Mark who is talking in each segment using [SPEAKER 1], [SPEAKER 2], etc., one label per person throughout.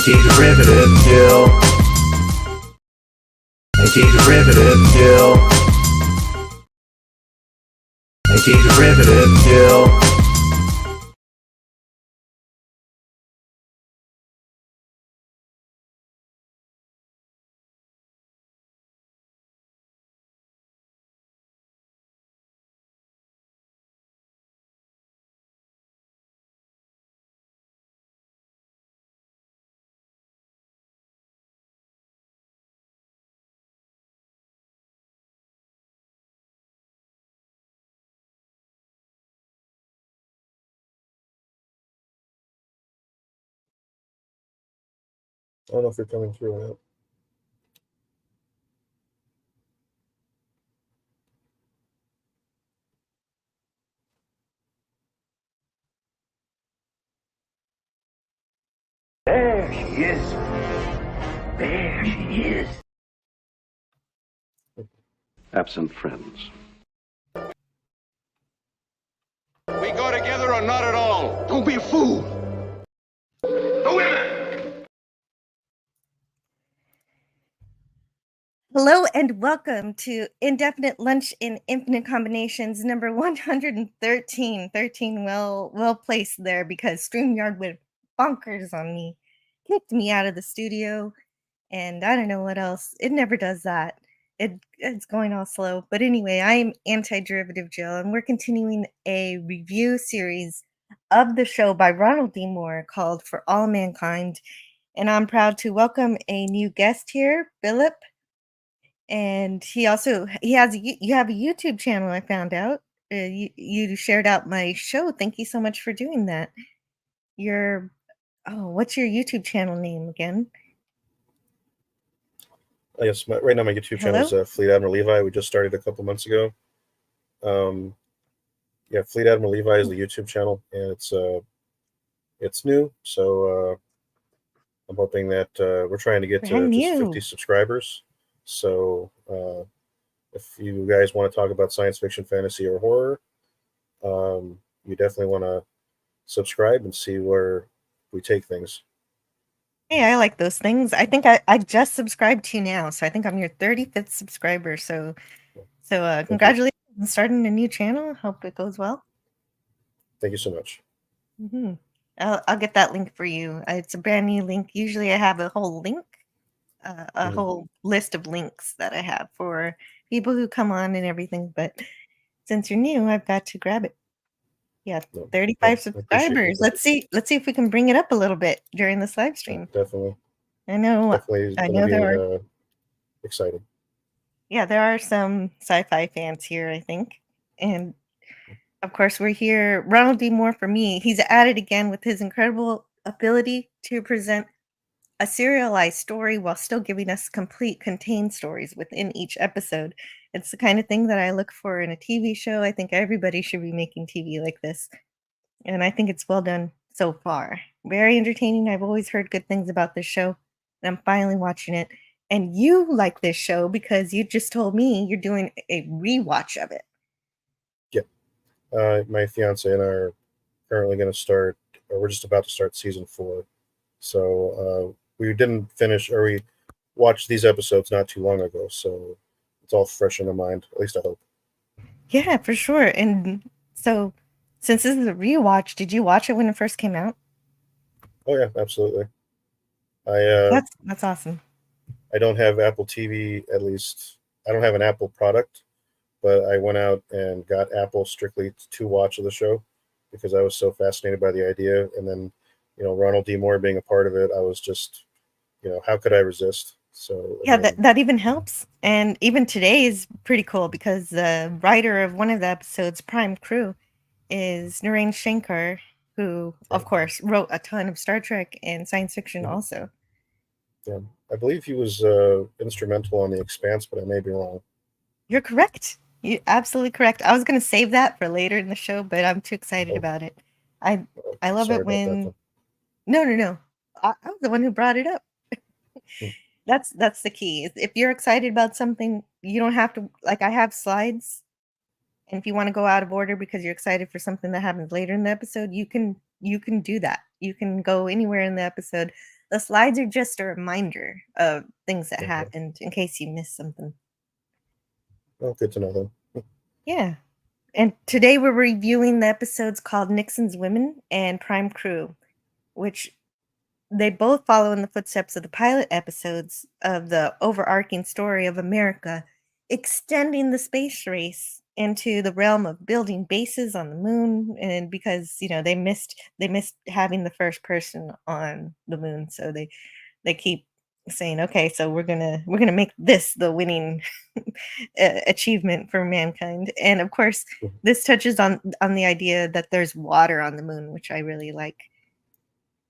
[SPEAKER 1] Anti-derivative Jill. Anti-derivative Jill. Anti-derivative Jill.
[SPEAKER 2] I don't know if you're coming through or not.
[SPEAKER 3] There she is. There she is.
[SPEAKER 4] Absent friends.
[SPEAKER 5] We go together or not at all.
[SPEAKER 3] Don't be a fool. The women.
[SPEAKER 6] Hello and welcome to Indefinite Lunch in Infinite Combinations number 113. 13 well placed there because StreamYard went bonkers on me. Kicked me out of the studio, and I don't know what else. It never does that. It's going all slow. But anyway, I am Anti-Derivative Jill, and we're continuing a review series of the show by Ronald D called For All Mankind. And I'm proud to welcome a new guest here, Philip. And you have a YouTube channel, I found out. You shared out my show. Thank you so much for doing that. What's your YouTube channel name again?
[SPEAKER 2] Yes, right now my YouTube channel is Fleet Admiral Levi. We just started a couple months ago. Fleet Admiral Levi is the YouTube channel, and it's new. So I'm hoping that we're trying to get to just 50 subscribers. So if you guys want to talk about science fiction, fantasy, or horror, you definitely want to subscribe and see where we take things.
[SPEAKER 6] Hey, I like those things. I think I just subscribed to you now, so I think I'm your 35th subscriber. So congratulations on starting a new channel. Hope it goes well.
[SPEAKER 2] Thank you so much.
[SPEAKER 6] Mm-hmm. I'll get that link for you. It's a brand new link. Usually I have a whole link. Whole list of links that I have for people who come on and everything, but since you're new, I've got to grab it. Yeah, 35 subscribers. Let's see if we can bring it up a little bit during this live stream.
[SPEAKER 2] Definitely.
[SPEAKER 6] I know there are
[SPEAKER 2] exciting.
[SPEAKER 6] Yeah, there are some sci-fi fans here, I think. And of course, we're here. Ronald D. for me. He's at it again with his incredible ability to present a serialized story while still giving us complete contained stories within each episode. It's the kind of thing that I look for in a TV show. I think everybody should be making TV like this. And I think it's well done so far. Very entertaining. I've always heard good things about this show, and I'm finally watching it. And you like this show because you just told me you're doing a rewatch of it.
[SPEAKER 2] Yeah. My fiance and I are currently going to start, or we're just about to start season 4. So we didn't finish, or we watched these episodes not too long ago, so it's all fresh in the mind. At least I hope.
[SPEAKER 6] Yeah, for sure. And so, since this is a rewatch, did you watch it when it first came out?
[SPEAKER 2] Oh yeah, absolutely.
[SPEAKER 6] That's awesome.
[SPEAKER 2] I don't have Apple TV. At least I don't have an Apple product, but I went out and got Apple strictly to watch the show because I was so fascinated by the idea, and then Ronald D. being a part of it, I was just, how could I resist? So
[SPEAKER 6] yeah, that even helps. And even today is pretty cool because the writer of one of the episodes, Prime Crew, is Naren Shankar, who, of course, wrote a ton of Star Trek and science fiction also.
[SPEAKER 2] Yeah, I believe he was instrumental on The Expanse, but I may be wrong.
[SPEAKER 6] You're correct. You're absolutely correct. I was going to save that for later in the show, but I'm too excited about it. I love it when... No. I was the one who brought it up. That's the key. If you're excited about something, you don't have to, like, I have slides, and if you want to go out of order because you're excited for something that happens later in the episode, you can do that. You can go anywhere in the episode. The slides are just a reminder of things that
[SPEAKER 2] Okay.
[SPEAKER 6] happened in case you missed something.
[SPEAKER 2] Well, good to know then.
[SPEAKER 6] Yeah. And today we're reviewing the episodes called Nixon's Women and Prime Crew, which they both follow in the footsteps of the pilot episodes of the overarching story of America extending the space race into the realm of building bases on the moon, and because they missed having the first person on the moon, so they keep saying, okay, so we're gonna make this the winning achievement for mankind. And of course this touches on the idea that there's water on the moon, which I really like,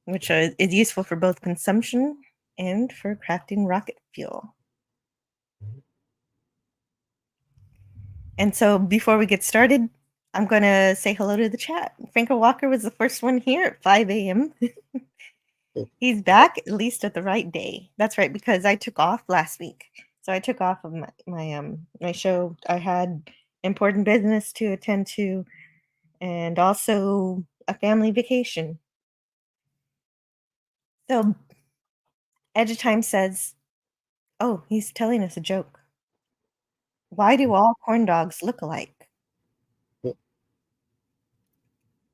[SPEAKER 6] which is useful for both consumption and for crafting rocket fuel. And so before we get started, I'm going to say hello to the chat. Franco Walker was the first one here at 5 a.m. He's back, at least at the right day. That's right, because I took off last week. So I took off of my show. I had important business to attend to, and also a family vacation. So Edge of Time says, oh, he's telling us a joke. Why do all corn dogs look alike?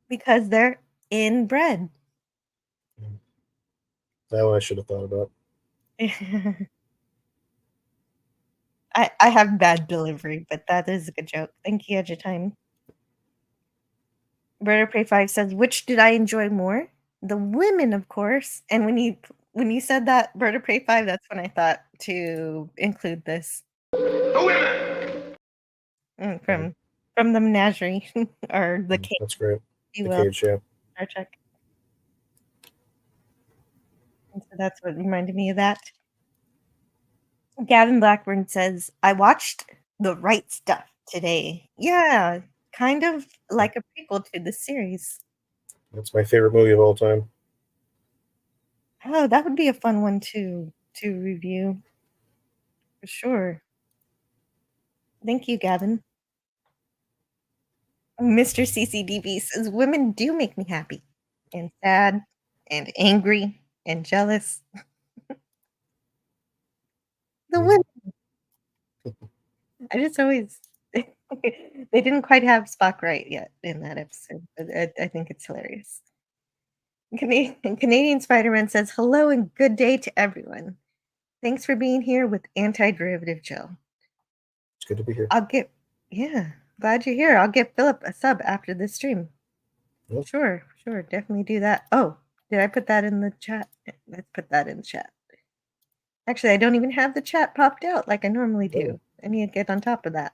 [SPEAKER 6] Because they're inbred.
[SPEAKER 2] That one I should have thought about.
[SPEAKER 6] I have bad delivery, but that is a good joke. Thank you, Edge of Time. Bird Prey 5 says, which did I enjoy more? The women, of course. And when you said that, Bird of Prey 5, that's when I thought to include this.
[SPEAKER 5] The women!
[SPEAKER 6] From the menagerie or the cage.
[SPEAKER 2] That's great.
[SPEAKER 6] You
[SPEAKER 2] The
[SPEAKER 6] will.
[SPEAKER 2] cage, yeah.
[SPEAKER 6] Star Trek. And so that's what reminded me of that. Gavin Blackburn says, I watched The Right Stuff today. Yeah, kind of like a prequel to the series.
[SPEAKER 2] That's my favorite movie of all time.
[SPEAKER 6] Oh, that would be a fun one to review. For sure. Thank you, Gavin. Mr. CCDB says, women do make me happy and sad and angry and jealous. The women. I just always they didn't quite have Spock right yet in that episode. I think it's hilarious. Canadian Spider-Man says, hello and good day to everyone. Thanks for being here with Anti-Derivative Joe.
[SPEAKER 2] It's good to be here.
[SPEAKER 6] Glad you're here. I'll get Philip a sub after this stream.
[SPEAKER 2] Yep.
[SPEAKER 6] Sure, definitely do that. Oh, did I put that in the chat? Let's put that in the chat. Actually, I don't even have the chat popped out like I normally do. I need to get on top of that.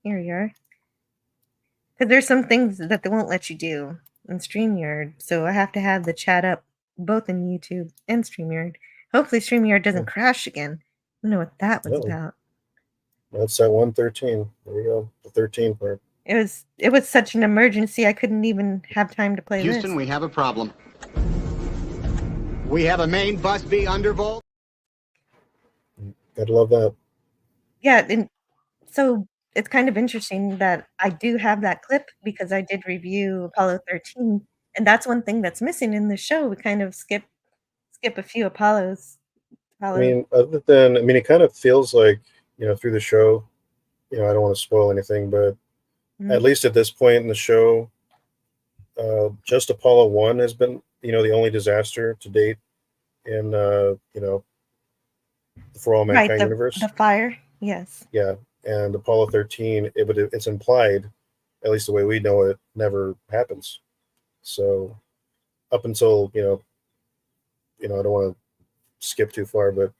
[SPEAKER 6] Here you are. Because there's some things that they won't let you do in StreamYard, so I have to have the chat up both in YouTube and StreamYard. Hopefully StreamYard doesn't crash again. I don't know what that was about.
[SPEAKER 2] That's that 113. There you go. The 13 part.
[SPEAKER 6] It was such an emergency I couldn't even have time to play
[SPEAKER 7] Houston,
[SPEAKER 6] this.
[SPEAKER 7] we have a problem. We have a main bus B undervolt.
[SPEAKER 2] Gotta love that.
[SPEAKER 6] Yeah, and so it's kind of interesting that I do have that clip because I did review Apollo 13, and that's one thing that's missing in the show. We kind of skip a few Apollos.
[SPEAKER 2] I mean, it kind of feels like, through the show, I don't want to spoil anything, but at least at this point in the show, just Apollo 1 has been, the only disaster to date in, the For All Mankind universe.
[SPEAKER 6] The fire, yes.
[SPEAKER 2] Yeah, and Apollo 13, it's implied, at least the way we know it, never happens. So up until, I don't want to skip too far, but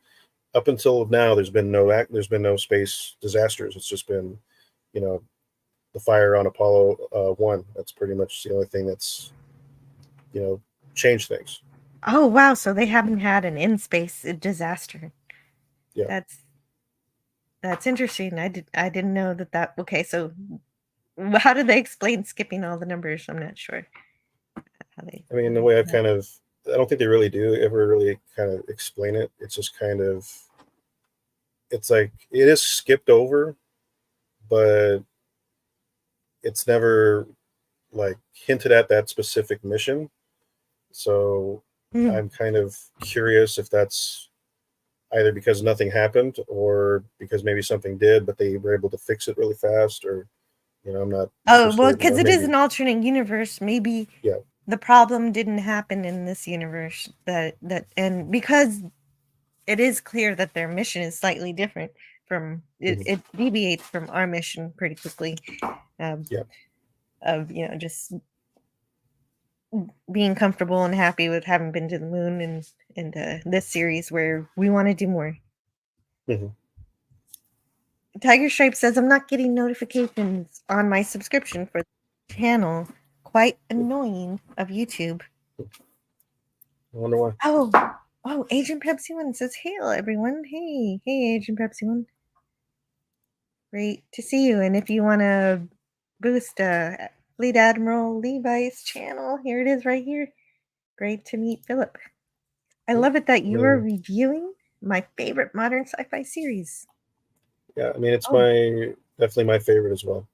[SPEAKER 2] up until now, there's been no space disasters. It's just been, the fire on Apollo 1. That's pretty much the only thing that's, changed things.
[SPEAKER 6] Oh wow! So they haven't had an in-space disaster.
[SPEAKER 2] Yeah,
[SPEAKER 6] that's interesting. I didn't know that. Okay, so how do they explain skipping all the numbers? I'm not sure.
[SPEAKER 2] The way I don't think they really do ever really kind of explain it. It's just kind of, it's like it is skipped over, but it's never like hinted at that specific mission. So I'm kind of curious if that's either because nothing happened or because maybe something did, but they were able to fix it really fast, or I'm not for
[SPEAKER 6] Oh, well,
[SPEAKER 2] certain,
[SPEAKER 6] because
[SPEAKER 2] or
[SPEAKER 6] it is
[SPEAKER 2] maybe
[SPEAKER 6] an alternate universe. Maybe
[SPEAKER 2] yeah.
[SPEAKER 6] the problem didn't happen in this universe. And because it is clear that their mission is slightly different from it,
[SPEAKER 2] Mhm.
[SPEAKER 6] it deviates from our mission pretty quickly.
[SPEAKER 2] Yeah.
[SPEAKER 6] Of just being comfortable and happy with having been to the moon, and this series where we want to do more.
[SPEAKER 2] Mhm.
[SPEAKER 6] Tiger Stripe says, I'm not getting notifications on my subscription for the channel. Quite annoying of YouTube.
[SPEAKER 2] I wonder why.
[SPEAKER 6] Oh, Agent Pepsi One says, "Hail everyone. Hey, Agent Pepsi One. Great to see you. And if you want to boost Fleet Admiral Levi's channel, here it is right here. Great to meet Philip. I love it that you are reviewing my favorite modern sci-fi series.
[SPEAKER 2] Yeah, I mean, it's
[SPEAKER 6] Oh.
[SPEAKER 2] definitely my favorite as well.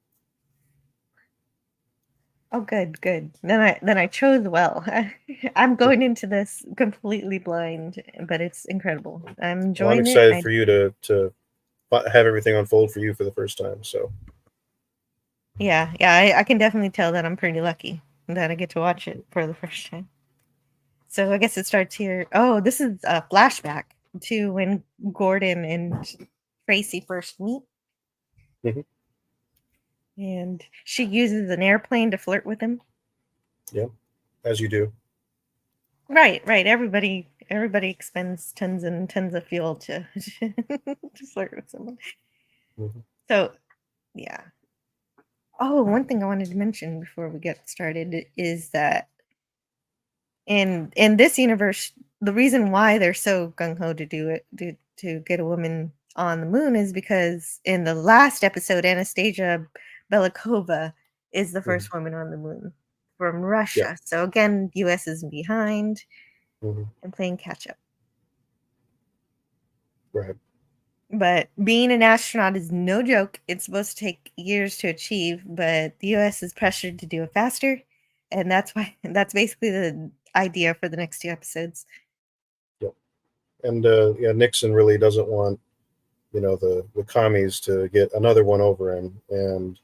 [SPEAKER 6] Oh, good. Then I chose well. I'm going into this completely blind, but it's incredible. I'm
[SPEAKER 2] Well, I'm
[SPEAKER 6] enjoying it.
[SPEAKER 2] excited for you to have everything unfold for you for the first time. So
[SPEAKER 6] Yeah, I can definitely tell that I'm pretty lucky that I get to watch it for the first time. So I guess it starts here. Oh, this is a flashback to when Gordon and Tracy first meet.
[SPEAKER 2] Mhm.
[SPEAKER 6] And she uses an airplane to flirt with him.
[SPEAKER 2] Yeah, as you do.
[SPEAKER 6] Right. Everybody expends tons and tons of fuel to to flirt with someone.
[SPEAKER 2] Mm-hmm.
[SPEAKER 6] So, yeah. Oh, one thing I wanted to mention before we get started is that in this universe, the reason why they're so gung ho to do it to get a woman on the moon is because in the last episode, Anastasia Belikova is the first woman on the moon from Russia.
[SPEAKER 2] Yeah.
[SPEAKER 6] So again, U.S. is behind and playing catch up.
[SPEAKER 2] Right.
[SPEAKER 6] But being an astronaut is no joke. It's supposed to take years to achieve, but the US is pressured to do it faster. And that's basically the idea for the next 2 episodes.
[SPEAKER 2] Yep. And Nixon really doesn't want, the commies to get another one over him. And,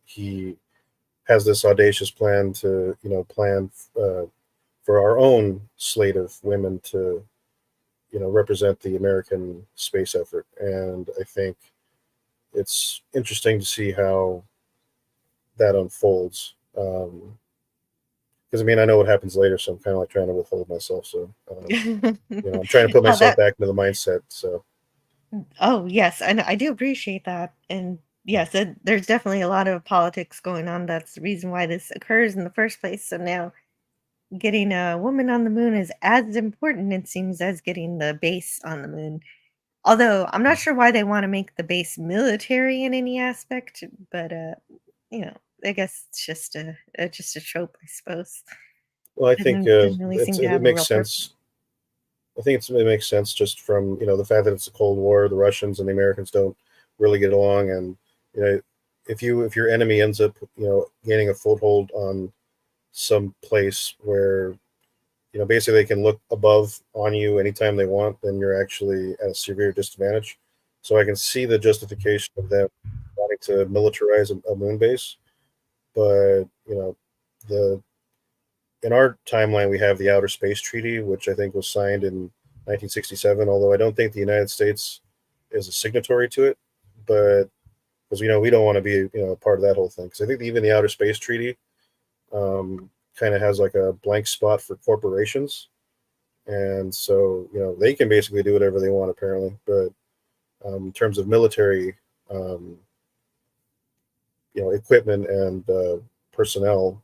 [SPEAKER 2] he has this audacious plan to, plan for our own slate of women to, represent the American space effort. And I think it's interesting to see how that unfolds. Because I mean, I know what happens later, so I'm kind of like trying to withhold myself. So, I'm trying to put myself back into the mindset. So,
[SPEAKER 6] Oh, yes, and I do appreciate that. And yes, there's definitely a lot of politics going on. That's the reason why this occurs in the first place. So now getting a woman on the moon is as important, it seems, as getting the base on the moon. Although I'm not sure why they want to make the base military in any aspect, but I guess it's just a trope, I suppose.
[SPEAKER 2] well, I think
[SPEAKER 6] Didn't really seem to
[SPEAKER 2] it
[SPEAKER 6] have a
[SPEAKER 2] makes
[SPEAKER 6] real purpose.
[SPEAKER 2] sense. I think it makes sense just from the fact that it's a Cold War. The Russians and the Americans don't really get along, and if your enemy ends up gaining a foothold on some place where basically they can look above on you anytime they want, then you're actually at a severe disadvantage. So I can see the justification of them wanting to militarize a moon base, but the in our timeline we have the Outer Space Treaty, which I think was signed in 1967. Although I don't think the United States is a signatory to it, but because we don't want to be a part of that whole thing. Because I think even the Outer Space Treaty kind of has like a blank spot for corporations, and so they can basically do whatever they want apparently. But in terms of military, equipment and personnel,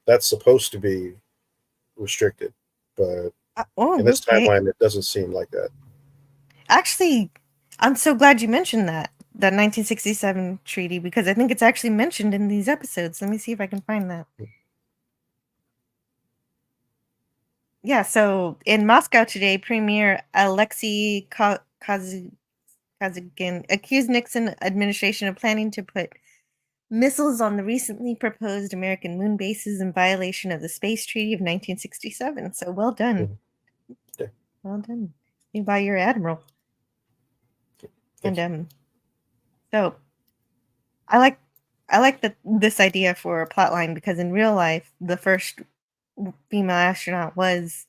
[SPEAKER 2] that's supposed to be restricted, but in this timeline, it doesn't seem like that.
[SPEAKER 6] Actually, I'm so glad you mentioned that 1967 treaty, because I think it's actually mentioned in these episodes. Let me see if I can find that. Yeah, so in Moscow today, Premier Alexei Kazygin accused Nixon administration of planning to put missiles on the recently proposed American moon bases in violation of the Space Treaty of 1967. So well done.
[SPEAKER 2] Mhm. Yeah.
[SPEAKER 6] Well done. You by your admiral.
[SPEAKER 2] Thank
[SPEAKER 6] And so I like this idea for a plotline because in real life the first female astronaut was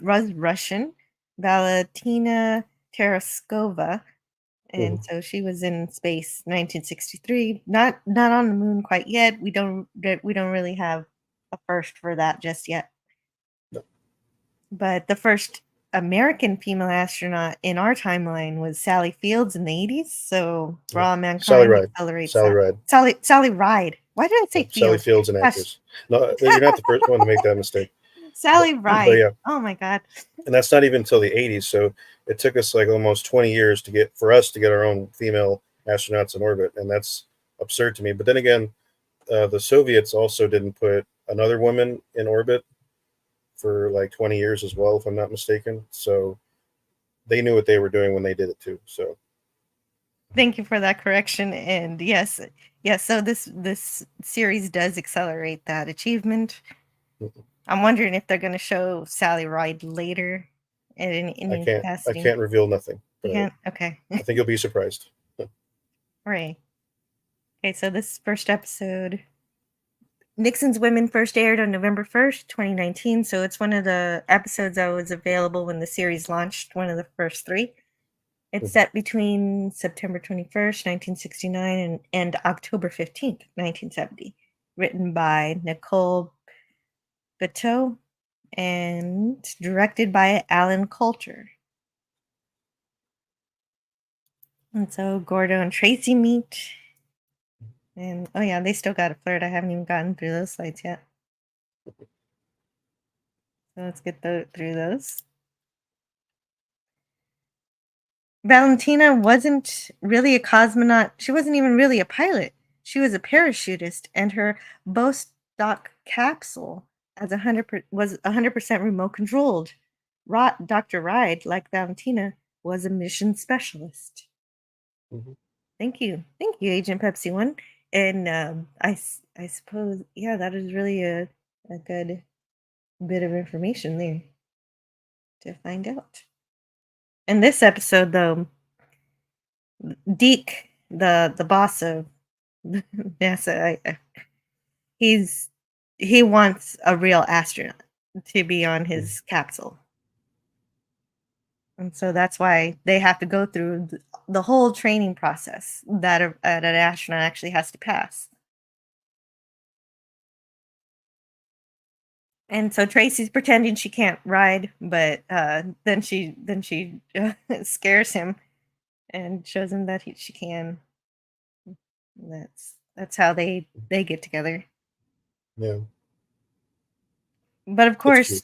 [SPEAKER 6] Russian, Valentina Tereskova, and
[SPEAKER 2] Mhm.
[SPEAKER 6] so she was in space 1963. Not on the moon quite yet. We don't really have a first for that just yet.
[SPEAKER 2] No.
[SPEAKER 6] But the first American female astronaut in our timeline was Sally Fields in the 80s. So for
[SPEAKER 2] Yeah.
[SPEAKER 6] all
[SPEAKER 2] Sally
[SPEAKER 6] mankind
[SPEAKER 2] Ride.
[SPEAKER 6] accelerates
[SPEAKER 2] Sally
[SPEAKER 6] that.
[SPEAKER 2] Ride.
[SPEAKER 6] Sally Ride. Why did I say
[SPEAKER 2] Yep. Sally
[SPEAKER 6] Fields?
[SPEAKER 2] Fields and
[SPEAKER 6] Gosh.
[SPEAKER 2] actors. No, you're not the first one to make that mistake.
[SPEAKER 6] Sally
[SPEAKER 2] But
[SPEAKER 6] Ride.
[SPEAKER 2] yeah,
[SPEAKER 6] Oh my God.
[SPEAKER 2] and that's not even until the 80s. So it took us like almost 20 years for us to get our own female astronauts in orbit, and that's absurd to me. But then again, the Soviets also didn't put another woman in orbit for like 20 years as well, if I'm not mistaken. So they knew what they were doing when they did it too. So
[SPEAKER 6] Thank you for that correction. And yes, so this series does accelerate that achievement. I'm wondering if they're going to show Sally Ride later in any
[SPEAKER 2] I
[SPEAKER 6] capacity.
[SPEAKER 2] can't reveal nothing.
[SPEAKER 6] You
[SPEAKER 2] But
[SPEAKER 6] can't? Okay.
[SPEAKER 2] I think you'll be surprised.
[SPEAKER 6] Right. Okay, so this first episode, Nixon's Women first aired on November 1st, 2019. So it's one of the episodes that was available when the series launched, one of the first three. It's set between September 21st, 1969 and October 15th, 1970. Written by Nicole Bateau and directed by Alan Coulter. And so Gordo and Tracy meet. And oh yeah, they still got to flirt. I haven't even gotten through those slides yet. So let's get through those. Valentina wasn't really a cosmonaut. She wasn't even really a pilot. She was a parachutist, and her Bostock capsule was 100% remote controlled. Dr. Ride, like Valentina, was a mission specialist.
[SPEAKER 2] Mhm.
[SPEAKER 6] Thank you, Agent Pepsi One. And I suppose, yeah, that is really a good bit of information there to find out. In this episode, though, Deke, the boss of NASA, he wants a real astronaut to be on his capsule, and so that's why they have to go through the whole training process that an astronaut actually has to pass. And so Tracy's pretending she can't ride, but then she scares him and shows him that she can. That's how they get together.
[SPEAKER 2] Yeah.
[SPEAKER 6] But of
[SPEAKER 2] It's
[SPEAKER 6] course,
[SPEAKER 2] cute.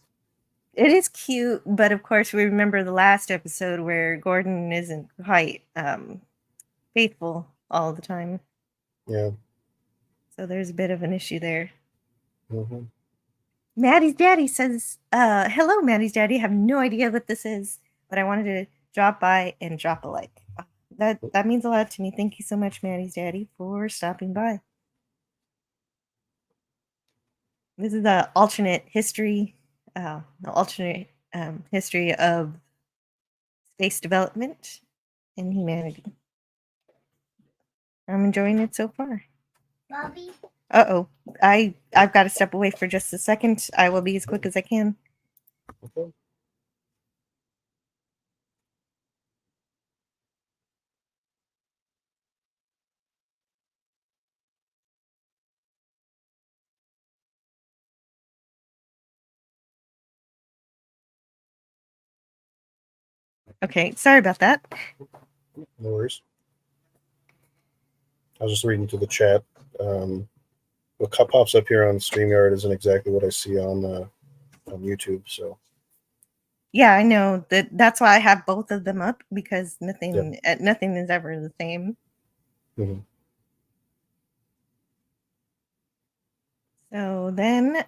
[SPEAKER 6] it is cute. But of course, we remember the last episode where Gordon isn't quite faithful all the time.
[SPEAKER 2] Yeah.
[SPEAKER 6] So there's a bit of an issue there.
[SPEAKER 2] Hmm.
[SPEAKER 6] Maddie's daddy says, hello, Maddie's daddy. I have no idea what this is, but I wanted to drop by and drop a like. That means a lot to me. Thank you so much, Maddie's daddy, for stopping by. This is the alternate history of space development in humanity. I'm enjoying it so far.
[SPEAKER 5] Bobby?
[SPEAKER 6] Uh-oh. I've got to step away for just a second. I will be as quick as I can.
[SPEAKER 2] Okay.
[SPEAKER 6] Okay, sorry about that.
[SPEAKER 2] No worries. I was just reading to the chat. What pops up here on StreamYard isn't exactly what I see on YouTube. So
[SPEAKER 6] Yeah, I know that's why I have both of them up because
[SPEAKER 2] yeah.
[SPEAKER 6] nothing is ever the same.
[SPEAKER 2] Mhm.
[SPEAKER 6] So then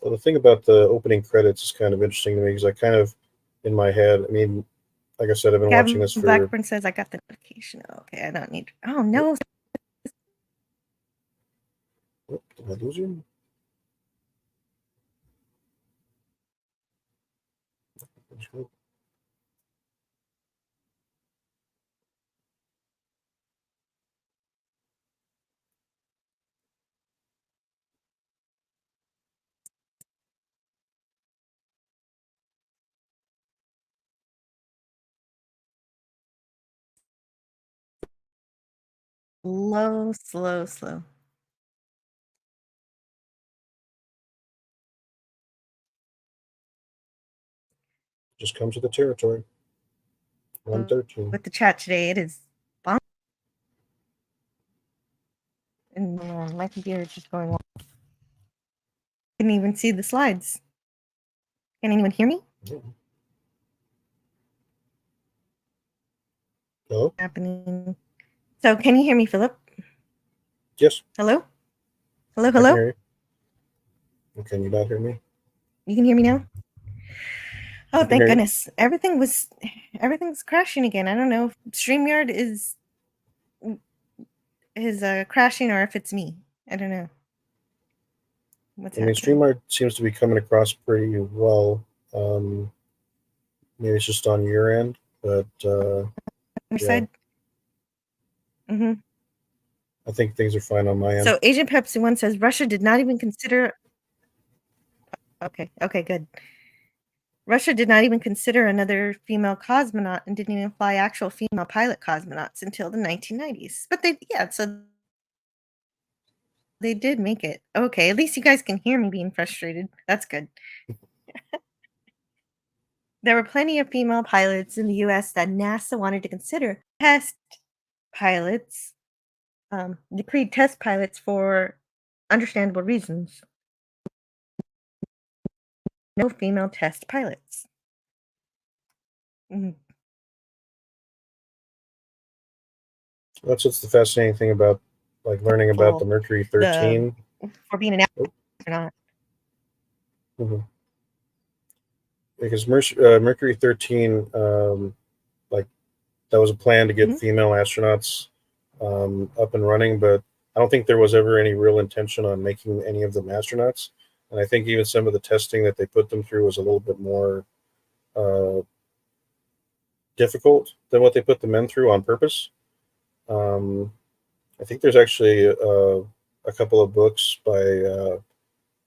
[SPEAKER 2] Well, the thing about the opening credits is kind of interesting to me because I kind of, in my head, I mean, like I said, I've been watching this for.
[SPEAKER 6] Blackburn says I got the notification. Okay, I don't need. Oh no.
[SPEAKER 2] Oh, did I lose you?
[SPEAKER 6] Slow.
[SPEAKER 2] Just comes with the territory. 113.
[SPEAKER 6] With the chat today, it is bomb. And my computer is just going on. Couldn't even see the slides. Can anyone hear me?
[SPEAKER 2] Hello?
[SPEAKER 6] Happening. So can you hear me, Philip?
[SPEAKER 2] Yes.
[SPEAKER 6] Hello?
[SPEAKER 2] I can hear you. Can you not hear me?
[SPEAKER 6] You can hear me now? Oh,
[SPEAKER 2] can
[SPEAKER 6] thank
[SPEAKER 2] hear you.
[SPEAKER 6] goodness. Everything's crashing again. I don't know if StreamYard is crashing or if it's me. I don't know. What's
[SPEAKER 2] I mean,
[SPEAKER 6] happening?
[SPEAKER 2] StreamYard seems to be coming across pretty well. Maybe it's just on your end, but
[SPEAKER 6] Your
[SPEAKER 2] yeah.
[SPEAKER 6] side? Mm-hmm.
[SPEAKER 2] I think things are fine on my end.
[SPEAKER 6] So Agent Pepsi 1 says Russia did not even consider. Okay, good. Russia did not even consider another female cosmonaut and didn't even fly actual female pilot cosmonauts until the 1990s. But so they did make it. Okay, at least you guys can hear me being frustrated. That's good. There were plenty of female pilots in the US that NASA wanted to consider test pilots, decreed test pilots for understandable reasons. No female test pilots. Mhm.
[SPEAKER 2] That's what's the fascinating thing about like learning about the Mercury 13.
[SPEAKER 6] For being an astronaut.
[SPEAKER 2] Because Mercury 13, like that was a plan to get female astronauts up and running, but I don't think there was ever any real intention on making any of them astronauts. And I think even some of the testing that they put them through was a little bit more difficult than what they put the men through on purpose. I think there's actually a couple of books by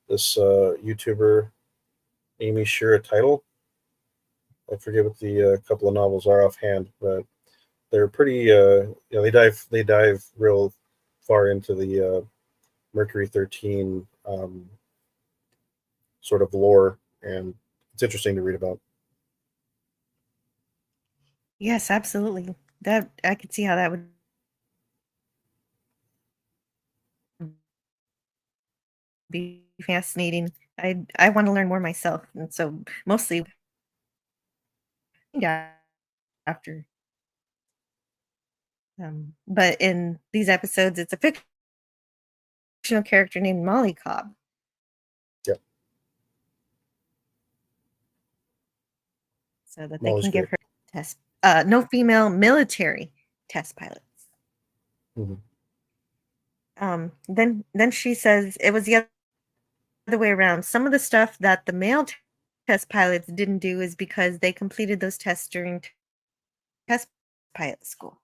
[SPEAKER 2] this YouTuber, Amy Shira Title. I forget what the couple of novels are offhand, but they're pretty. They dive real far into the Mercury 13 sort of lore, and it's interesting to read about.
[SPEAKER 6] Yes, absolutely. That I could see how that would be fascinating. I want to learn more myself, and so mostly after. But in these episodes, it's a fictional character named Molly Cobb.
[SPEAKER 2] Yep.
[SPEAKER 6] So that
[SPEAKER 2] Molly's
[SPEAKER 6] they can give
[SPEAKER 2] great.
[SPEAKER 6] her test. No female military test pilots. Then she says it was the other way around. Some of the stuff that the male test pilots didn't do is because they completed those tests during test pilot school.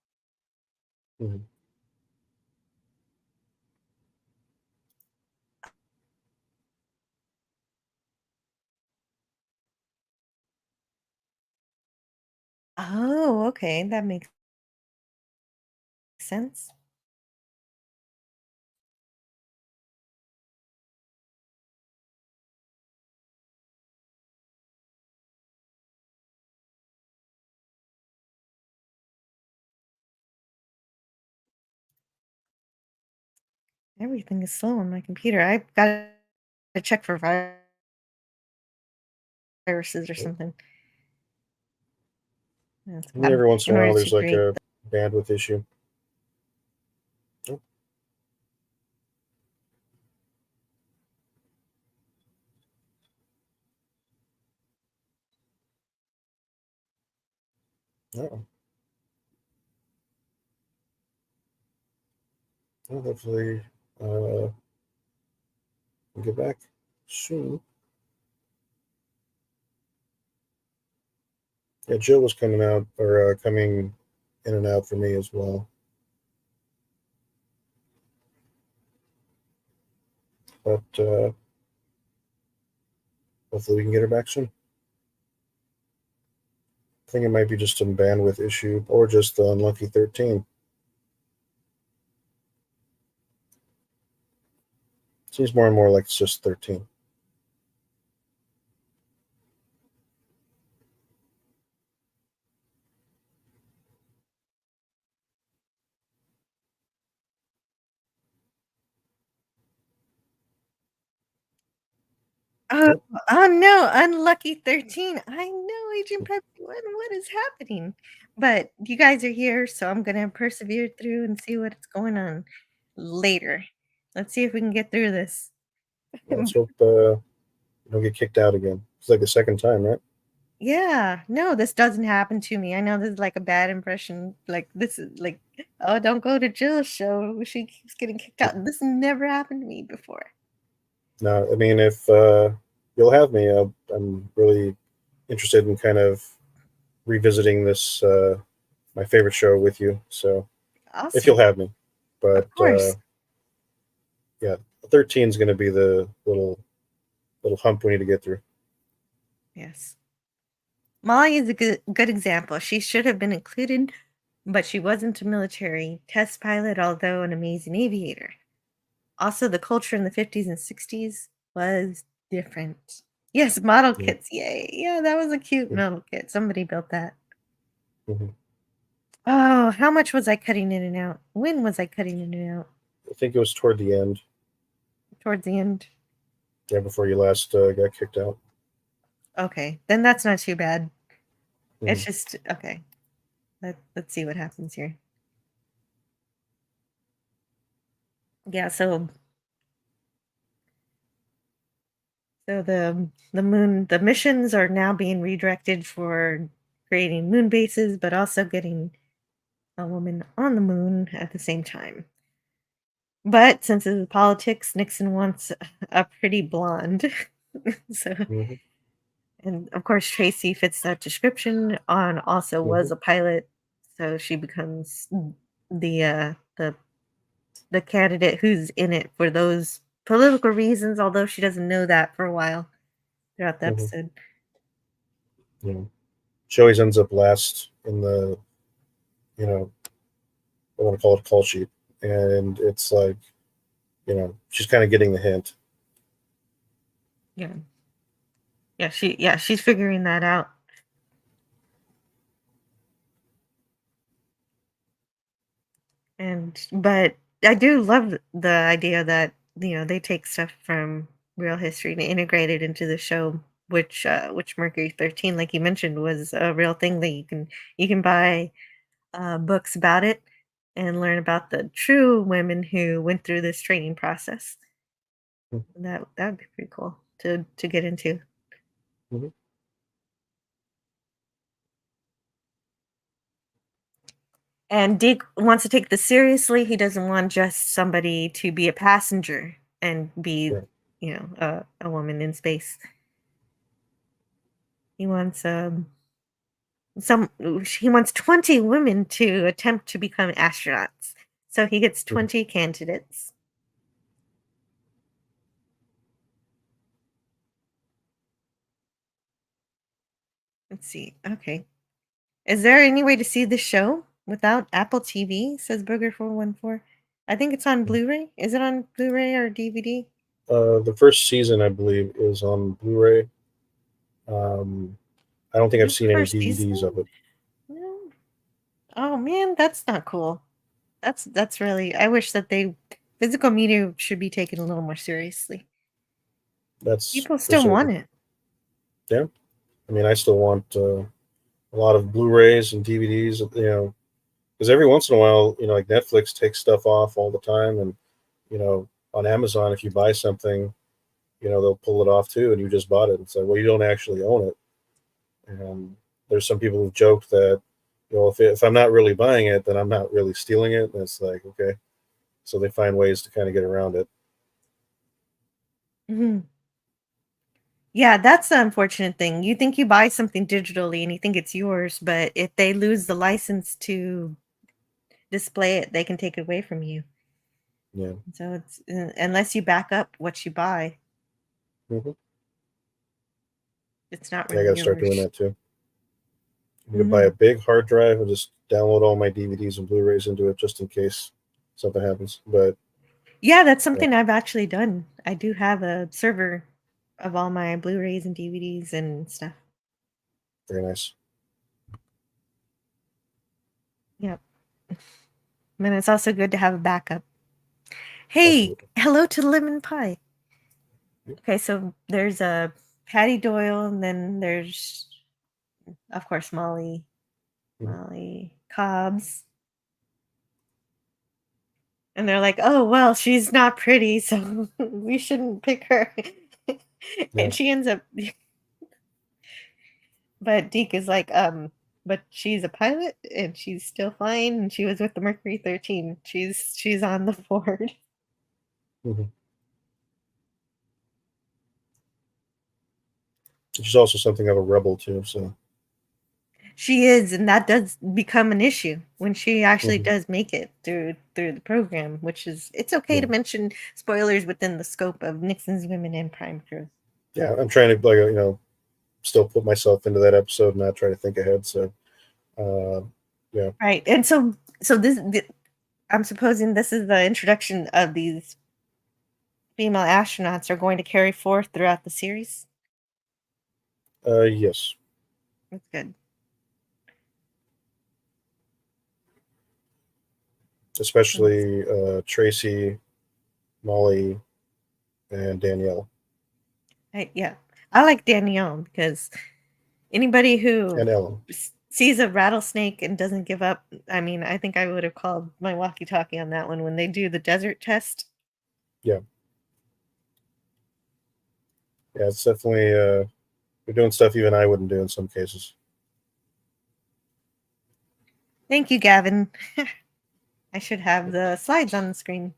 [SPEAKER 6] Oh, okay, that makes sense. Everything is slow on my computer. I've got to check for viruses or something.
[SPEAKER 2] Every once in a while, there's like
[SPEAKER 6] create
[SPEAKER 2] a bandwidth issue. Oh. Well, hopefully, we'll get back soon. Yeah, Jill was coming out or coming in and out for me as well. But hopefully we can get her back soon. I think it might be just a bandwidth issue or just the unlucky 13. Seems more and more like it's just 13.
[SPEAKER 6] Oh, oh no, unlucky 13. I know, Agent Preppy One. What is happening? But you guys are here, so I'm gonna persevere through and see what's going on later. Let's see if we can get through this.
[SPEAKER 2] Let's hope you don't get kicked out again. It's like the second time, right?
[SPEAKER 6] Yeah, no, this doesn't happen to me. I know this is like a bad impression. Like this is like, oh, don't go to Jill's show. She keeps getting kicked out. This never happened to me before.
[SPEAKER 2] No, I mean, if you'll have me, I'm really interested in kind of revisiting this my favorite show with you. So
[SPEAKER 6] Awesome.
[SPEAKER 2] if you'll have me, but
[SPEAKER 6] Of course.
[SPEAKER 2] yeah, 13 is going to be the little hump we need to get through.
[SPEAKER 6] Yes. Molly is a good example. She should have been included, but she wasn't a military test pilot, although an amazing aviator. Also, the culture in the 50s and 60s was different. Yes, model
[SPEAKER 2] Yeah.
[SPEAKER 6] kits. Yay. Yeah, that was a cute
[SPEAKER 2] Yeah.
[SPEAKER 6] model kit. Somebody built that.
[SPEAKER 2] Mm-hmm.
[SPEAKER 6] Oh, how much was I cutting in and out? When was I cutting in and out?
[SPEAKER 2] I think it was toward the end.
[SPEAKER 6] Towards the end.
[SPEAKER 2] Yeah, before you last got kicked out.
[SPEAKER 6] Okay, then that's not too bad.
[SPEAKER 2] Mm-hmm.
[SPEAKER 6] It's just okay. Let's see what happens here. Yeah, so the moon, the missions are now being redirected for creating moon bases, but also getting a woman on the moon at the same time. But since it's politics, Nixon wants a pretty blonde. So,
[SPEAKER 2] Mm-hmm.
[SPEAKER 6] and of course Tracy fits that description. On also was a pilot, so she becomes the candidate who's in it for those political reasons, although she doesn't know that for a while throughout the episode.
[SPEAKER 2] Yeah. She always ends up last in the, I want to call it a call sheet. And it's like, she's kind of getting the hint.
[SPEAKER 6] Yeah. She's figuring that out. But I do love the idea that they take stuff from real history to integrate it into the show, which Mercury 13, like you mentioned, was a real thing that you can buy books about it and learn about the true women who went through this training process. That'd be pretty cool to get into.
[SPEAKER 2] Mm-hmm.
[SPEAKER 6] And Dick wants to take this seriously. He doesn't want just somebody to be a passenger and be, a woman in space. He wants he wants 20 women to attempt to become astronauts. So he gets 20 candidates. Let's see. Okay. Is there any way to see the show without Apple TV? Says Booger414. I think it's on Blu-ray. Is it on Blu-ray or DVD?
[SPEAKER 2] The first season, I believe, is on Blu-ray. I don't think I've seen any DVDs of it.
[SPEAKER 6] No. Oh man, that's not cool. That's really. I wish that physical media should be taken a little more seriously. People still want it.
[SPEAKER 2] Yeah, I mean, I still want a lot of Blu-rays and DVDs. Because every once in a while, like Netflix takes stuff off all the time, and on Amazon, if you buy something, they'll pull it off too, and you just bought it. It's like, well, you don't actually own it. And there's some people who've joked that, well, if I'm not really buying it, then I'm not really stealing it. And it's like, okay. So they find ways to kind of get around it.
[SPEAKER 6] Hmm. Yeah, that's the unfortunate thing. You think you buy something digitally and you think it's yours, but if they lose the license to display it, they can take it away from you.
[SPEAKER 2] Yeah.
[SPEAKER 6] So it's unless you back up what you buy,
[SPEAKER 2] Hmm.
[SPEAKER 6] it's not
[SPEAKER 2] Yeah, I
[SPEAKER 6] really
[SPEAKER 2] got to start doing
[SPEAKER 6] yours.
[SPEAKER 2] that too. I'm gonna buy a
[SPEAKER 6] Mhm.
[SPEAKER 2] big hard drive and just download all my DVDs and Blu-rays into it just in case something happens. But
[SPEAKER 6] Yeah, that's
[SPEAKER 2] yeah,
[SPEAKER 6] something I've actually done. I do have a server of all my Blu-rays and DVDs and stuff.
[SPEAKER 2] very nice.
[SPEAKER 6] Yep. And it's also good to have a backup. Hey,
[SPEAKER 2] Absolutely.
[SPEAKER 6] hello to Lemon Pie. Okay, so there's a Patty Doyle, and then there's, of course,
[SPEAKER 2] Mhm.
[SPEAKER 6] Molly Cobbs. And they're like, oh, well, she's not pretty, so we shouldn't pick her.
[SPEAKER 2] Yeah.
[SPEAKER 6] And she ends up, but Deke is like, but she's a pilot and she's still flying and she was with the Mercury 13. She's on the Ford.
[SPEAKER 2] Hmm. She's also something of a rebel too. So
[SPEAKER 6] She is, and that does become an issue when she actually
[SPEAKER 2] hmm
[SPEAKER 6] does make it through the program, which is it's okay
[SPEAKER 2] yeah,
[SPEAKER 6] to mention spoilers within the scope of Nixon's Women in Prime Crew.
[SPEAKER 2] yeah. I'm trying to still put myself into that episode and not try to think ahead. So uh, yeah,
[SPEAKER 6] Right. And so I'm supposing this is the introduction of these female astronauts are going to carry forth throughout the series.
[SPEAKER 2] yes,
[SPEAKER 6] That's good.
[SPEAKER 2] especially Tracy, Molly, and Danielle
[SPEAKER 6] Yeah. I like Danielle because anybody who
[SPEAKER 2] and Ellen.
[SPEAKER 6] sees a rattlesnake and doesn't give up, I mean, I think I would have called my walkie-talkie on that one when they do the desert test.
[SPEAKER 2] Yeah, yeah. It's definitely they're doing stuff even I wouldn't do in some cases.
[SPEAKER 6] Thank you, Gavin. I should have the slides on the screen.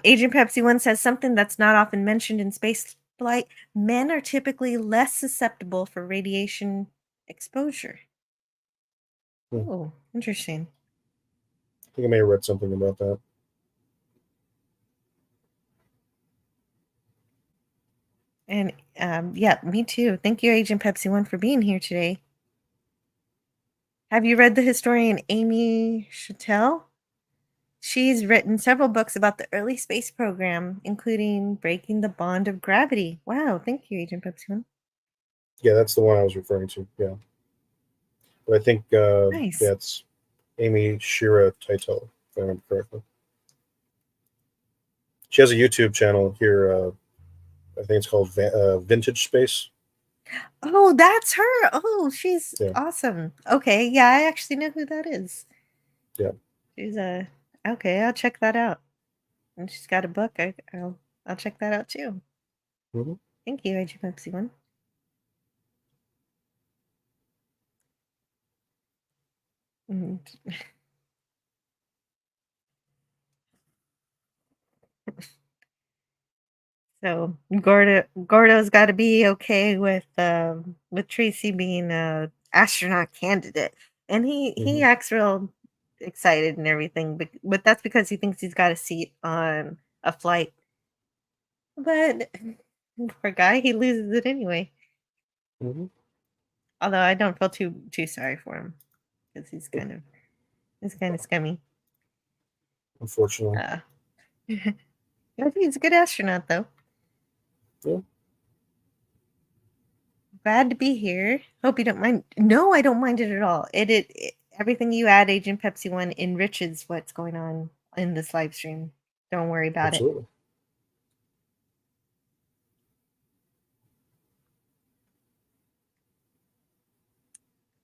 [SPEAKER 6] Agent Pepsi One says something that's not often mentioned in space flight. Men are typically less susceptible for radiation exposure.
[SPEAKER 2] Hmm.
[SPEAKER 6] Oh, interesting.
[SPEAKER 2] I think I may have read something about that.
[SPEAKER 6] And yeah, me too. Thank you, Agent Pepsi One, for being here today. Have you read the historian Amy Chattel? She's written several books about the early space program, including Breaking the Bond of Gravity. Wow, thank you, Agent Pepsi One.
[SPEAKER 2] Yeah, that's the one I was referring to. Yeah, but I think
[SPEAKER 6] Nice.
[SPEAKER 2] that's Amy Shira Title, if I remember correctly. She has a YouTube channel here. I think it's called Vintage Space.
[SPEAKER 6] Oh, that's her. Oh, she's
[SPEAKER 2] Yeah,
[SPEAKER 6] awesome. Okay, yeah, I actually know who that is.
[SPEAKER 2] yeah.
[SPEAKER 6] She's a okay. I'll check that out. And she's got a book. I'll check that out too.
[SPEAKER 2] Hmm.
[SPEAKER 6] Thank you, Agent Pepsi One. And so Gordo's got to be okay with Tracy being a astronaut candidate, and he
[SPEAKER 2] Hmm.
[SPEAKER 6] acts real excited and everything, but that's because he thinks he's got a seat on a flight. But poor guy, he loses it anyway.
[SPEAKER 2] Hmm.
[SPEAKER 6] Although I don't feel too sorry for him because he's kind of scummy.
[SPEAKER 2] Unfortunately,
[SPEAKER 6] Uh, I think he's a good astronaut though.
[SPEAKER 2] yeah.
[SPEAKER 6] Glad to be here. Hope you don't mind. No, I don't mind it at all. It everything you add, Agent Pepsi One, enriches what's going on in this live stream. Don't worry about it.
[SPEAKER 2] Absolutely.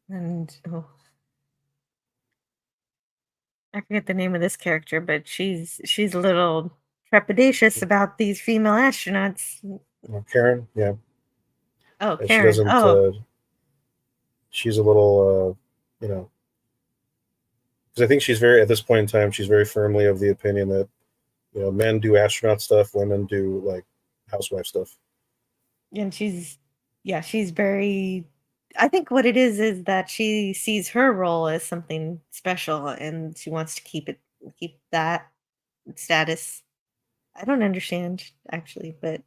[SPEAKER 6] And I forget the name of this character, but she's a little trepidatious about these female astronauts.
[SPEAKER 2] Karen, yeah.
[SPEAKER 6] Oh,
[SPEAKER 2] And
[SPEAKER 6] Karen.
[SPEAKER 2] she doesn't. She's a little, because I think she's very, at this point in time, she's very firmly of the opinion that, men do astronaut stuff, women do like housewife stuff.
[SPEAKER 6] And she's very. I think what it is that she sees her role as something special, and she wants to keep that status. I don't understand actually, but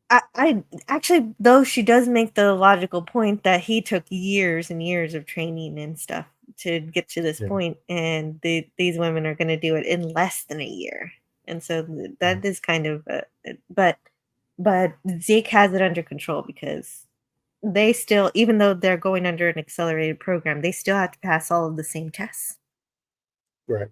[SPEAKER 6] I actually, though, she does make the logical point that he took years and years of training and stuff to get to this
[SPEAKER 2] Yeah.
[SPEAKER 6] point, and these women are going to do it in less than a year, and so that is kind of, but Zeke has it under control because they still, even though they're going under an accelerated program, they still have to pass all of the same tests.
[SPEAKER 2] Right.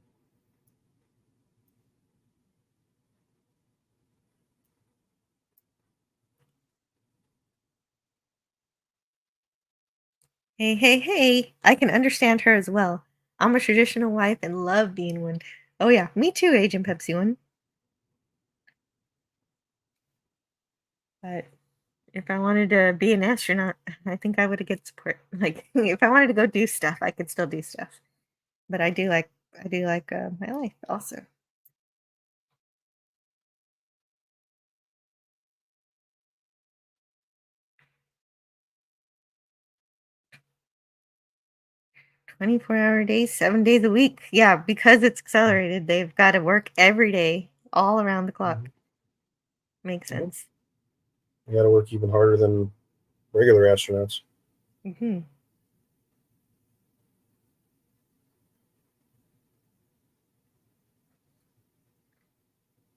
[SPEAKER 6] Hey, hey, hey, I can understand her as well. I'm a traditional wife and love being one. Oh yeah, me too, Agent Pepsi One. But if I wanted to be an astronaut, I think I would get support. Like if I wanted to go do stuff, I could still do stuff. But I do like my life also. "24-hour days, 7 days a week." Yeah, because it's accelerated, they've gotta work every day, all around the clock. Makes
[SPEAKER 2] Yep.
[SPEAKER 6] sense.
[SPEAKER 2] You got to work even harder than regular astronauts.
[SPEAKER 6] Mhm.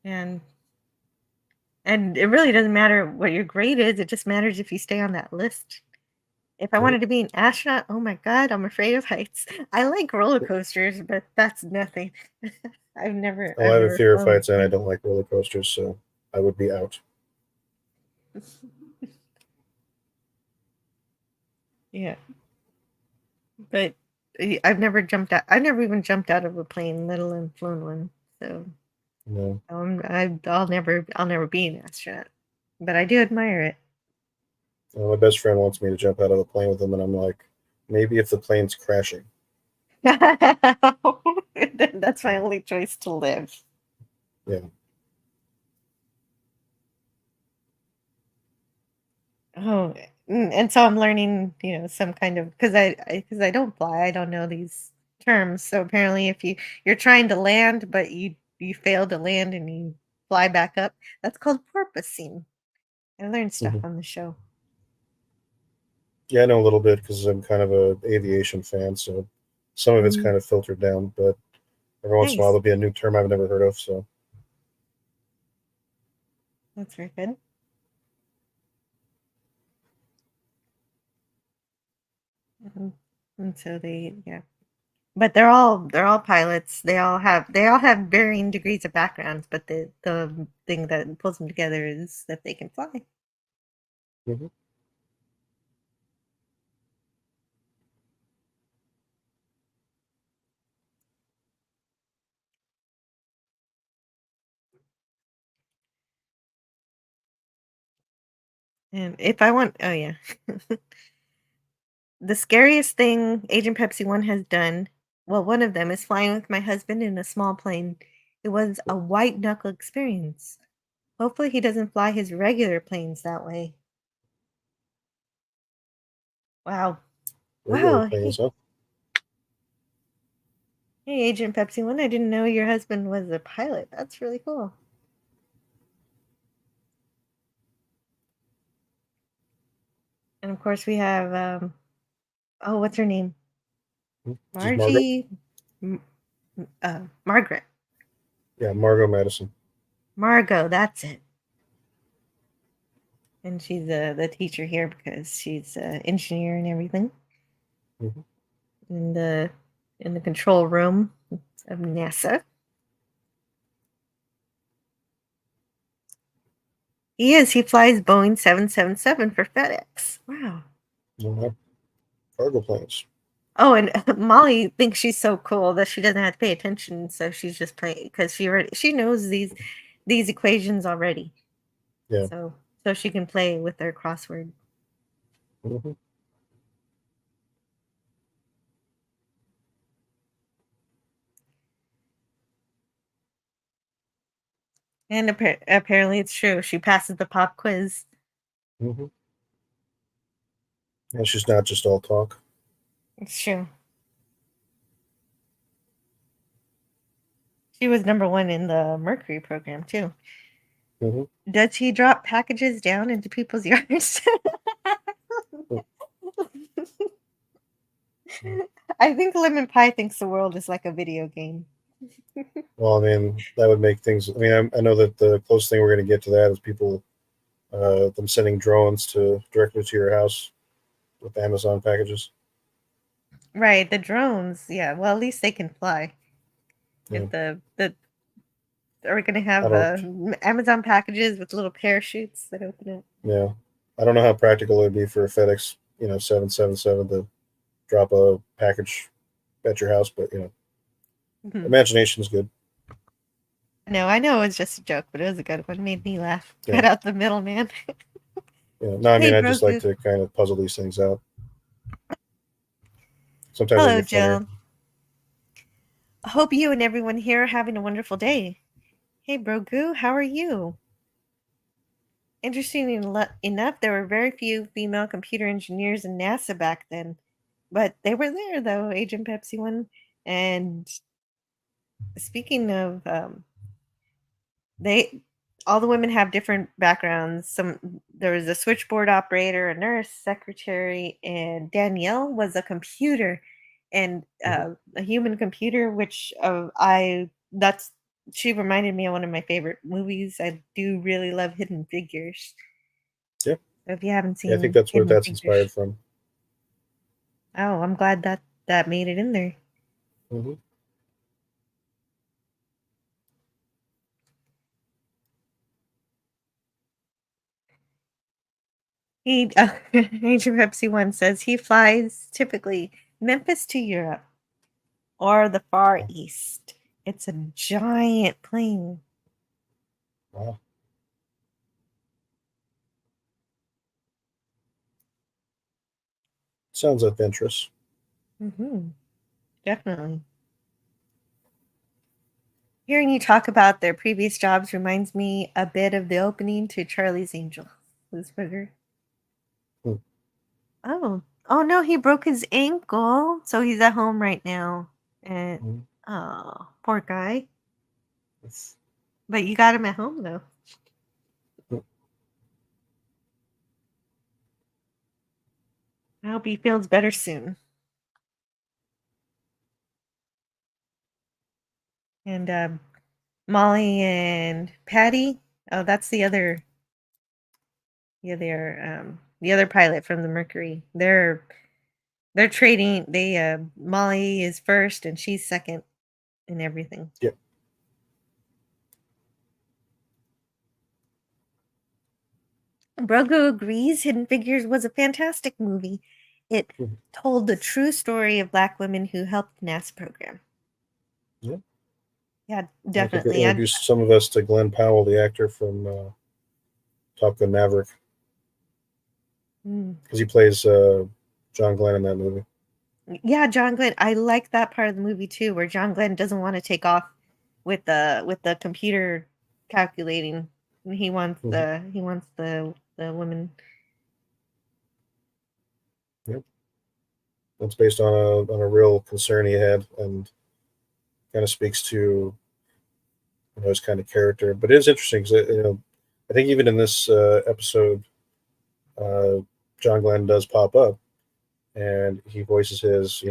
[SPEAKER 6] And it really doesn't matter what your grade is, it just matters if you stay on that list. If I
[SPEAKER 2] Right.
[SPEAKER 6] wanted to be an astronaut, oh my god, I'm afraid of heights. I like roller coasters, but that's nothing. I've never
[SPEAKER 2] Well, I have a fear of
[SPEAKER 6] flown.
[SPEAKER 2] heights, and I don't like roller coasters, so I would be out.
[SPEAKER 6] Yeah. But I've never jumped out. I've never even jumped out of a plane, let alone flown one. So
[SPEAKER 2] No.
[SPEAKER 6] I'll never be an astronaut. But I do admire it.
[SPEAKER 2] My best friend wants me to jump out of the plane with him, and I'm like, maybe if the plane's crashing.
[SPEAKER 6] That's my only choice to live.
[SPEAKER 2] Yeah.
[SPEAKER 6] Oh, and so I'm learning, some kind of, because I don't fly, I don't know these terms. So apparently, if you're trying to land, but you fail to land and you fly back up, that's called porpoising. I learned stuff
[SPEAKER 2] Mhm.
[SPEAKER 6] on the show.
[SPEAKER 2] Yeah, I know a little bit because I'm kind of a aviation fan, so some of it's
[SPEAKER 6] Mm,
[SPEAKER 2] kind of filtered down, but every once in a while
[SPEAKER 6] nice.
[SPEAKER 2] there'll be a new term I've never heard of. So
[SPEAKER 6] That's very good. Mhm. And so yeah. But they're all pilots. They all have varying degrees of backgrounds, but the thing that pulls them together is that they can fly.
[SPEAKER 2] mhm.
[SPEAKER 6] And if I want, oh yeah. The scariest thing Agent Pepsi One has done, well, one of them is flying with my husband in a small plane. It was a white knuckle experience. Hopefully he doesn't fly his regular planes that way. Wow.
[SPEAKER 2] Regular
[SPEAKER 6] Wow.
[SPEAKER 2] planes,
[SPEAKER 6] Hey,
[SPEAKER 2] huh?
[SPEAKER 6] hey, Agent Pepsi One, I didn't know your husband was a pilot. That's really cool. And of course we have oh, what's her name?
[SPEAKER 2] This is Margot.
[SPEAKER 6] Margie Margaret.
[SPEAKER 2] Yeah, Margot Madison.
[SPEAKER 6] Margot, that's it. And she's the teacher here because she's an engineer and everything.
[SPEAKER 2] Mhm.
[SPEAKER 6] In the control room of NASA. He is. He flies Boeing 777 for FedEx. Wow.
[SPEAKER 2] Cargo planes.
[SPEAKER 6] Oh, and Molly thinks she's so cool that she doesn't have to pay attention, so she's just playing because she knows these equations already.
[SPEAKER 2] Yeah.
[SPEAKER 6] So she can play with their crossword.
[SPEAKER 2] Mm-hmm.
[SPEAKER 6] And apparently it's true. She passes the pop quiz.
[SPEAKER 2] Mm-hmm. And she's not just all talk.
[SPEAKER 6] It's true. She was #1 in the Mercury program too.
[SPEAKER 2] Mm-hmm.
[SPEAKER 6] Does he drop packages down into people's yards? I think Lemon Pie thinks the world is like a video game.
[SPEAKER 2] Well, I mean, that would make things. I mean, I know that the closest thing we're going to get to that is people, them sending drones directly to your house with Amazon packages.
[SPEAKER 6] Right, the drones. Yeah, well, at least they can fly.
[SPEAKER 2] Yeah.
[SPEAKER 6] If the are we gonna
[SPEAKER 2] I
[SPEAKER 6] have
[SPEAKER 2] don't.
[SPEAKER 6] Amazon packages with little parachutes that open it?
[SPEAKER 2] Yeah, I don't know how practical it would be for a FedEx, 777 to drop a package at your house, but
[SPEAKER 6] Mhm.
[SPEAKER 2] imagination's good.
[SPEAKER 6] No, I know it was just a joke, but it was a good one. It made me laugh.
[SPEAKER 2] Yeah.
[SPEAKER 6] Cut out the middleman.
[SPEAKER 2] Yeah. No, I mean,
[SPEAKER 6] Hey,
[SPEAKER 2] I just like
[SPEAKER 6] Grogu.
[SPEAKER 2] to kind of puzzle these things out. Sometimes
[SPEAKER 6] Hello,
[SPEAKER 2] they get funnier.
[SPEAKER 6] Jill. I hope you and everyone here are having a wonderful day. Hey, Brogu, how are you? Interesting enough, there were very few female computer engineers in NASA back then, but they were there though, Agent Pepsi one. And speaking of, they all the women have different backgrounds. There was a switchboard operator, a nurse, secretary, and Danielle was a computer and a human computer, which that's she reminded me of one of my favorite movies. I do really love Hidden Figures.
[SPEAKER 2] Yeah.
[SPEAKER 6] So if you haven't
[SPEAKER 2] Yeah, I think
[SPEAKER 6] seen
[SPEAKER 2] that's what
[SPEAKER 6] Hidden
[SPEAKER 2] that's
[SPEAKER 6] Figures,
[SPEAKER 2] inspired from.
[SPEAKER 6] oh, I'm glad that made it in there.
[SPEAKER 2] Mm-hmm.
[SPEAKER 6] Agent Pepsi one says he flies typically Memphis to Europe or the Far East. It's a giant plane.
[SPEAKER 2] Wow. Sounds adventurous.
[SPEAKER 6] Mm-hmm. Definitely. Hearing you talk about their previous jobs reminds me a bit of the opening to Charlie's Angels. Lisberger.
[SPEAKER 2] Hmm.
[SPEAKER 6] Oh no, he broke his ankle, so he's at home right now. And
[SPEAKER 2] Mm-hmm.
[SPEAKER 6] oh, poor guy. But you got him at home though. I hope he feels better soon. And Molly and Patty. Oh, that's the other pilot from the Mercury. They're trading. Molly is first and she's second in everything.
[SPEAKER 2] Yep.
[SPEAKER 6] Brogo agrees Hidden Figures was a fantastic movie. It
[SPEAKER 2] Mhm.
[SPEAKER 6] told the true story of Black women who helped the NASA program.
[SPEAKER 2] Yeah.
[SPEAKER 6] Yeah,
[SPEAKER 2] I think it
[SPEAKER 6] definitely.
[SPEAKER 2] introduced some of us to Glenn Powell, the actor from Top Gun Maverick, because he plays John Glenn in that movie.
[SPEAKER 6] Yeah, John Glenn. I like that part of the movie too, where John Glenn doesn't want to take off with the computer calculating. He wants the women.
[SPEAKER 2] Yep. That's based on a real concern he had, and kind of speaks to his kind of character. But it is interesting because I think even in this episode, uh, John Glenn does pop up, and he voices his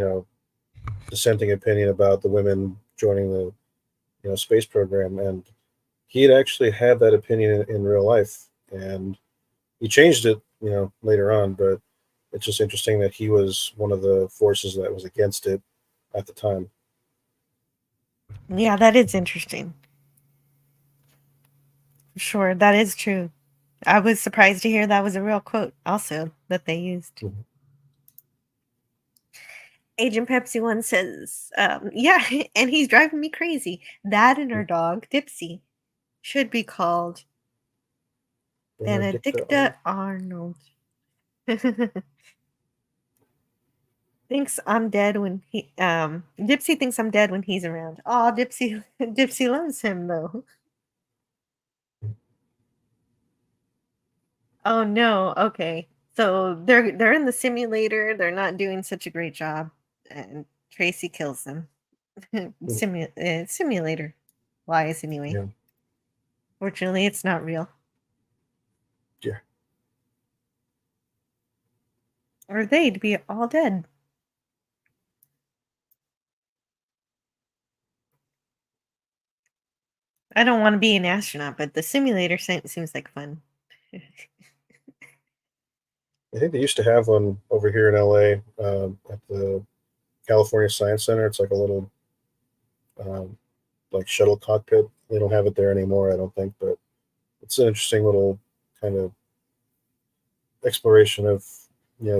[SPEAKER 2] dissenting opinion about the women joining the space program, and he had actually had that opinion in real life, and he changed it later on. But it's just interesting that he was one of the forces that was against it at the time.
[SPEAKER 6] Yeah, that is interesting. Sure, that is true. I was surprised to hear that was a real quote also that they used.
[SPEAKER 2] Mhm.
[SPEAKER 6] Agent Pepsi one says, yeah, and he's driving me crazy. That and her dog, Dipsy, should be called Benedicta Arnold. Thinks I'm dead when he Dipsy thinks I'm dead when he's around. Oh, Dipsy Dipsy loves him though. Oh no, okay. So they're in the simulator, they're not doing such a great job, and Tracy kills them. Simulator wise anyway.
[SPEAKER 2] Yeah.
[SPEAKER 6] Fortunately, it's not real.
[SPEAKER 2] Yeah.
[SPEAKER 6] Or they'd be all dead. I don't want to be an astronaut, but the simulator seems like fun.
[SPEAKER 2] I think they used to have one over here in LA at the California Science Center. It's like a little like shuttle cockpit. They don't have it there anymore, I don't think, but it's an interesting little kind of exploration of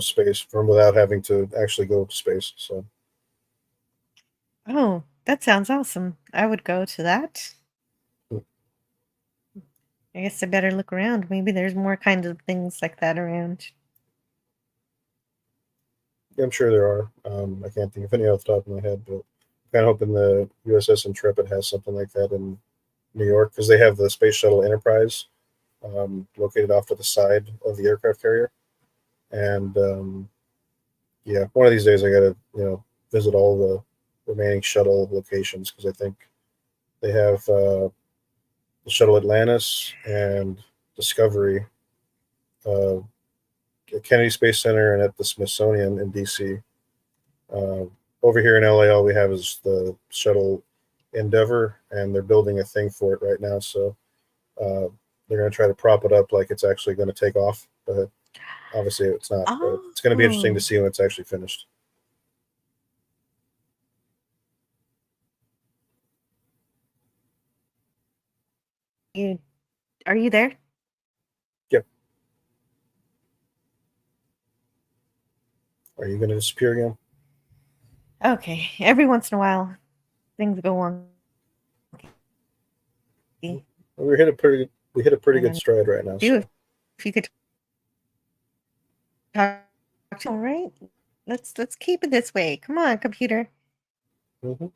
[SPEAKER 2] space from without having to actually go to space. So
[SPEAKER 6] Oh, that sounds awesome. I would go to that. I guess I better look around. Maybe there's more kinds of things like that around.
[SPEAKER 2] yeah, I'm sure there are. I can't think of any off the top of my head, but I'm kind of hoping the USS Intrepid has something like that in New York because they have the Space Shuttle Enterprise located off to the side of the aircraft carrier. And yeah, one of these days I gotta visit all the remaining shuttle locations because I think they have the shuttle Atlantis and Discovery, at Kennedy Space Center, and at the Smithsonian in DC. Over here in LA, all we have is the shuttle Endeavor, and they're building a thing for it right now. So they're going to try to prop it up like it's actually going to take off, but obviously it's not. But it's going to be interesting to see when it's actually finished.
[SPEAKER 6] Are you there?
[SPEAKER 2] Yep. Are you going to disappear again?
[SPEAKER 6] Okay. Every once in a while, things go on.
[SPEAKER 2] We hit a pretty good stride right now. So.
[SPEAKER 6] If you could talk, all right. Let's keep it this way. Come on, computer.
[SPEAKER 2] Mm-hmm.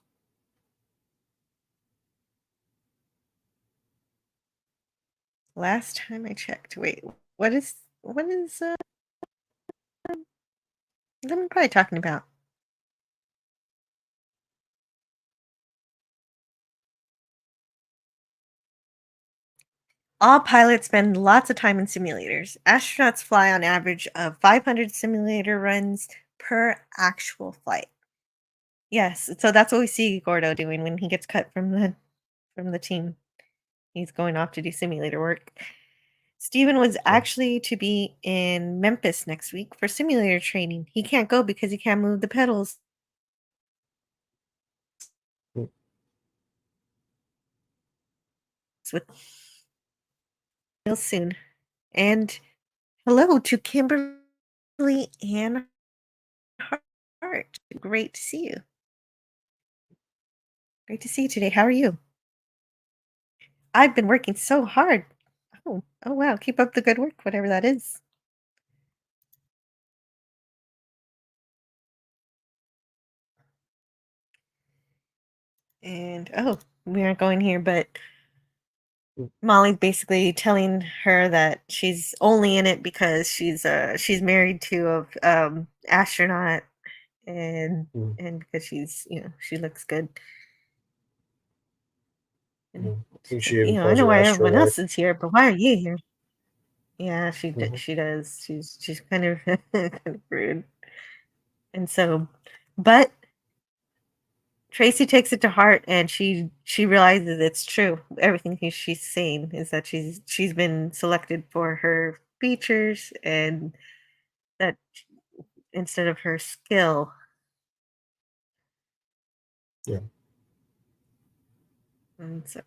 [SPEAKER 6] Last time I checked. Wait, what is what I'm probably talking about? All pilots spend lots of time in simulators. Astronauts fly on average of 500 simulator runs per actual flight. Yes, so that's what we see Gordo doing when he gets cut from the team. He's going off to do simulator work. Steven was actually to be in Memphis next week for simulator training. He can't go because he can't move the pedals. With real soon. And hello to Kimberly and Hart. Great to see you. Great to see you today. How are you? I've been working so hard. Oh wow. Keep up the good work, whatever that is. And we aren't going here, but Molly's basically telling her that she's only in it because she's married to a astronaut and because she's she looks good. And,
[SPEAKER 2] I think she even
[SPEAKER 6] I
[SPEAKER 2] calls
[SPEAKER 6] know
[SPEAKER 2] her
[SPEAKER 6] why
[SPEAKER 2] Astro
[SPEAKER 6] everyone else
[SPEAKER 2] Wife.
[SPEAKER 6] is here, but why are you here? Yeah, she does. She's kind of kind of rude. And so, but Tracy takes it to heart, and she realizes it's true. Everything she's saying is that she's been selected for her features, and that instead of her skill.
[SPEAKER 2] Yeah.
[SPEAKER 6] And so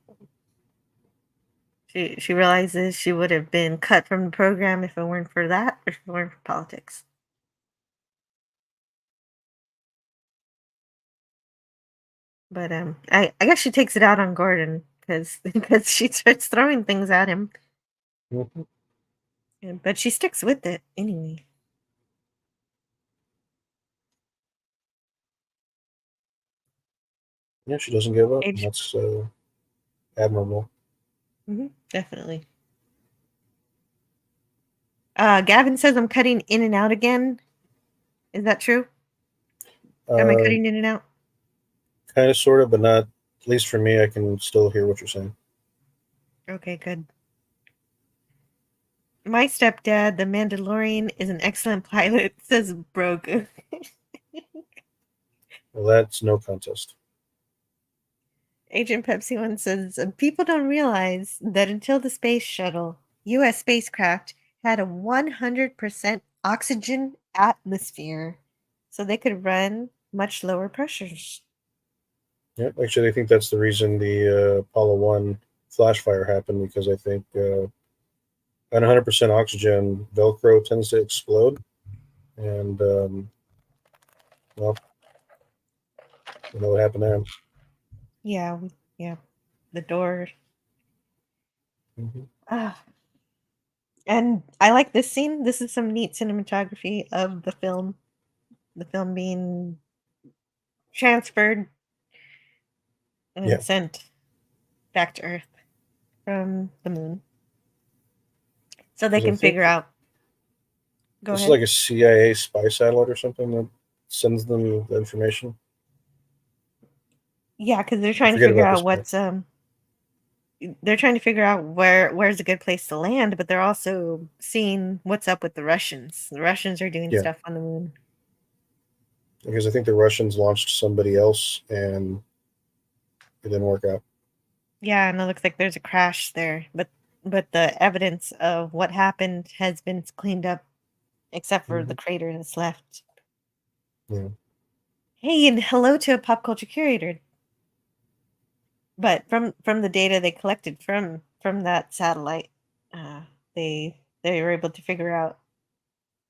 [SPEAKER 6] she realizes she would have been cut from the program if it weren't for that, or if it weren't for politics. But I guess she takes it out on Gordon because she starts throwing things at him.
[SPEAKER 2] Mhm.
[SPEAKER 6] But she sticks with it anyway.
[SPEAKER 2] Yeah, she doesn't give up. And
[SPEAKER 6] Age.
[SPEAKER 2] that's admirable.
[SPEAKER 6] Definitely. Gavin says I'm cutting in and out again. Is that true? Am I cutting in and out?
[SPEAKER 2] Kind of, sort of, but not. At least for me, I can still hear what you're saying.
[SPEAKER 6] Okay, good. My stepdad, the Mandalorian, is an excellent pilot, says Brogue.
[SPEAKER 2] Well, that's no contest.
[SPEAKER 6] Agent Pepsi One says people don't realize that until the space shuttle, U.S. spacecraft had a 100% oxygen atmosphere, so they could run much lower pressures.
[SPEAKER 2] Yeah, actually, I think that's the reason the Apollo 1 flash fire happened, because I think at 100% oxygen, Velcro tends to explode. And, well, you know what happened there.
[SPEAKER 6] Yeah, the door. Ah. And I like this scene. This is some neat cinematography of the film. The film being transferred and
[SPEAKER 2] Yeah.
[SPEAKER 6] sent back to Earth from the moon. So they
[SPEAKER 2] 'Cause I
[SPEAKER 6] can
[SPEAKER 2] think
[SPEAKER 6] figure out. Go
[SPEAKER 2] this is
[SPEAKER 6] ahead.
[SPEAKER 2] like a CIA spy satellite or something that sends them the information.
[SPEAKER 6] Yeah, because they're
[SPEAKER 2] I
[SPEAKER 6] trying to
[SPEAKER 2] forget
[SPEAKER 6] figure
[SPEAKER 2] about this
[SPEAKER 6] out
[SPEAKER 2] part.
[SPEAKER 6] what's they're trying to figure out where's a good place to land, but they're also seeing what's up with the Russians. The Russians are doing
[SPEAKER 2] Yeah.
[SPEAKER 6] stuff on the moon.
[SPEAKER 2] Because I think the Russians launched somebody else and it didn't work out.
[SPEAKER 6] Yeah, and it looks like there's a crash there, but the evidence of what happened has been cleaned up, except for the crater that's left.
[SPEAKER 2] Yeah.
[SPEAKER 6] Hey, and hello to a pop culture curator. But from the data they collected from that satellite, they were able to figure out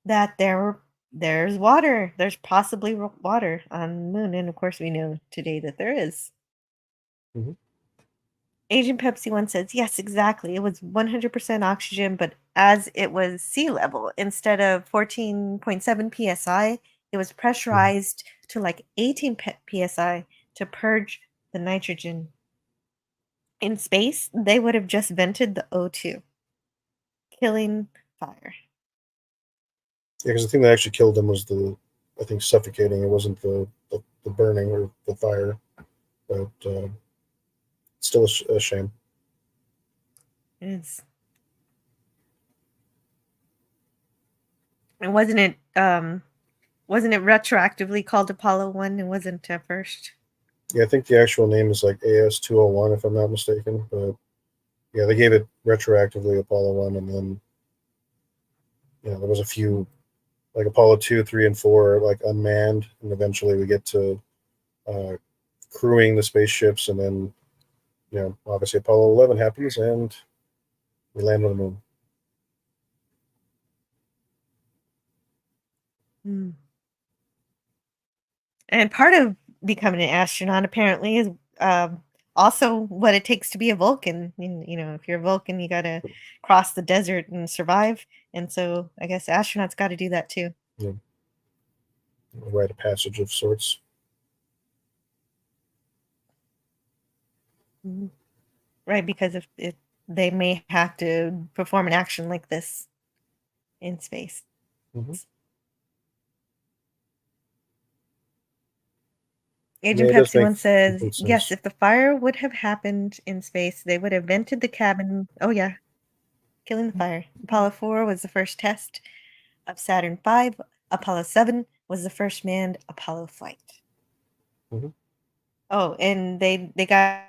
[SPEAKER 6] that there's water. There's possibly water on the moon, and of course we know today that there is.
[SPEAKER 2] Mhm.
[SPEAKER 6] Agent Pepsi One says, yes, exactly. It was 100% oxygen, but as it was sea level, instead of 14.7 psi, it was pressurized to like 18 psi to purge the nitrogen. In space, they would have just vented the O2, killing fire.
[SPEAKER 2] Yeah, because the thing that actually killed them was I think, suffocating. It wasn't the burning or the fire. But still a shame.
[SPEAKER 6] It's and wasn't it retroactively called Apollo 1 and wasn't at first?
[SPEAKER 2] Yeah, I think the actual name is like AS-201, if I'm not mistaken. But yeah, they gave it retroactively Apollo 1, and then there was a few, like Apollo 2, 3, and 4, like unmanned, and eventually we get to crewing the spaceships, and then obviously Apollo 11 happens, and we land on the moon.
[SPEAKER 6] Hmm. And part of becoming an astronaut apparently is also what it takes to be a Vulcan. If you're a Vulcan, you got to cross the desert and survive. And so I guess astronauts got to do that too.
[SPEAKER 2] Yeah. A rite of passage of sorts.
[SPEAKER 6] Mhm. Right, because if they may have to perform an action like this in space.
[SPEAKER 2] Mm-hmm.
[SPEAKER 6] Agent
[SPEAKER 2] Yeah, it does
[SPEAKER 6] Pepsi
[SPEAKER 2] make
[SPEAKER 6] one says,
[SPEAKER 2] complete
[SPEAKER 6] yes,
[SPEAKER 2] sense.
[SPEAKER 6] if the fire would have happened in space, they would have vented the cabin. Oh, yeah, killing the fire. Apollo 4 was the first test of Saturn V. Apollo 7 was the first manned Apollo flight.
[SPEAKER 2] Mm-hmm.
[SPEAKER 6] Oh, and they got,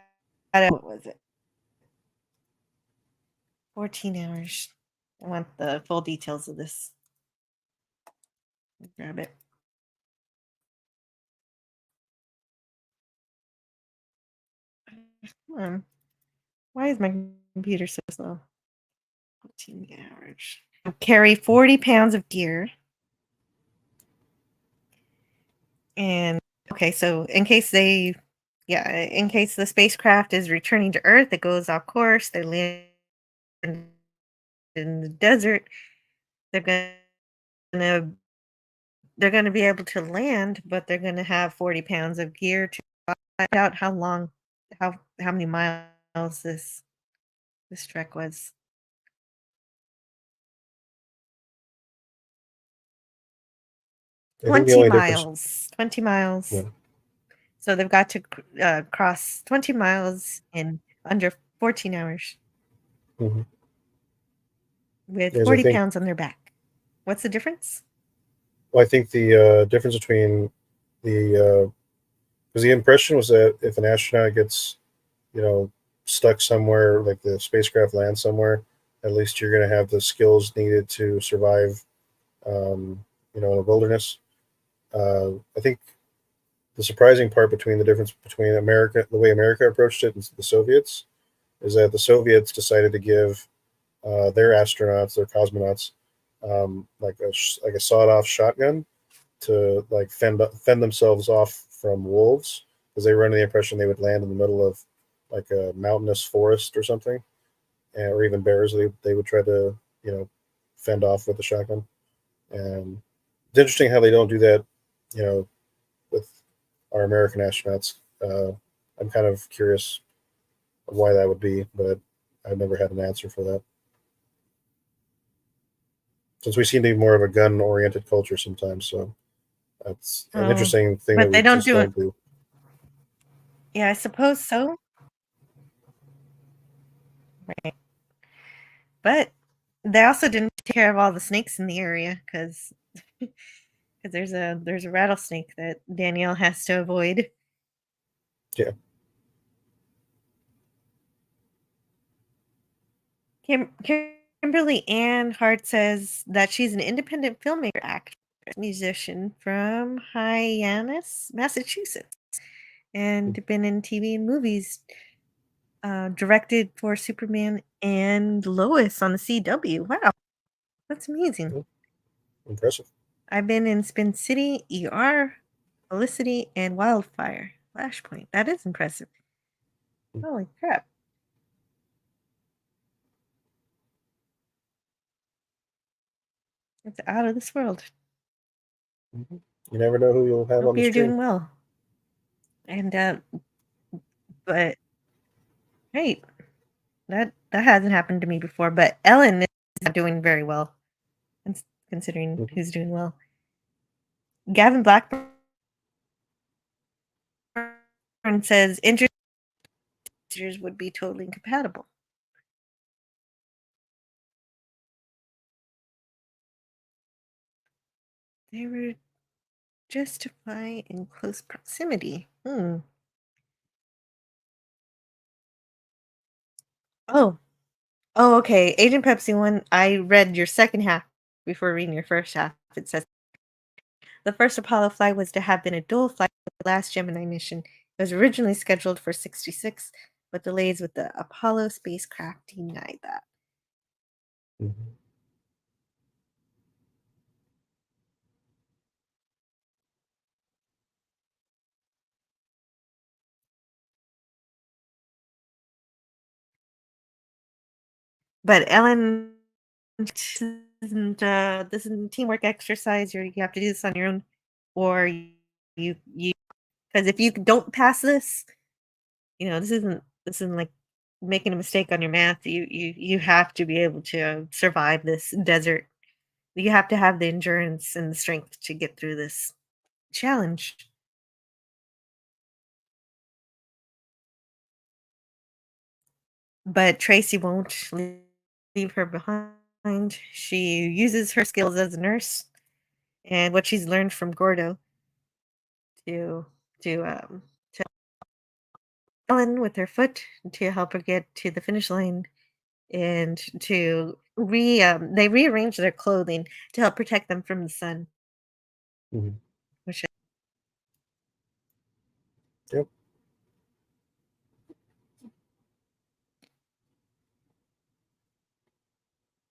[SPEAKER 6] what was it? 14 hours. I want the full details of this. Grab it. Why is my computer so slow? 14 hours. Carry 40 pounds of gear. And okay, so in case they yeah, in case the spacecraft is returning to Earth, it goes off course. They land in the desert. They're gonna they're gonna be able to land, but they're gonna have 40 pounds of gear to find out how long, how many miles this trek was.
[SPEAKER 2] I think the
[SPEAKER 6] 20
[SPEAKER 2] only difference.
[SPEAKER 6] miles. 20 miles.
[SPEAKER 2] Yeah.
[SPEAKER 6] So they've got to cross 20 miles in under 14 hours
[SPEAKER 2] Mhm.
[SPEAKER 6] with
[SPEAKER 2] Yes,
[SPEAKER 6] 40 pounds on their back. What's the difference?
[SPEAKER 2] Well, I think the difference between the because the impression was that if an astronaut gets, stuck somewhere, like the spacecraft lands somewhere, at least you're going to have the skills needed to survive, in a wilderness. I think the surprising part between the difference between America, the way America approached it, and the Soviets, is that the Soviets decided to give their astronauts, their cosmonauts, like a sawed-off shotgun to like fend themselves off from wolves, because they were under the impression they would land in the middle of like a mountainous forest or something, or even bears. They would try to fend off with the shotgun. And it's interesting how they don't do that, you know, with our American astronauts. I'm kind of curious why that would be, but I've never had an answer for that. Since we seem to be more of a gun-oriented culture sometimes, so that's an interesting thing that
[SPEAKER 6] But
[SPEAKER 2] we
[SPEAKER 6] they don't
[SPEAKER 2] just
[SPEAKER 6] do it.
[SPEAKER 2] don't do.
[SPEAKER 6] Yeah, I suppose so. Right. But they also didn't take care of all the snakes in the area because there's a rattlesnake that Danielle has to avoid.
[SPEAKER 2] Yeah.
[SPEAKER 6] Kimberly Ann Hart says that she's an independent filmmaker, actress, musician from Hyannis, Massachusetts, and been in TV and movies. Directed for Superman and Lois on the CW. Wow, that's amazing.
[SPEAKER 2] Impressive.
[SPEAKER 6] I've been in Spin City, ER, Felicity, and Wildfire. Flashpoint. That is impressive. Holy crap. It's out of this world.
[SPEAKER 2] You never know who you'll have on
[SPEAKER 6] Hope
[SPEAKER 2] the
[SPEAKER 6] you're
[SPEAKER 2] stream.
[SPEAKER 6] doing well. And but hey, that hasn't happened to me before. But Ellen is not doing very well, considering who's doing well. Gavin Blackburn says interest would be totally incompatible. They were justify in close proximity. Oh, okay. Agent Pepsi one. I read your second half before reading your first half. It says the first Apollo flight was to have been a dual flight with the last Gemini mission. It was originally scheduled for 66, but delays with the Apollo spacecraft denied that. But Ellen, this isn't a teamwork exercise. You have to do this on your own, or you because if you don't pass this, this isn't like making a mistake on your math. You have to be able to survive this desert. You have to have the endurance and the strength to get through this challenge. But Tracy won't leave her behind. She uses her skills as a nurse and what she's learned from Gordo to to Ellen with her foot to help her get to the finish line and to they rearrange their clothing to help protect them from the sun. Which
[SPEAKER 2] Yep.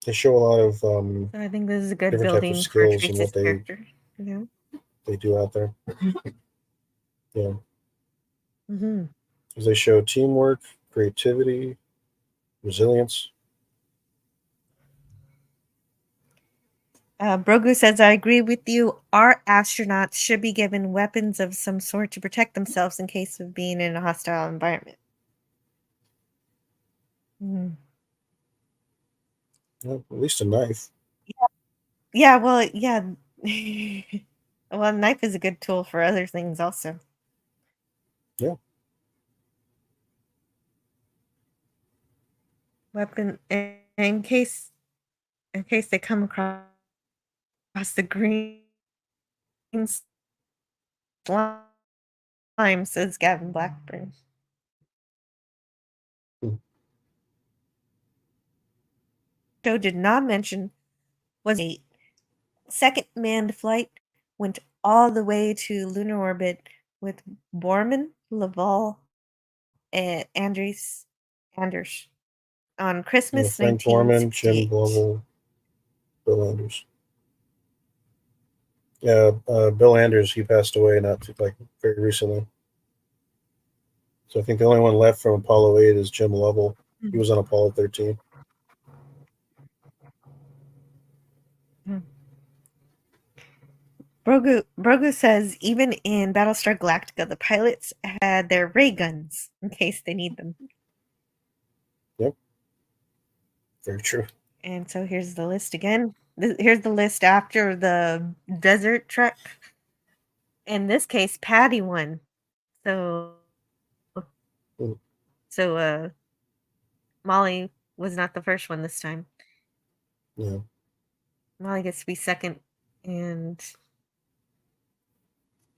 [SPEAKER 2] They show a lot of
[SPEAKER 6] I think this is a good
[SPEAKER 2] different types of
[SPEAKER 6] building for
[SPEAKER 2] skills and
[SPEAKER 6] Tracy's
[SPEAKER 2] what
[SPEAKER 6] character.
[SPEAKER 2] they do out there. Yeah.
[SPEAKER 6] Mm-hmm.
[SPEAKER 2] Because they show teamwork, creativity, resilience.
[SPEAKER 6] Brogu says, I agree with you. Our astronauts should be given weapons of some sort to protect themselves in case of being in a hostile environment. Mm.
[SPEAKER 2] Well, at least a knife.
[SPEAKER 6] Yeah, well, yeah. Well, a knife is a good tool for other things also.
[SPEAKER 2] Yeah.
[SPEAKER 6] Weapon in case they come across the green slime, says Gavin Blackburn. Joe did not mention was a second manned flight went all the way to lunar orbit with Borman, Laval, and Anders on Christmas
[SPEAKER 2] Frank Borman, Jim
[SPEAKER 6] 1968.
[SPEAKER 2] Lovell, Bill Anders. Yeah, Bill Anders, he passed away very recently. So I think the only one left from Apollo 8 is Jim Lovell. He was on Apollo 13.
[SPEAKER 6] Brogu says even in Battlestar Galactica, the pilots had their ray guns in case they need them.
[SPEAKER 2] Yep. Very true.
[SPEAKER 6] And so here's the list again. Here's the list after the desert trek. In this case, Patty won. So Molly was not the first one this time.
[SPEAKER 2] Yeah.
[SPEAKER 6] Molly gets to be second, and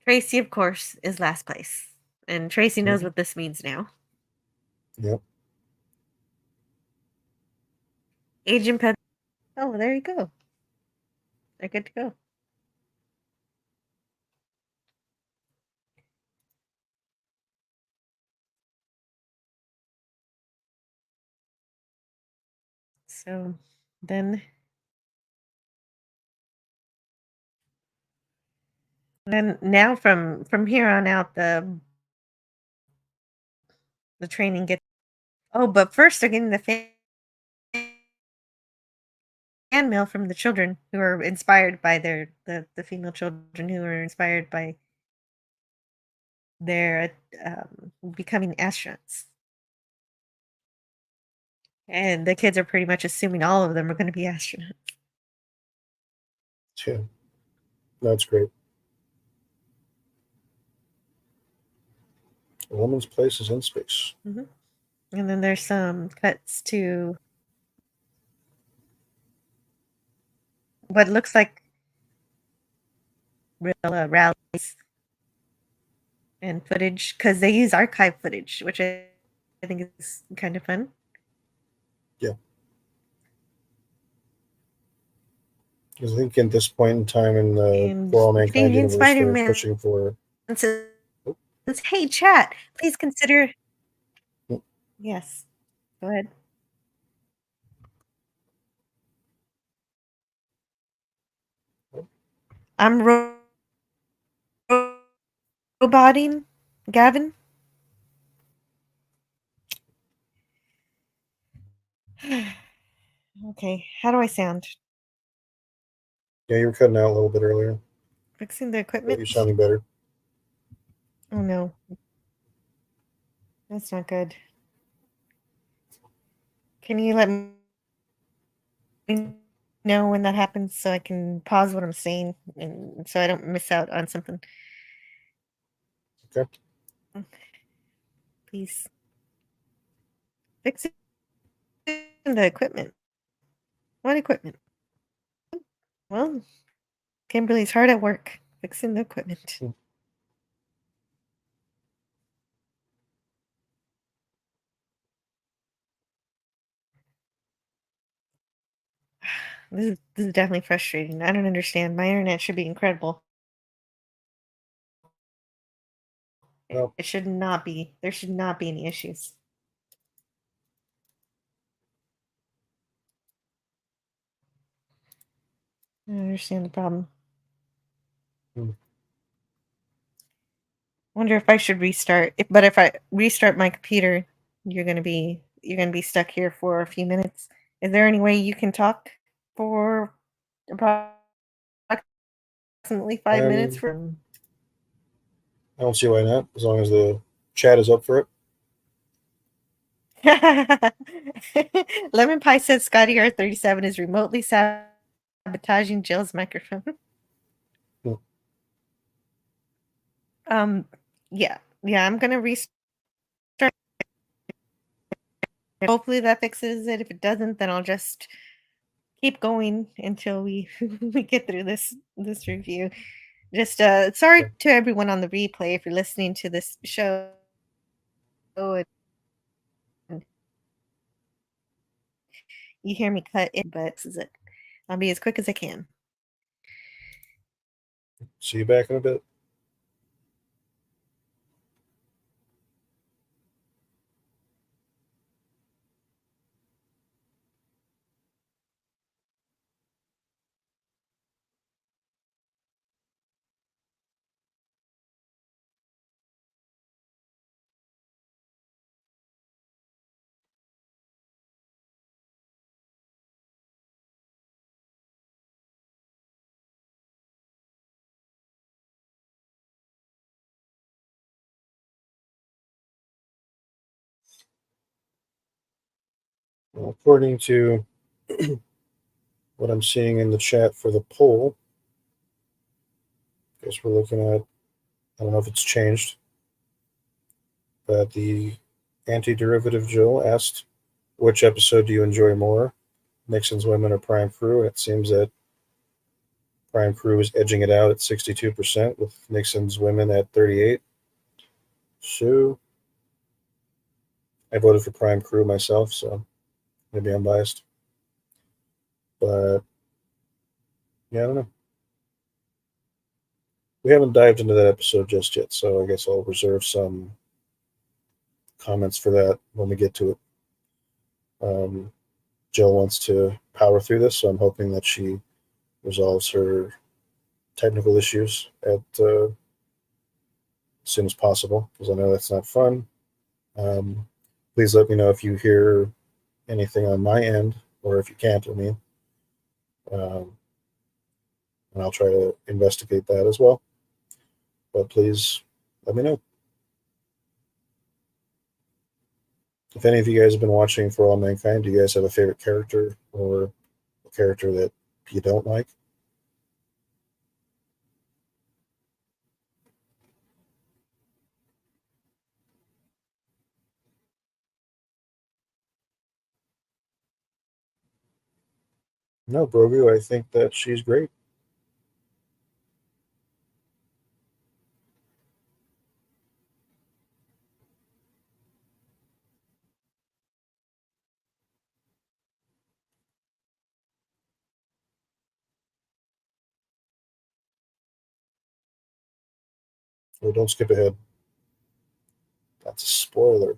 [SPEAKER 6] Tracy, of course, is last place. And Tracy knows what this means now.
[SPEAKER 2] Yep.
[SPEAKER 6] Agent Pep. Oh, there you go. They're good to go. So then now from here on out the training gets. Oh, but first they're getting the fan mail from the children who are inspired by the female children who are inspired by their becoming astronauts. And the kids are pretty much assuming all of them are going to be astronauts.
[SPEAKER 2] Yeah. That's great. A woman's place is in space.
[SPEAKER 6] Mm-hmm. And then there's some cuts to what looks like real rallies and footage because they use archive footage, which I think is kind of fun.
[SPEAKER 2] Yeah. Because I think at this point in time in the For All Mankind
[SPEAKER 6] Canadian
[SPEAKER 2] universe, they're
[SPEAKER 6] Spider-Man
[SPEAKER 2] pushing for.
[SPEAKER 6] says, hey, chat, please consider.
[SPEAKER 2] Oh.
[SPEAKER 6] Yes, go ahead. I'm roboting, Gavin. Okay, how do I sound?
[SPEAKER 2] Yeah, you were cutting out a little bit earlier.
[SPEAKER 6] Fixing the
[SPEAKER 2] But
[SPEAKER 6] equipment?
[SPEAKER 2] you're sounding better.
[SPEAKER 6] Oh no. That's not good. Can you let me know when that happens so I can pause what I'm saying and so I don't miss out on something?
[SPEAKER 2] Okay.
[SPEAKER 6] Please. Fixing the equipment. What equipment? Well, Kimberly's hard at work fixing the equipment. This is definitely frustrating. I don't understand. My internet should be incredible.
[SPEAKER 2] Well,
[SPEAKER 6] It should not be. There should not be any issues. I don't understand the problem. Wonder if I should restart. But if I restart my computer, you're gonna be stuck here for a few minutes. Is there any way you can talk for approximately 5 minutes from?
[SPEAKER 2] I don't see why not, as long as the chat is up for it.
[SPEAKER 6] Lemon Pie says Scotty R37 is remotely sabotaging Jill's microphone.
[SPEAKER 2] Hmm.
[SPEAKER 6] Yeah, I'm gonna restart. Hopefully that fixes it. If it doesn't, then I'll just keep going until we we get through this review. Just sorry to everyone on the replay if you're listening to this show. And you hear me cut in, but this is it. I'll be as quick as I can.
[SPEAKER 2] See you back in a bit. Well, according to what I'm seeing in the chat for the poll, I guess we're looking at, I don't know if it's changed, but the anti-derivative Jill asked, which episode do you enjoy more, Nixon's Women or Prime Crew? And it seems that Prime Crew is edging it out at 62%, with Nixon's Women at 38%. So I voted for Prime Crew myself, so maybe I'm biased. But yeah, I don't know. We haven't dived into that episode just yet, so I guess I'll reserve some comments for that when we get to it. Jill wants to power through this, so I'm hoping that she resolves her technical issues as soon as possible, because I know that's not fun. Please let me know if you hear anything on my end, or if you can't, I mean. And I'll try to investigate that as well. But please let me know. If any of you guys have been watching For All Mankind, do you guys have a favorite character or a character that you don't like? No, Brogu, I think that she's great. Oh, don't skip ahead. That's a spoiler.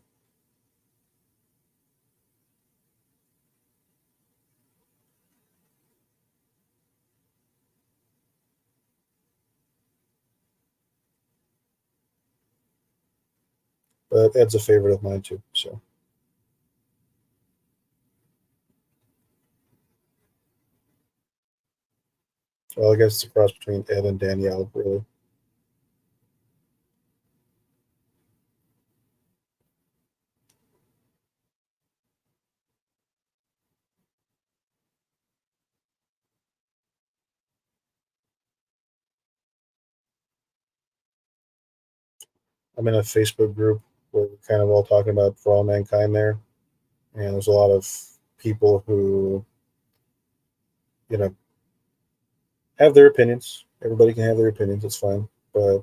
[SPEAKER 2] But Ed's a favorite of mine too. So, well, I guess it's a cross between Ed and Danielle, really. I'm in a Facebook group where we're kind of all talking about For All Mankind there, and there's a lot of people who, you know, have their opinions. Everybody can have their opinions. It's fine, but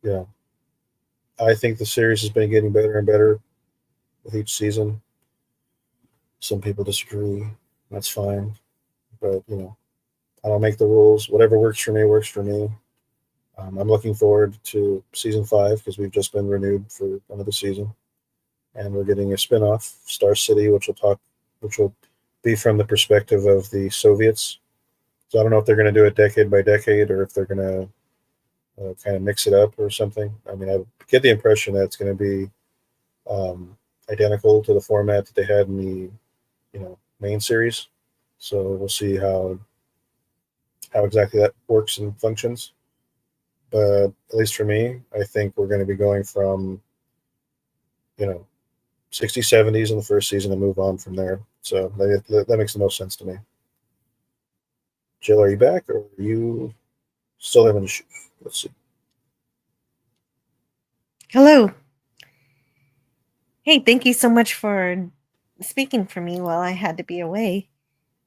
[SPEAKER 2] yeah, I think the series has been getting better and better with each season. Some people disagree. That's fine, but I don't make the rules. Whatever works for me works for me. I'm looking forward to season 5 because we've just been renewed for another season, and we're getting a spin-off, Star City, which will be from the perspective of the Soviets. So I don't know if they're going to do it decade by decade or if they're going to kind of mix it up or something. I mean, I get the impression that it's going to be identical to the format that they had in the main series. So we'll see how exactly that works and functions. But at least for me, I think we're going to be going from 60s, 70s in the first season and move on from there. So that makes the most sense to me. Jill, are you back, or are you still having a shoot? Let's see.
[SPEAKER 6] Hello. Hey, thank you so much for speaking for me while I had to be away.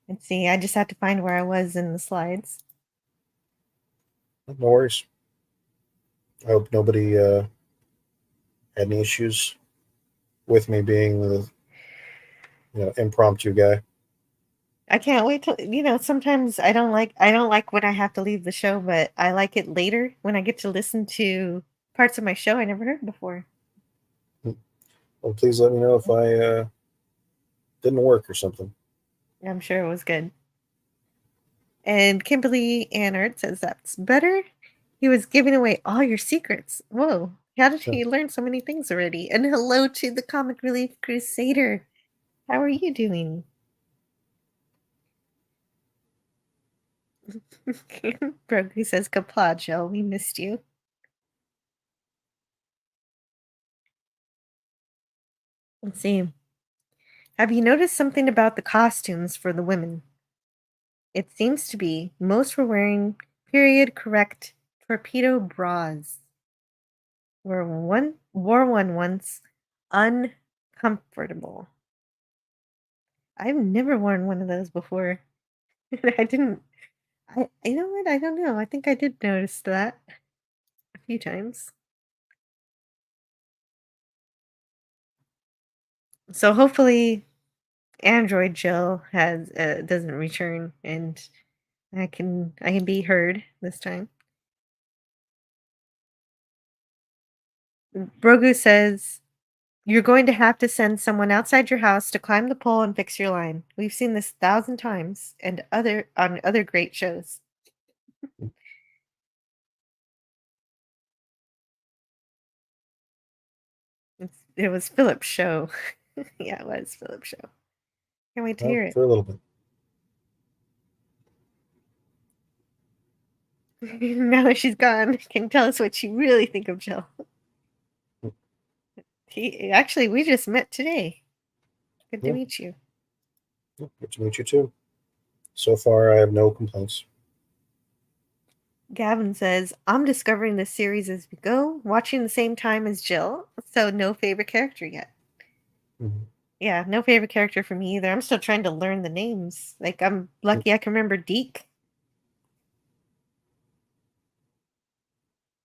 [SPEAKER 6] Let's see, I just had to find where I was in the slides.
[SPEAKER 2] No worries. I hope nobody had any issues with me being the impromptu guy.
[SPEAKER 6] I can't wait till sometimes I don't like when I have to leave the show, but I like it later when I get to listen to parts of my show I never heard before.
[SPEAKER 2] Well, please let me know if I didn't work or something.
[SPEAKER 6] I'm sure it was good. And Kimberly Annert says that's better. He was giving away all your secrets. Whoa. How did he learn so many things already? And hello to the Comic Relief Crusader. How are you doing? Brogu says, Kapla, Joe. We missed you. Let's see. Have you noticed something about the costumes for the women? It seems to be most were wearing period correct torpedo bras. Wore one once uncomfortable. I've never worn one of those before. I didn't. You know what? I don't know. I think I did notice that a few times. So hopefully, Android Jill has doesn't return, and I can be heard this time. Brogu says you're going to have to send someone outside your house to climb the pole and fix your line. We've seen this 1,000 times and on other great shows. It was Philip's show. Yeah, it was Philip's show. Can't wait to hear it.
[SPEAKER 2] For a little bit.
[SPEAKER 6] Now that she's gone, can you tell us what you really think of Jill? Actually, we just met today. Good to meet you.
[SPEAKER 2] Good to meet you too. So far, I have no complaints.
[SPEAKER 6] Gavin says, I'm discovering this series as we go, watching the same time as Jill, so no favorite character yet.
[SPEAKER 2] Mm-hmm.
[SPEAKER 6] Yeah, no favorite character for me either. I'm still trying to learn the names. Like, I'm lucky I can remember Deke.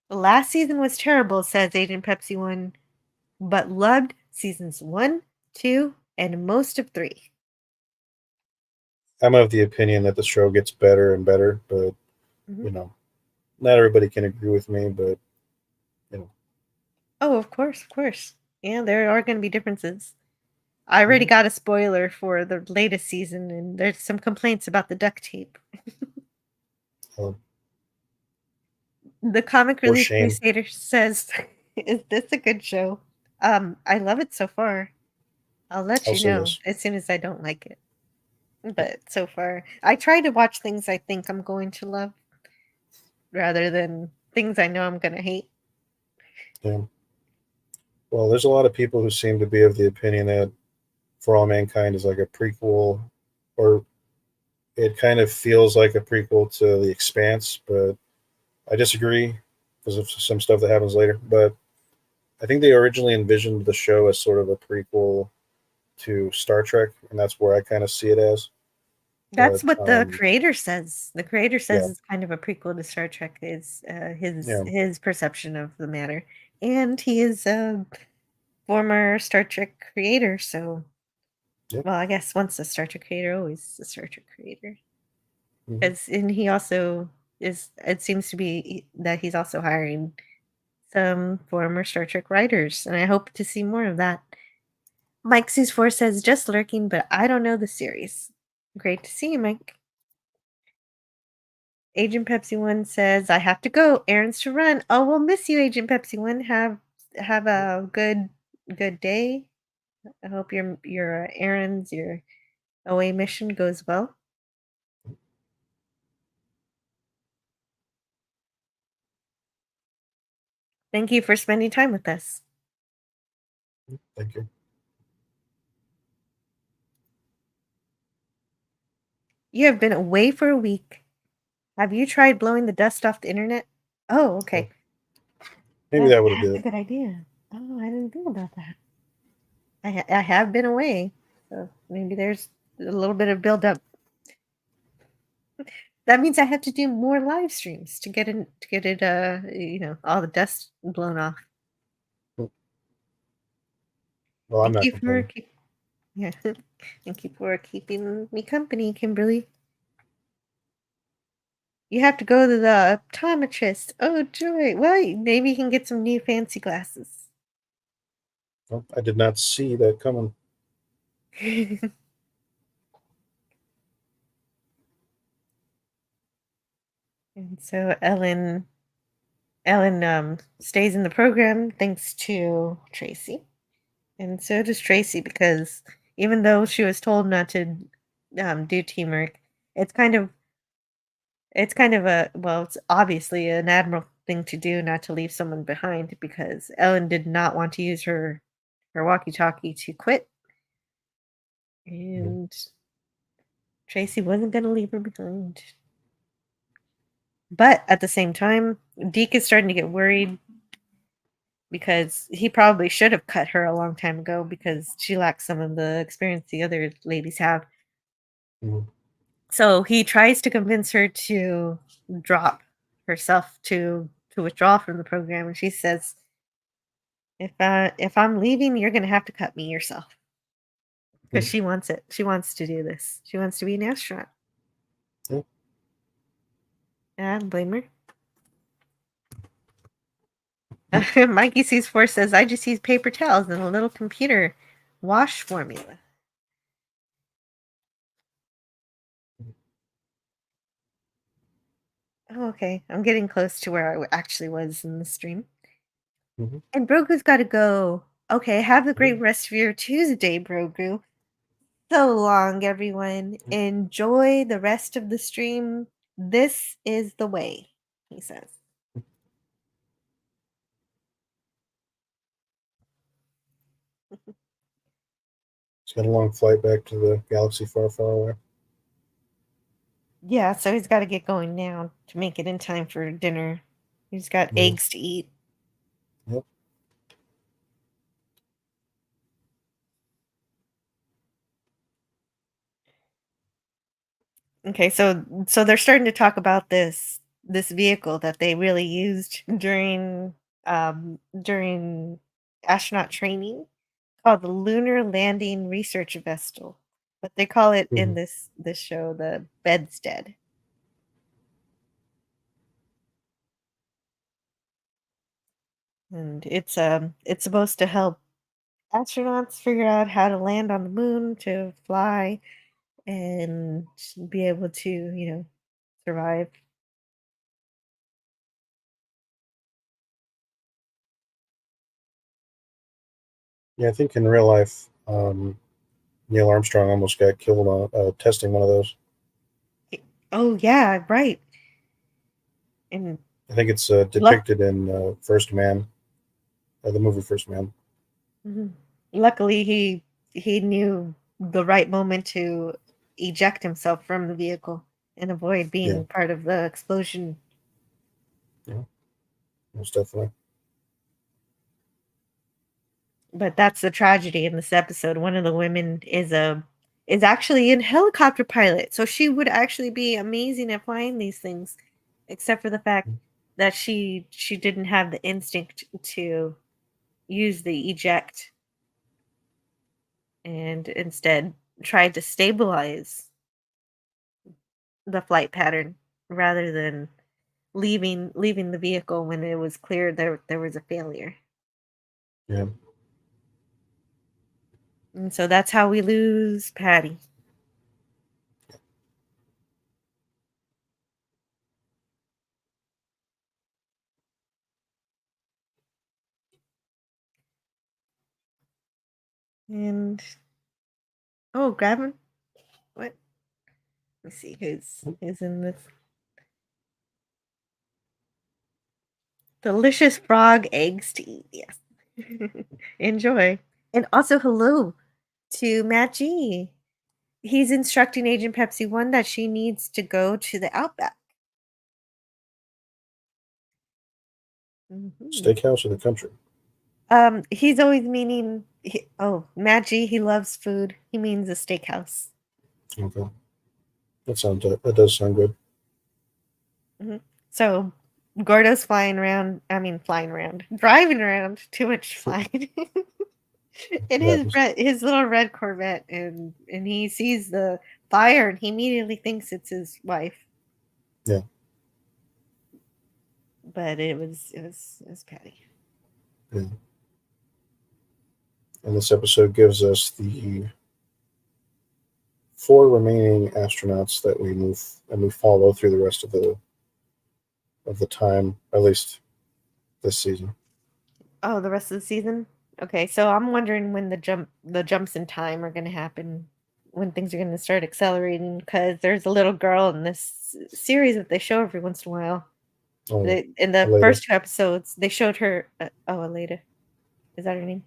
[SPEAKER 6] The last season was terrible, says Agent Pepsi 1, but loved seasons 1, 2, and most of 3.
[SPEAKER 2] I'm of the opinion that the show gets better and better, but not everybody can agree with me, but
[SPEAKER 6] Oh, of course. Yeah, there are going to be differences. I already got a spoiler for the latest season, and there's some complaints about the duct tape. The Comic Relief Crusader says, "Is this a good show?" I love it so far. I'll let you know as soon as I don't like it. But so far, I try to watch things I think I'm going to love, rather than things I know I'm going to hate.
[SPEAKER 2] Yeah. Well, there's a lot of people who seem to be of the opinion that For All Mankind is like a prequel, or it kind of feels like a prequel to The Expanse, but I disagree because of some stuff that happens later. But I think they originally envisioned the show as sort of a prequel to Star Trek, and that's where I kind of see it as.
[SPEAKER 6] That's what the creator says. The creator says it's kind of a prequel to Star Trek. Is his perception of the matter, and he is a former Star Trek creator. So, well, I guess once a Star Trek creator, always a Star Trek creator. And he also is. It seems to be that he's also hiring some former Star Trek writers, and I hope to see more of that. Mike Seas4 says just lurking, but I don't know the series. Great to see you, Mike. Agent Pepsi One says, "I have to go. Errands to run." Oh, we'll miss you, Agent Pepsi One. Have a good day. I hope your errands, your OA mission goes well. Thank you for spending time with us.
[SPEAKER 2] Thank you.
[SPEAKER 6] You have been away for a week. Have you tried blowing the dust off the internet? Oh, okay.
[SPEAKER 2] Maybe that would have
[SPEAKER 6] That's
[SPEAKER 2] been
[SPEAKER 6] a
[SPEAKER 2] it.
[SPEAKER 6] good idea. Oh, I didn't think about that. I have been away, so maybe there's a little bit of buildup. That means I have to do more live streams to get it all the dust blown off.
[SPEAKER 2] Well, I'm
[SPEAKER 6] Thank
[SPEAKER 2] not
[SPEAKER 6] you for
[SPEAKER 2] complaining.
[SPEAKER 6] yeah. Thank you for keeping me company, Kimberly. You have to go to the optometrist. Oh joy. Well, maybe you can get some new fancy glasses.
[SPEAKER 2] Well, I did not see that coming.
[SPEAKER 6] And so Ellen stays in the program thanks to Tracy. And so does Tracy because even though she was told not to do teamwork, it's kind of it's obviously an admirable thing to do not to leave someone behind because Ellen did not want to use her walkie-talkie to quit, and Tracy wasn't going to leave her behind. But at the same time, Deke is starting to get worried because he probably should have cut her a long time ago because she lacks some of the experience the other ladies have.
[SPEAKER 2] Mhm.
[SPEAKER 6] So he tries to convince her to drop herself to withdraw from the program, and she says, if I'm leaving, you're gonna have to cut me yourself." Because she wants it. She wants to do this. She wants to be an astronaut.
[SPEAKER 2] Yeah.
[SPEAKER 6] And I don't blame her. Mikey Sees 4 says, "I just use paper towels and a little computer wash formula." Oh, okay. I'm getting close to where I actually was in the stream.
[SPEAKER 2] Mhm.
[SPEAKER 6] And Brogu's got to go. Okay, have a great rest of your Tuesday, Brogu. So long, everyone. Enjoy the rest of the stream. This is the way, he says.
[SPEAKER 2] He's got a long flight back to the galaxy far, far away.
[SPEAKER 6] Yeah, so he's got to get going now to make it in time for dinner. He's got
[SPEAKER 2] Yeah.
[SPEAKER 6] eggs to eat.
[SPEAKER 2] Yep.
[SPEAKER 6] Okay, so they're starting to talk about this vehicle that they really used during astronaut training called the Lunar Landing Research Vessel. But they call it in
[SPEAKER 2] Mhm.
[SPEAKER 6] this show the bedstead. And it's supposed to help astronauts figure out how to land on the moon, to fly, and be able to, survive.
[SPEAKER 2] Yeah, I think in real life, Neil Armstrong almost got killed on testing one of those.
[SPEAKER 6] Oh yeah, right. And
[SPEAKER 2] I think it's
[SPEAKER 6] luck
[SPEAKER 2] depicted in First Man, the movie First Man.
[SPEAKER 6] mhm. Luckily he knew the right moment to eject himself from the vehicle and avoid
[SPEAKER 2] Yeah,
[SPEAKER 6] being part of the explosion.
[SPEAKER 2] yeah, most definitely.
[SPEAKER 6] But that's the tragedy in this episode. One of the women is actually a helicopter pilot, so she would actually be amazing at flying these things, except for the fact that she didn't have the instinct to use the eject and instead tried to stabilize the flight pattern rather than leaving the vehicle when it was clear there was a failure.
[SPEAKER 2] Yeah.
[SPEAKER 6] And so that's how we lose Patty. And grab him. What? Let me see who's in this. Delicious frog eggs to eat. Yes. Enjoy. And also hello to Matt G. He's instructing Agent Pepsi 1 that she needs to go to the Outback.
[SPEAKER 2] Steakhouse in the country.
[SPEAKER 6] He's always meaning Matt G, he loves food. He means a steakhouse.
[SPEAKER 2] Okay. That does sound good.
[SPEAKER 6] So Gordo's driving around, too much flying. in his little red Corvette, and he sees the fire and he immediately thinks it's his wife.
[SPEAKER 2] Yeah.
[SPEAKER 6] But it was Patty.
[SPEAKER 2] Yeah. And this episode gives us the 4 remaining astronauts that we follow through the rest of the time, at least this season.
[SPEAKER 6] Oh, the rest of the season? Okay, so I'm wondering when the jumps in time are going to happen, when things are going to start accelerating, because there's a little girl in this series that they show every once in a while. In the
[SPEAKER 2] Aleda.
[SPEAKER 6] first 2 episodes, they showed her. Aleda. Is that her name?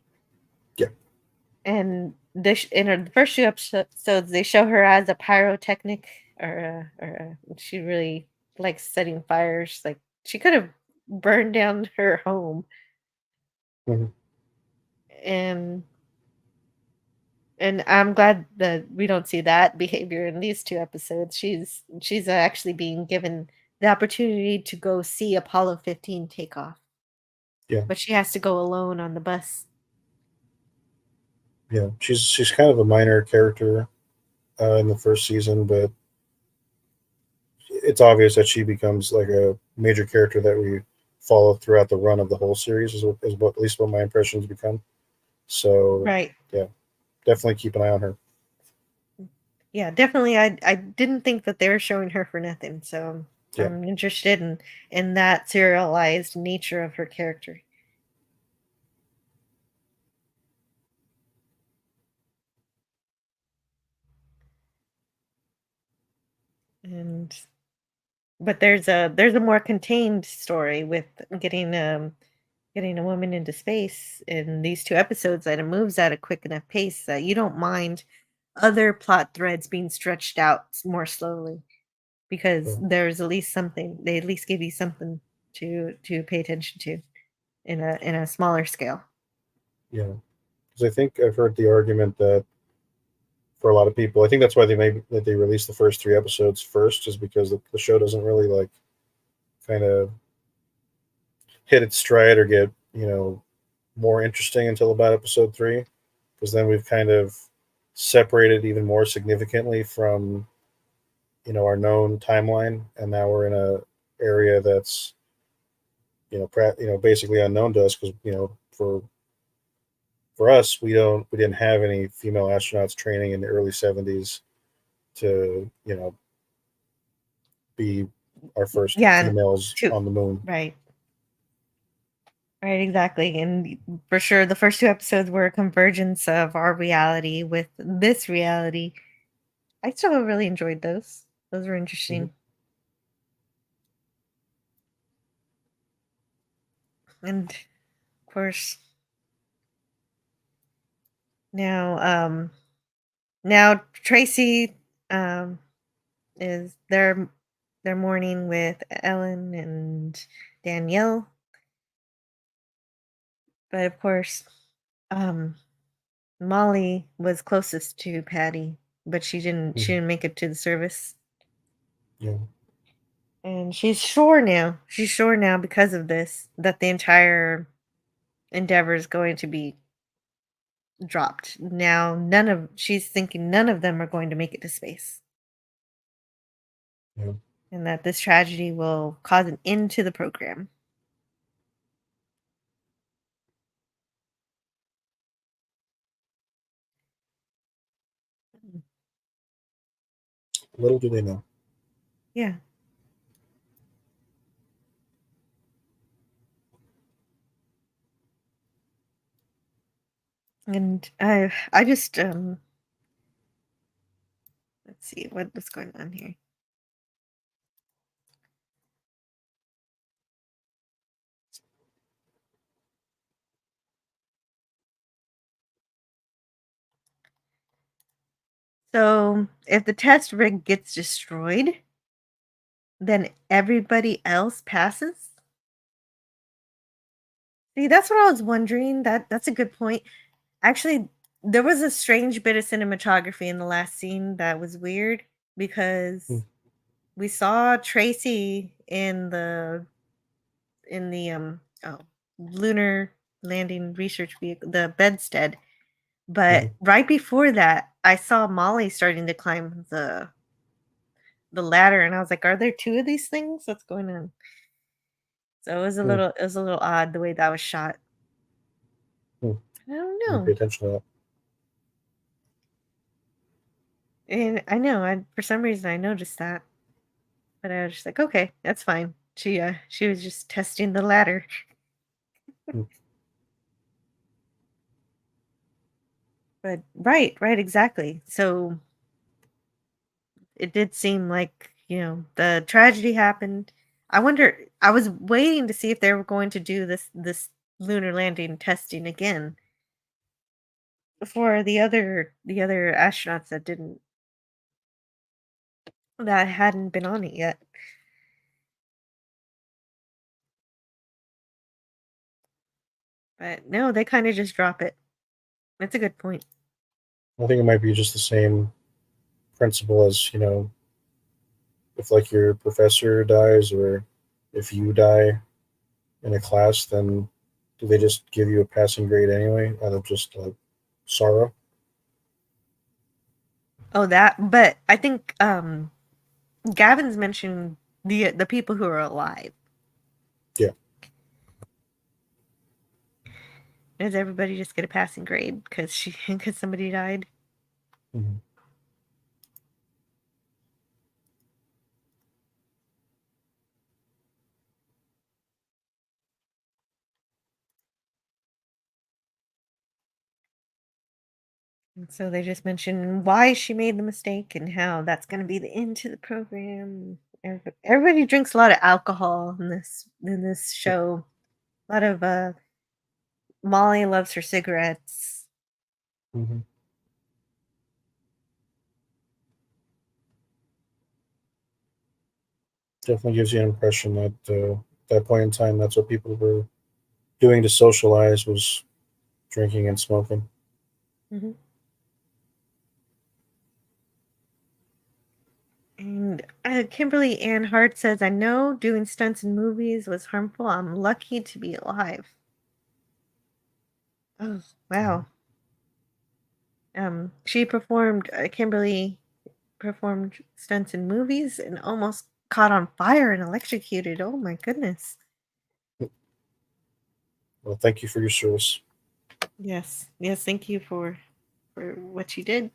[SPEAKER 2] Yeah.
[SPEAKER 6] And in the first 2 episodes, they show her as a pyrotechnic, or she really likes setting fires. Like, she could have burned down her home.
[SPEAKER 2] Mm-hmm.
[SPEAKER 6] And I'm glad that we don't see that behavior in these 2 episodes. She's actually being given the opportunity to go see Apollo 15 take off.
[SPEAKER 2] Yeah.
[SPEAKER 6] But she has to go alone on the bus.
[SPEAKER 2] Yeah, she's kind of a minor character in the first season, but it's obvious that she becomes like a major character that we follow throughout the run of the whole series. Is what at least what my impressions become. So
[SPEAKER 6] Right.
[SPEAKER 2] Yeah, definitely keep an eye on her.
[SPEAKER 6] Yeah, definitely. I didn't think that they were showing her for nothing, so
[SPEAKER 2] Yeah.
[SPEAKER 6] I'm interested in that serialized nature of her character. But there's a more contained story with getting a woman into space in these 2 episodes, that it moves at a quick enough pace that you don't mind other plot threads being stretched out more slowly, because there's at least something. They at least give you something to pay attention to in a smaller scale.
[SPEAKER 2] Yeah, because I think I've heard the argument that for a lot of people, I think that's why they released the first 3 episodes first, is because the show doesn't really kind of hit its stride or get more interesting until about episode 3, because then we've kind of separated even more significantly from our known timeline, and now we're in a area that's basically unknown to us, because for us, we didn't have any female astronauts training in the early 70s to be our first females on the moon.
[SPEAKER 6] Right, exactly. And for sure, the first 2 episodes were a convergence of our reality with this reality. I still really enjoyed those. Those were interesting. And of course, now Tracy is their mourning with Ellen and Danielle. But of course, Molly was closest to Patty, but she didn't make it to the service.
[SPEAKER 2] Yeah.
[SPEAKER 6] And she's sure now because of this, that the entire endeavor is going to be dropped. Now she's thinking none of them are going to make it to space.
[SPEAKER 2] Yeah.
[SPEAKER 6] And that this tragedy will cause an end to the program.
[SPEAKER 2] Little do they know.
[SPEAKER 6] Yeah. And I just let's see what's going on here. So if the test rig gets destroyed, then everybody else passes? See, that's what I was wondering. That's a good point. Actually, there was a strange bit of cinematography in the last scene that was weird because we saw Tracy in the lunar landing research vehicle, the bedstead. But right before that, I saw Molly starting to climb the ladder, and I was like, "Are there two of these things? What's going on?" So it was a little odd the way that was shot. I don't
[SPEAKER 2] Pay
[SPEAKER 6] know.
[SPEAKER 2] attention to that.
[SPEAKER 6] And I know, for some reason I noticed that, but I was just like, okay, that's fine. She was just testing the ladder. But right, exactly. So it did seem like, the tragedy happened. I was waiting to see if they were going to do this lunar landing testing again for the other astronauts that hadn't been on it yet. But no, they kind of just drop it. That's a good point.
[SPEAKER 2] I think it might be just the same principle as, if like your professor dies or if you die in a class, then do they just give you a passing grade anyway out of just like sorrow?
[SPEAKER 6] Oh, but I think Gavin's mentioned the people who are alive.
[SPEAKER 2] Yeah.
[SPEAKER 6] Does everybody just get a passing grade because somebody died?
[SPEAKER 2] Mm-hmm.
[SPEAKER 6] And so they just mentioned why she made the mistake and how that's going to be the end to the program. Everybody drinks a lot of alcohol in this show. A lot of Molly loves her cigarettes.
[SPEAKER 2] Mm-hmm. Definitely gives you an impression that that point in time, that's what people were doing to socialize was drinking and smoking.
[SPEAKER 6] Mm-hmm. And Kimberly Ann Hart says, "I know doing stunts in movies was harmful. I'm lucky to be alive." Oh, wow. Kimberly performed stunts in movies and almost caught on fire and electrocuted. Oh my goodness.
[SPEAKER 2] Well, thank you for your service.
[SPEAKER 6] Yes. Yes, thank you for what you did.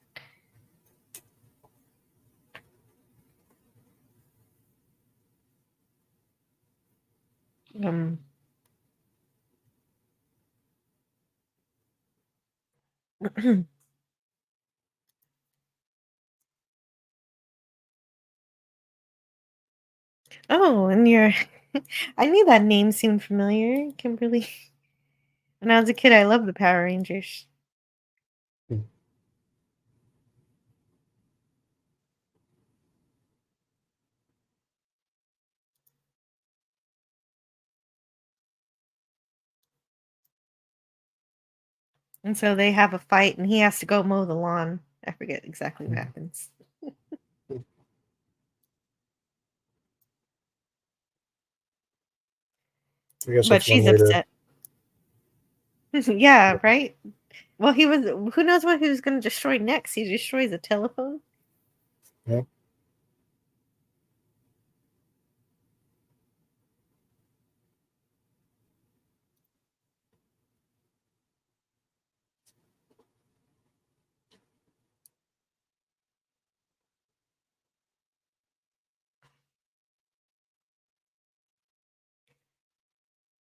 [SPEAKER 6] Um Oh, and I knew that name seemed familiar, Kimberly. When I was a kid, I loved the Power Rangers. And so they have a fight and he has to go mow the lawn. I forget exactly what happens.
[SPEAKER 2] I guess
[SPEAKER 6] But
[SPEAKER 2] that's one
[SPEAKER 6] she's
[SPEAKER 2] way to.
[SPEAKER 6] upset. Yeah, right? Well, who knows what he was going to destroy next? He destroys a telephone?
[SPEAKER 2] Yeah.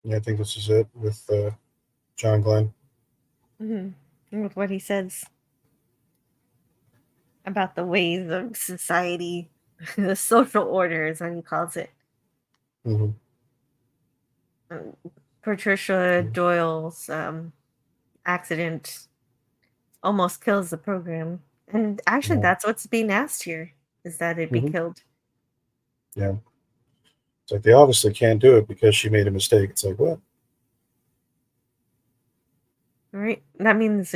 [SPEAKER 2] Yeah, I think this is it with John Glenn.
[SPEAKER 6] Mhm. with what he says about the ways of society, the social order is what he calls it.
[SPEAKER 2] Mm-hmm.
[SPEAKER 6] Patricia Doyle's accident almost kills the program. And actually,
[SPEAKER 2] Yeah.
[SPEAKER 6] that's what's being asked here, is that it be
[SPEAKER 2] Mhm.
[SPEAKER 6] killed.
[SPEAKER 2] Yeah. It's like they obviously can't do it because she made a mistake. It's like, what?
[SPEAKER 6] Right? That means,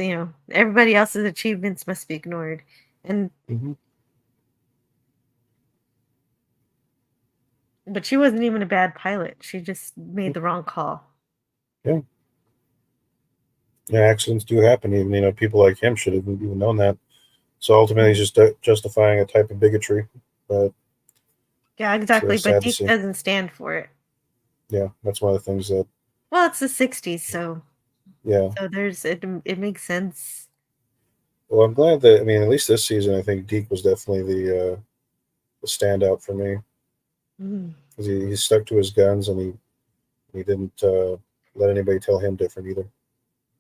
[SPEAKER 6] everybody else's achievements must be ignored. And
[SPEAKER 2] Mm-hmm.
[SPEAKER 6] but she wasn't even a bad pilot. She just made the wrong call.
[SPEAKER 2] Yeah. Yeah, accidents do happen. Even people like him should have even known that. So ultimately, he's just justifying a type of bigotry. But
[SPEAKER 6] Yeah,
[SPEAKER 2] it's
[SPEAKER 6] exactly. But
[SPEAKER 2] sad to
[SPEAKER 6] Deke
[SPEAKER 2] see.
[SPEAKER 6] doesn't stand for it.
[SPEAKER 2] Yeah, that's one of the things that.
[SPEAKER 6] Well, it's the 60s, so
[SPEAKER 2] Yeah.
[SPEAKER 6] there's it makes sense.
[SPEAKER 2] Well, I'm glad that. I mean, at least this season, I think Deke was definitely the standout for me.
[SPEAKER 6] Mm.
[SPEAKER 2] 'Cause he stuck to his guns and he didn't let anybody tell him different either.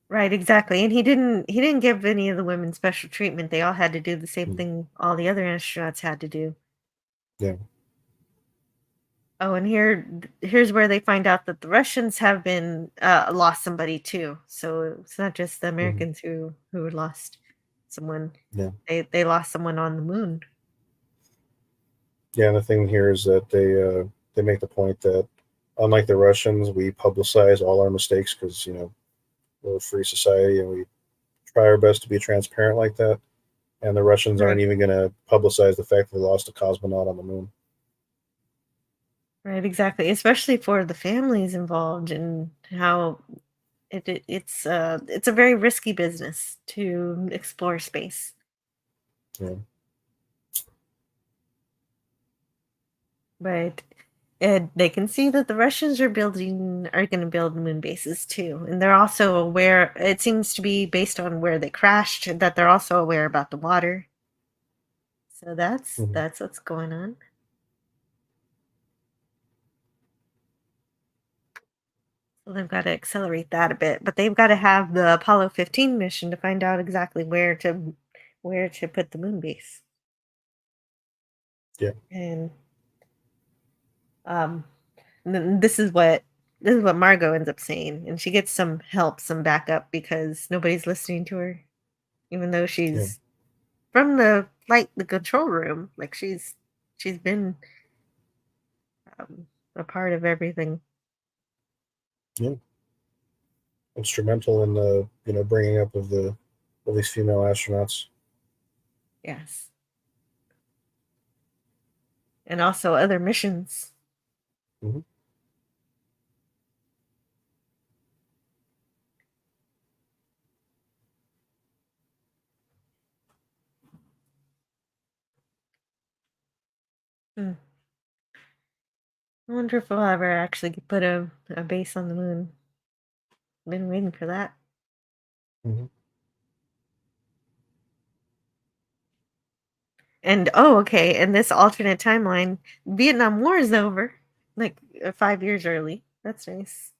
[SPEAKER 6] Right, exactly. And he didn't give any of the women special treatment. They all had to do the same
[SPEAKER 2] Mm.
[SPEAKER 6] thing all the other astronauts had to do.
[SPEAKER 2] Yeah.
[SPEAKER 6] Oh, and here's where they find out that the Russians have been lost somebody too. So it's not just the
[SPEAKER 2] Hmm.
[SPEAKER 6] Americans who had lost someone.
[SPEAKER 2] Yeah.
[SPEAKER 6] They lost someone on the moon.
[SPEAKER 2] Yeah. And the thing here is that they make the point that unlike the Russians, we publicize all our mistakes because we're a free society and we try our best to be transparent like that. And the Russians aren't
[SPEAKER 6] Right.
[SPEAKER 2] even going to publicize the fact that they lost a cosmonaut on the moon.
[SPEAKER 6] Right, exactly. Especially for the families involved and how it's a very risky business to explore space.
[SPEAKER 2] Yeah.
[SPEAKER 6] But and they can see that the Russians are going to build moon bases too, and they're also aware. It seems to be based on where they crashed that they're also aware about the water. So
[SPEAKER 2] Mhm.
[SPEAKER 6] that's what's going on. So they've got to accelerate that a bit, but they've got to have the Apollo 15 mission to find out exactly where to put the moon base.
[SPEAKER 2] Yeah.
[SPEAKER 6] And um, this is what Margot ends up saying, and she gets some help, some backup because nobody's listening to her, even though
[SPEAKER 2] Yeah.
[SPEAKER 6] she's from the control room. Like she's been a part of everything.
[SPEAKER 2] Yeah. Instrumental in the bringing up of these female astronauts.
[SPEAKER 6] Yes, and also other missions.
[SPEAKER 2] Hmm.
[SPEAKER 6] Hmm. I wonder if we'll ever actually put a base on the moon. Been waiting for that.
[SPEAKER 2] Hmm.
[SPEAKER 6] And oh, okay. In this alternate timeline, Vietnam War is over, like 5 years early. That's nice.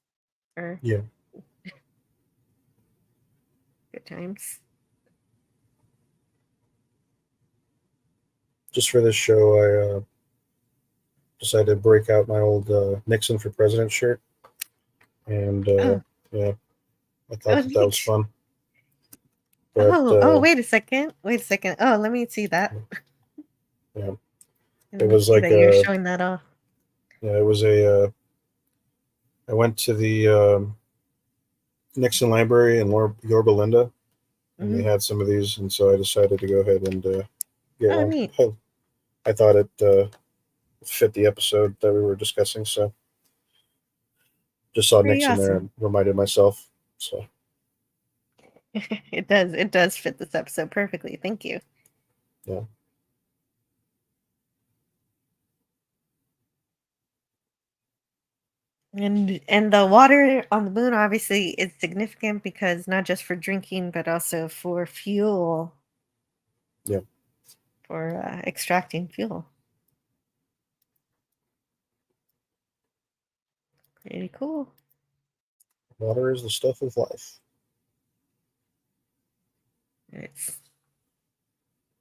[SPEAKER 6] Or
[SPEAKER 2] Yeah.
[SPEAKER 6] good times.
[SPEAKER 2] Just for this show, I decided to break out my old Nixon for President shirt, and
[SPEAKER 6] Oh,
[SPEAKER 2] yeah, I
[SPEAKER 6] oh,
[SPEAKER 2] thought that was
[SPEAKER 6] neat.
[SPEAKER 2] fun. But
[SPEAKER 6] Oh, wait a second. Wait a second. Oh, let me see that.
[SPEAKER 2] yeah,
[SPEAKER 6] Let
[SPEAKER 2] it
[SPEAKER 6] me
[SPEAKER 2] was
[SPEAKER 6] see
[SPEAKER 2] like
[SPEAKER 6] that you're showing that off.
[SPEAKER 2] yeah, it was I went to the Nixon Library in Yorba Linda, and they
[SPEAKER 6] Hmm.
[SPEAKER 2] had some of these, and so I decided to go ahead and get
[SPEAKER 6] Oh,
[SPEAKER 2] one.
[SPEAKER 6] neat.
[SPEAKER 2] I thought it fit the episode that we were discussing, so just saw
[SPEAKER 6] Pretty
[SPEAKER 2] Nixon there
[SPEAKER 6] awesome.
[SPEAKER 2] and reminded myself. So
[SPEAKER 6] It does. It does fit this episode perfectly. Thank you.
[SPEAKER 2] yeah,
[SPEAKER 6] And the water on the moon obviously is significant because not just for drinking but also for fuel,
[SPEAKER 2] yeah,
[SPEAKER 6] for extracting fuel. Pretty cool.
[SPEAKER 2] water is the stuff of life.
[SPEAKER 6] It's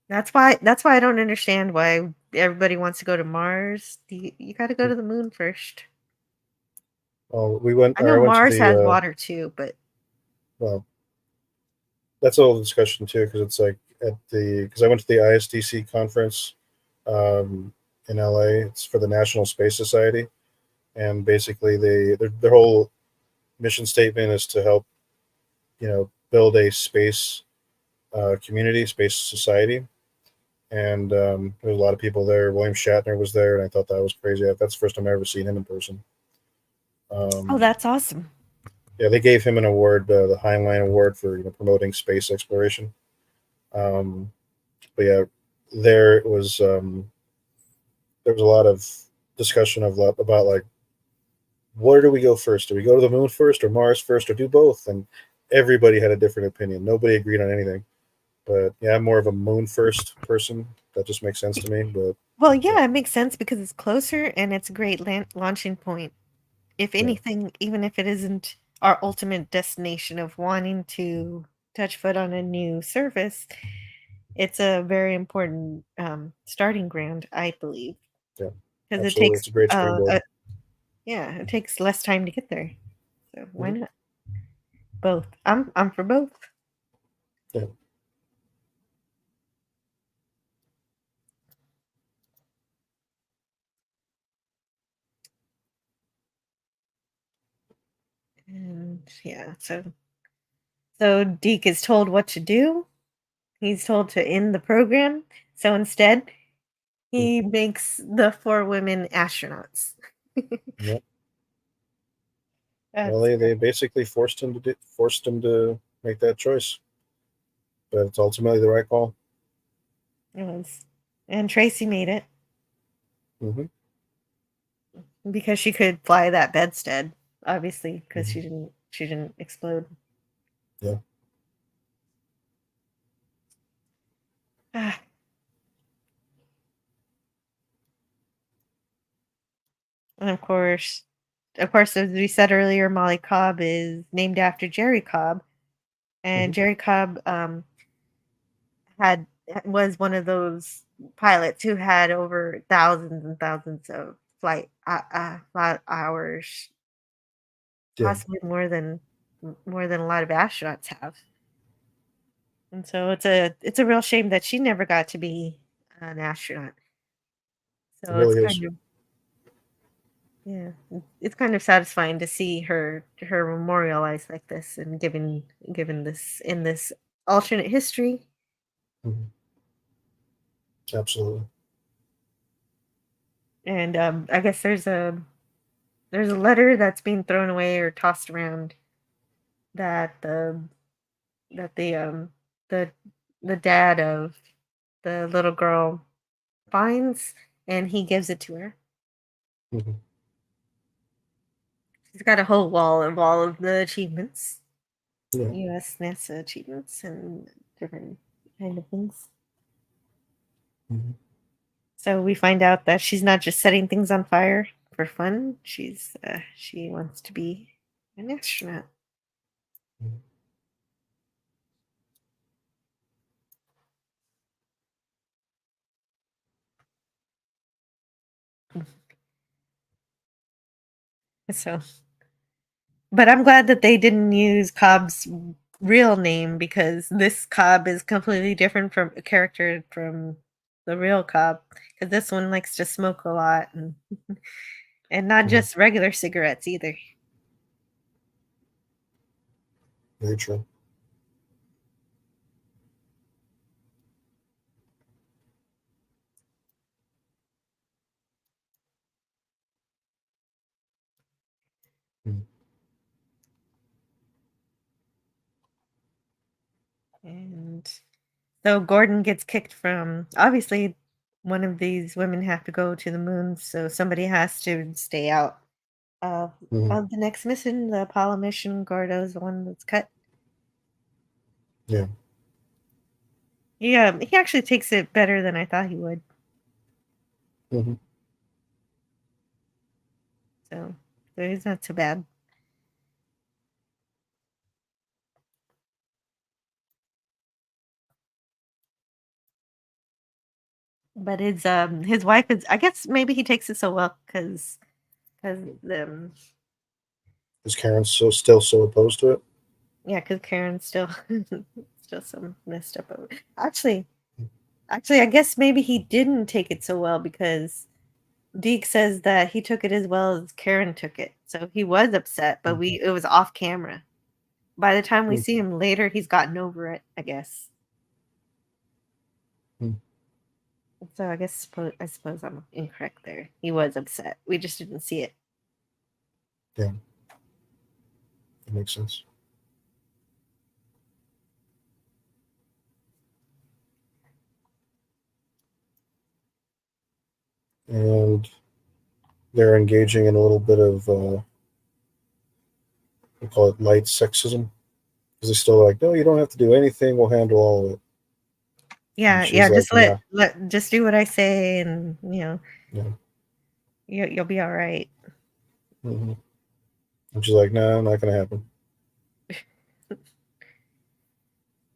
[SPEAKER 6] that's why I don't understand why everybody wants to go to Mars. You got to go to the moon first.
[SPEAKER 2] Well, we went.
[SPEAKER 6] I
[SPEAKER 2] Or
[SPEAKER 6] know
[SPEAKER 2] I went to
[SPEAKER 6] Mars has
[SPEAKER 2] the.
[SPEAKER 6] water too, but
[SPEAKER 2] Well, that's a whole discussion too, because it's like because I went to the ISDC conference um, in LA. It's for the National Space Society, and basically their whole mission statement is to help build a space community, space society. And there was a lot of people there. William Shatner was there, and I thought that was crazy. That's the first time I've ever seen him in person.
[SPEAKER 6] oh,
[SPEAKER 2] Um,
[SPEAKER 6] that's awesome.
[SPEAKER 2] yeah, they gave him an award, the Heinlein Award for promoting space exploration. Um, but yeah, there was there was a lot of discussion about like where do we go first? Do we go to the moon first, or Mars first, or do both? And everybody had a different opinion. Nobody agreed on anything. But yeah, I'm more of a moon first person. That just makes sense to me. But
[SPEAKER 6] Well,
[SPEAKER 2] yeah,
[SPEAKER 6] yeah, it makes sense because it's closer and it's a great launching point. If
[SPEAKER 2] yeah,
[SPEAKER 6] anything, even if it isn't our ultimate destination of wanting to touch foot on a new surface, it's a very important starting ground, I believe,
[SPEAKER 2] yeah,
[SPEAKER 6] because it
[SPEAKER 2] absolutely.
[SPEAKER 6] takes
[SPEAKER 2] It's a great springboard.
[SPEAKER 6] it takes less time to get there. So why
[SPEAKER 2] Mhm.
[SPEAKER 6] not both? I'm for both.
[SPEAKER 2] Yeah.
[SPEAKER 6] And yeah, so Deke is told what to do. He's told to end the program. So instead,
[SPEAKER 2] Mm.
[SPEAKER 6] he makes the 4 women astronauts.
[SPEAKER 2] Yeah. Well,
[SPEAKER 6] That's
[SPEAKER 2] they basically forced him to make that choice, but it's ultimately the right call.
[SPEAKER 6] it was. And Tracy made it
[SPEAKER 2] Hmm.
[SPEAKER 6] because she could fly that bedstead, obviously, because
[SPEAKER 2] Hmm.
[SPEAKER 6] she didn't explode.
[SPEAKER 2] Yeah.
[SPEAKER 6] Ah, and of course, as we said earlier, Molly Cobb is named after Jerry Cobb, and
[SPEAKER 2] Hmm.
[SPEAKER 6] Jerry Cobb had was one of those pilots who had over thousands and thousands of flight hours,
[SPEAKER 2] Yeah.
[SPEAKER 6] possibly more than a lot of astronauts have. And so it's a real shame that she never got to be an astronaut.
[SPEAKER 2] It
[SPEAKER 6] So it's
[SPEAKER 2] really is.
[SPEAKER 6] kind of yeah, it's kind of satisfying to see her memorialized like this and given this in this alternate history.
[SPEAKER 2] Hmm. Absolutely.
[SPEAKER 6] And I guess there's a letter that's being thrown away or tossed around that that the the dad of the little girl finds, and he gives it to her.
[SPEAKER 2] Hmm.
[SPEAKER 6] She's got a whole wall of all of the achievements,
[SPEAKER 2] Yeah.
[SPEAKER 6] U.S. NASA achievements, and different kind of things.
[SPEAKER 2] Hmm.
[SPEAKER 6] So we find out that she's not just setting things on fire for fun. She wants to be an astronaut. So, but I'm glad that they didn't use Cobb's real name because this Cobb is completely different from a character from the real Cobb. Because this one likes to smoke a lot and not
[SPEAKER 2] Hmm.
[SPEAKER 6] just regular cigarettes either.
[SPEAKER 2] Very true. Hmm.
[SPEAKER 6] And so Gordon gets kicked from obviously one of these women have to go to the moon, so somebody has to stay out of
[SPEAKER 2] Hmm.
[SPEAKER 6] of the next mission, the Apollo mission. Gordo's the one that's cut.
[SPEAKER 2] Yeah.
[SPEAKER 6] Yeah, he actually takes it better than I thought he would.
[SPEAKER 2] Hmm.
[SPEAKER 6] So he's not too bad. But his wife is, I guess maybe he takes it so well because the
[SPEAKER 2] Is Karen still so opposed to it?
[SPEAKER 6] yeah, because Karen's still still so messed up over. Actually, I guess maybe he didn't take it so well because Deke says that he took it as well as Karen took it. So he was upset, but it was off camera. By the time we see him later, he's gotten over it, I guess. So I suppose I'm incorrect there. He was upset. We just didn't see it.
[SPEAKER 2] Yeah, that makes sense. And they're engaging in a little bit of we call it light sexism, because they're still like, no, you don't have to do anything. We'll handle all of it.
[SPEAKER 6] Yeah,
[SPEAKER 2] she's like,
[SPEAKER 6] just
[SPEAKER 2] nah.
[SPEAKER 6] just do what I say, and
[SPEAKER 2] Yeah.
[SPEAKER 6] you'll be all right.
[SPEAKER 2] Mm-hmm. And she's like, nah, not gonna happen.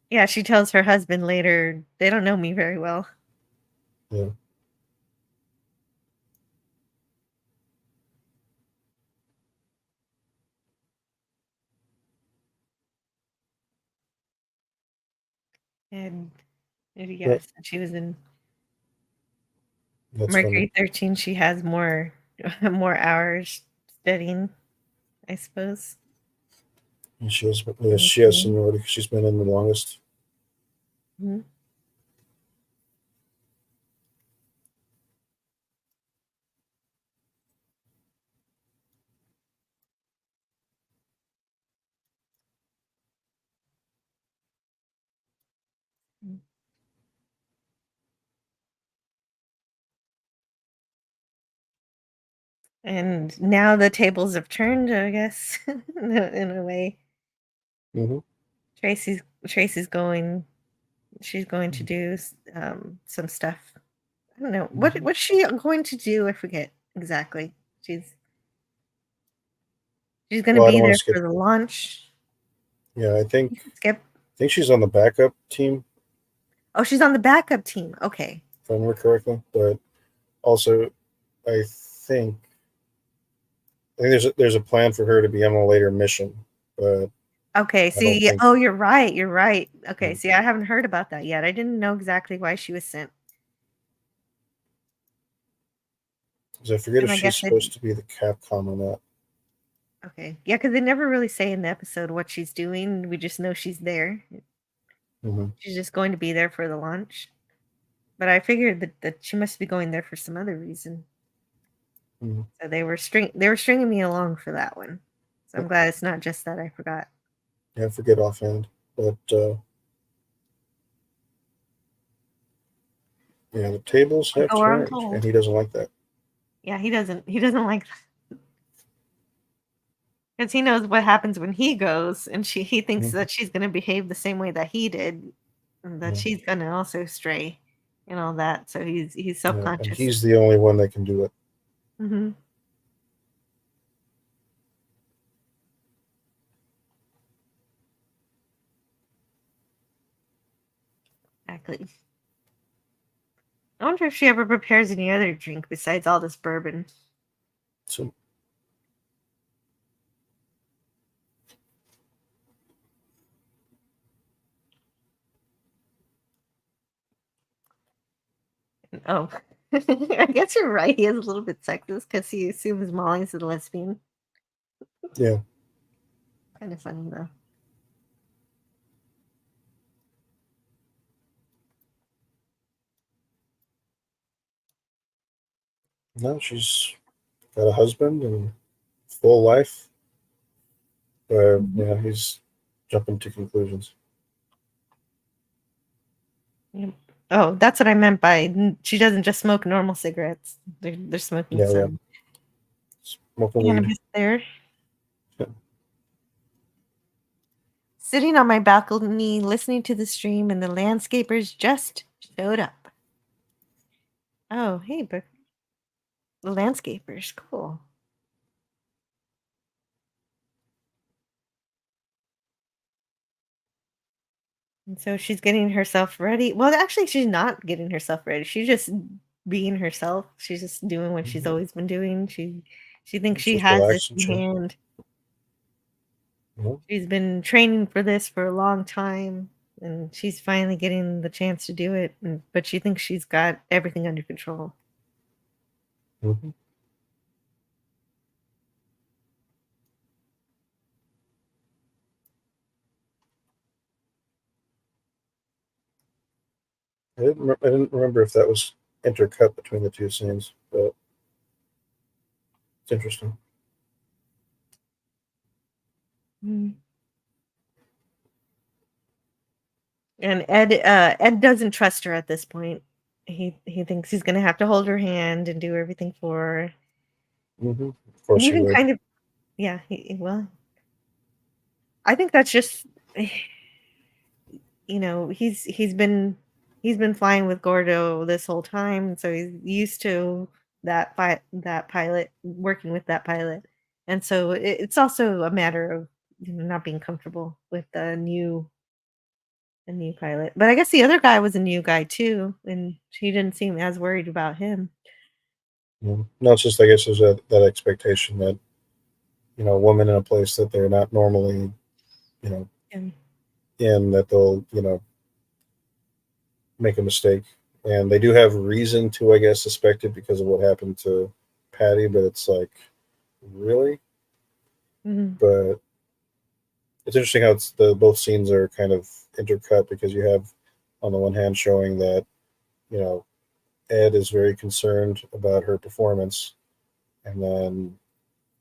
[SPEAKER 6] Yeah, she tells her husband later, they don't know me very well.
[SPEAKER 2] Yeah.
[SPEAKER 6] And
[SPEAKER 2] Yeah.
[SPEAKER 6] yes, she was in
[SPEAKER 2] That's
[SPEAKER 6] Mercury
[SPEAKER 2] funny.
[SPEAKER 6] 13. She has more more hours studying, I suppose.
[SPEAKER 2] And she has seniority because she's been in the longest.
[SPEAKER 6] Mm-hmm. And now the tables have turned, I guess, in a way.
[SPEAKER 2] Mm-hmm.
[SPEAKER 6] Tracy's going. She's going to do some stuff. I don't know what's she going to do. I forget exactly. She's going to
[SPEAKER 2] Well, I
[SPEAKER 6] be
[SPEAKER 2] don't want
[SPEAKER 6] there
[SPEAKER 2] to skip.
[SPEAKER 6] for the launch.
[SPEAKER 2] Yeah, I think
[SPEAKER 6] Skip.
[SPEAKER 2] she's on the backup team,
[SPEAKER 6] Oh, she's on the backup team. Okay.
[SPEAKER 2] if I remember correctly. But also, I think there's a plan for her to be on a later mission, but
[SPEAKER 6] Okay.
[SPEAKER 2] I don't
[SPEAKER 6] See,
[SPEAKER 2] think.
[SPEAKER 6] oh, you're right. You're right. Okay.
[SPEAKER 2] Mm.
[SPEAKER 6] See, I haven't heard about that yet. I didn't know exactly why she was sent.
[SPEAKER 2] Because I forget if
[SPEAKER 6] And I
[SPEAKER 2] she's
[SPEAKER 6] guess it.
[SPEAKER 2] supposed to be the Capcom or not.
[SPEAKER 6] Okay. Yeah, because they never really say in the episode what she's doing. We just know she's there.
[SPEAKER 2] Mm-hmm.
[SPEAKER 6] She's just going to be there for the launch. But I figured that she must be going there for some other reason.
[SPEAKER 2] Mm-hmm.
[SPEAKER 6] So they were stringing me along for that one. So I'm glad it's not just that I forgot.
[SPEAKER 2] Yeah, I forget offhand, but yeah, the tables have
[SPEAKER 6] Go where I'm
[SPEAKER 2] turned,
[SPEAKER 6] told.
[SPEAKER 2] and he doesn't like that.
[SPEAKER 6] Yeah, he doesn't like that. Because he knows what happens when he goes, and he thinks that she's going to behave the same way that he did, and that she's going to also stray, and all that. So he's
[SPEAKER 2] Yeah,
[SPEAKER 6] subconscious.
[SPEAKER 2] and he's the only one that can do it.
[SPEAKER 6] Mm-hmm. Exactly. I wonder if she ever prepares any other drink besides all this bourbon.
[SPEAKER 2] So,
[SPEAKER 6] Oh, I guess you're right. He is a little bit sexist because he assumes Molly's a lesbian.
[SPEAKER 2] yeah.
[SPEAKER 6] Kind of funny though.
[SPEAKER 2] No, she's got a husband and full life. But yeah, he's jumping to conclusions.
[SPEAKER 6] Yep. Oh, that's what I meant by she doesn't just smoke normal cigarettes. They're smoking
[SPEAKER 2] Yeah,
[SPEAKER 6] some
[SPEAKER 2] smoking weed.
[SPEAKER 6] cannabis there. Sitting on my balcony, listening to the stream, and the landscapers just showed up. Oh, hey, but the landscapers, cool. And so she's getting herself ready. Well, actually, she's not getting herself ready. She's just being herself. She's just doing what she's always been doing. She thinks she
[SPEAKER 2] Just
[SPEAKER 6] has it
[SPEAKER 2] relax and
[SPEAKER 6] in
[SPEAKER 2] chill.
[SPEAKER 6] hand.
[SPEAKER 2] Mhm.
[SPEAKER 6] She's been training for this for a long time, and she's finally getting the chance to do it. But she thinks she's got everything under control.
[SPEAKER 2] Mhm. I didn't remember if that was intercut between the two scenes, but it's interesting.
[SPEAKER 6] Mm. And Ed doesn't trust her at this point. He thinks he's gonna have to hold her hand and do everything for her.
[SPEAKER 2] Of
[SPEAKER 6] And
[SPEAKER 2] course he
[SPEAKER 6] even
[SPEAKER 2] would.
[SPEAKER 6] kind of, yeah, well, I think that's just, he's been flying with Gordo this whole time, so he's used to that pilot, working with that pilot. And so it's also a matter of, not being comfortable with the new pilot. But I guess the other guy was a new guy too, and she didn't seem as worried about him.
[SPEAKER 2] No, it's just I guess there's that expectation that a woman in a place that they're not normally you know
[SPEAKER 6] And
[SPEAKER 2] in, that they'll make a mistake, and they do have reason to, I guess, suspect it because of what happened to Patty. But it's like, really?
[SPEAKER 6] mhm.
[SPEAKER 2] But it's interesting how the both scenes are kind of intercut, because you have on the one hand showing that you know Ed is very concerned about her performance, and then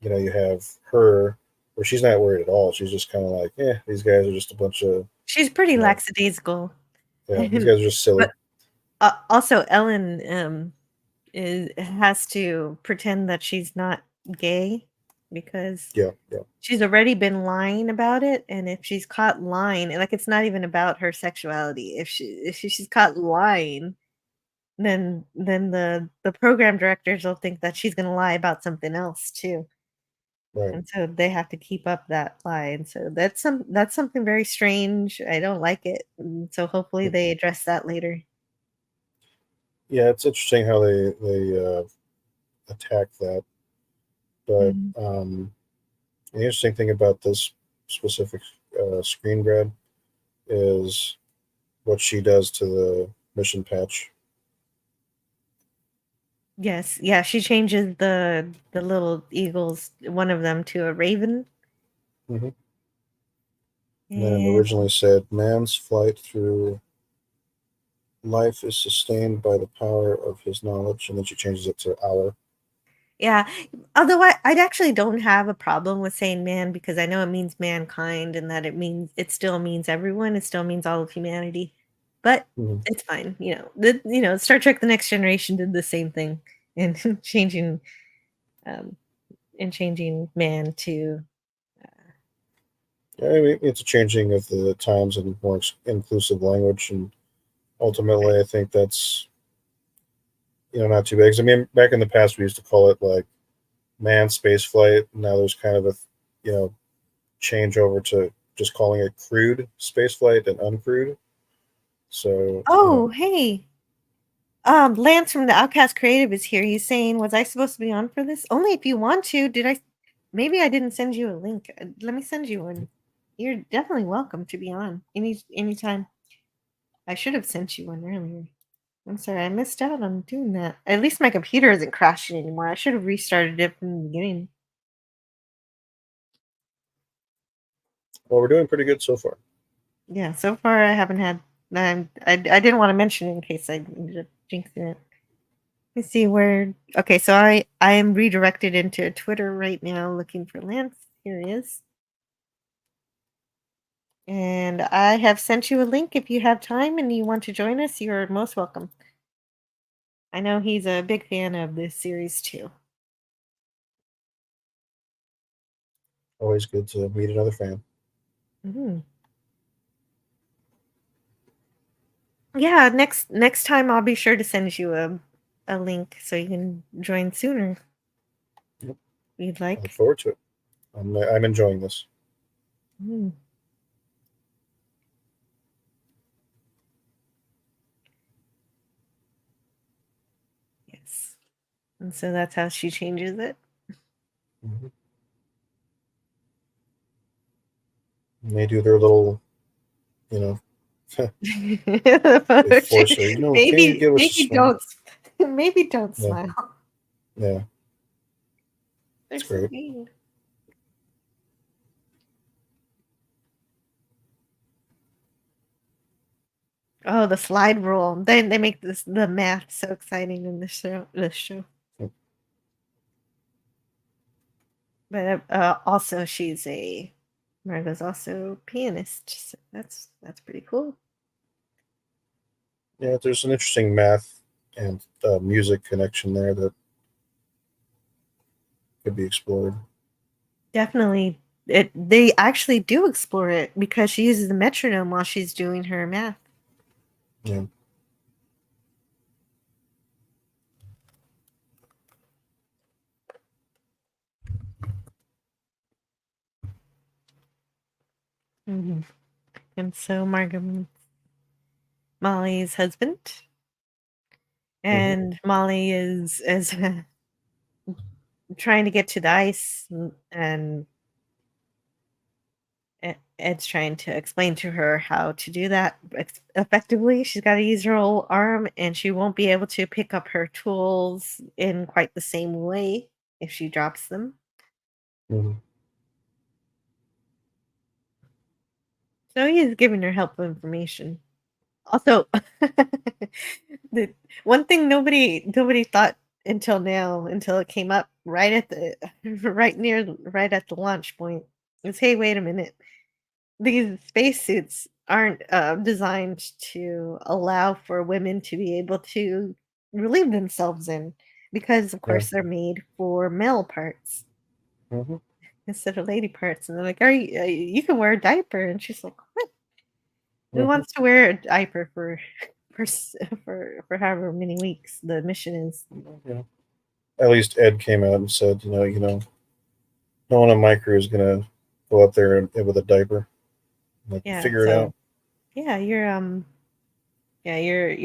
[SPEAKER 2] you have her where she's not worried at all. She's just kind of like, these guys are just a bunch of,
[SPEAKER 6] She's pretty
[SPEAKER 2] you know,
[SPEAKER 6] lackadaisical.
[SPEAKER 2] yeah, these guys are just silly.
[SPEAKER 6] But also Ellen has to pretend that she's not gay because
[SPEAKER 2] Yeah, yeah,
[SPEAKER 6] she's already been lying about it, and if she's caught lying, and like, it's not even about her sexuality. If she's caught lying, then the program directors will think that she's gonna lie about something else too.
[SPEAKER 2] right.
[SPEAKER 6] And so they have to keep up that lie, and so that's something very strange. I don't like it, and so hopefully they address that later.
[SPEAKER 2] Yeah, it's interesting how they attack that. But
[SPEAKER 6] Mhm.
[SPEAKER 2] the interesting thing about this specific screen grab is what she does to the mission patch.
[SPEAKER 6] Yes, yeah, she changes the little eagles, one of them, to a raven.
[SPEAKER 2] Hmm. And then
[SPEAKER 6] And
[SPEAKER 2] originally said, "Man's flight through life is sustained by the power of his knowledge," and then she changes it to "our."
[SPEAKER 6] yeah, although I actually don't have a problem with saying man, because I know it means mankind, and that it still means everyone, it still means all of humanity. But
[SPEAKER 2] Hmm.
[SPEAKER 6] it's fine, Star Trek: The Next Generation did the same thing in changing um changing man to
[SPEAKER 2] Yeah, I mean, it's a changing of the times and more inclusive language, and ultimately, I think that's not too big. 'Cause, I mean, back in the past, we used to call it like manned space flight. Now there's kind of a change over to just calling it crewed space flight and uncrewed. So
[SPEAKER 6] Oh, hey. Lance from the Outcast Creative is here. He's saying, "Was I supposed to be on for this?" Only if you want to. Did I? Maybe I didn't send you a link. Let me send you one. You're definitely welcome to be on anytime. I should have sent you one earlier. I'm sorry, I missed out on doing that. At least my computer isn't crashing anymore. I should have restarted it from the beginning.
[SPEAKER 2] well, we're doing pretty good so far.
[SPEAKER 6] Yeah, so far I haven't had. I didn't want to mention it in case I ended up jinxing it. Let me see where. Okay, so I am redirected into Twitter right now looking for Lance. Here he is. And I have sent you a link. If you have time and you want to join us, you're most welcome. I know he's a big fan of this series too.
[SPEAKER 2] Always good to meet another fan.
[SPEAKER 6] Mhm. Yeah, next time I'll be sure to send you a link so you can join sooner.
[SPEAKER 2] Yep.
[SPEAKER 6] If you'd
[SPEAKER 2] I look
[SPEAKER 6] like.
[SPEAKER 2] forward to it. I'm enjoying this.
[SPEAKER 6] Mm. And so that's how she changes it.
[SPEAKER 2] And they do their little, you know, they force her. You know, can you give us a smile?
[SPEAKER 6] Maybe don't
[SPEAKER 2] Yeah.
[SPEAKER 6] smile.
[SPEAKER 2] Yeah,
[SPEAKER 6] They're
[SPEAKER 2] it's
[SPEAKER 6] so
[SPEAKER 2] great.
[SPEAKER 6] mean. Oh, the slide rule. They make the math so exciting in this show.
[SPEAKER 2] Yep.
[SPEAKER 6] But also Margot's also a pianist. So that's pretty cool.
[SPEAKER 2] Yeah, there's an interesting math and music connection there that could be explored.
[SPEAKER 6] Definitely. They actually do explore it because she uses the metronome while she's doing her math.
[SPEAKER 2] Yeah.
[SPEAKER 6] Mm-hmm. And so Margot, Molly's husband, and Molly is trying to get to the ice, and Ed's trying to explain to her how to do that effectively. She's got to use her whole arm, and she won't be able to pick up her tools in quite the same way if she drops them. So he's giving her helpful information. Also, the one thing nobody thought until now, until it came up right at the right at the launch point, is, hey, wait a minute. These spacesuits aren't designed to allow for women to be able to relieve themselves in, because of course they're made for male parts instead of lady parts. And they're like, you can wear a diaper, and she's like, what? Who wants to wear a diaper for however many weeks the mission is?
[SPEAKER 2] Yeah. At least Ed came out and said, no one on my crew is gonna go up there with a diaper. Like, figure it out.
[SPEAKER 6] Yeah, you're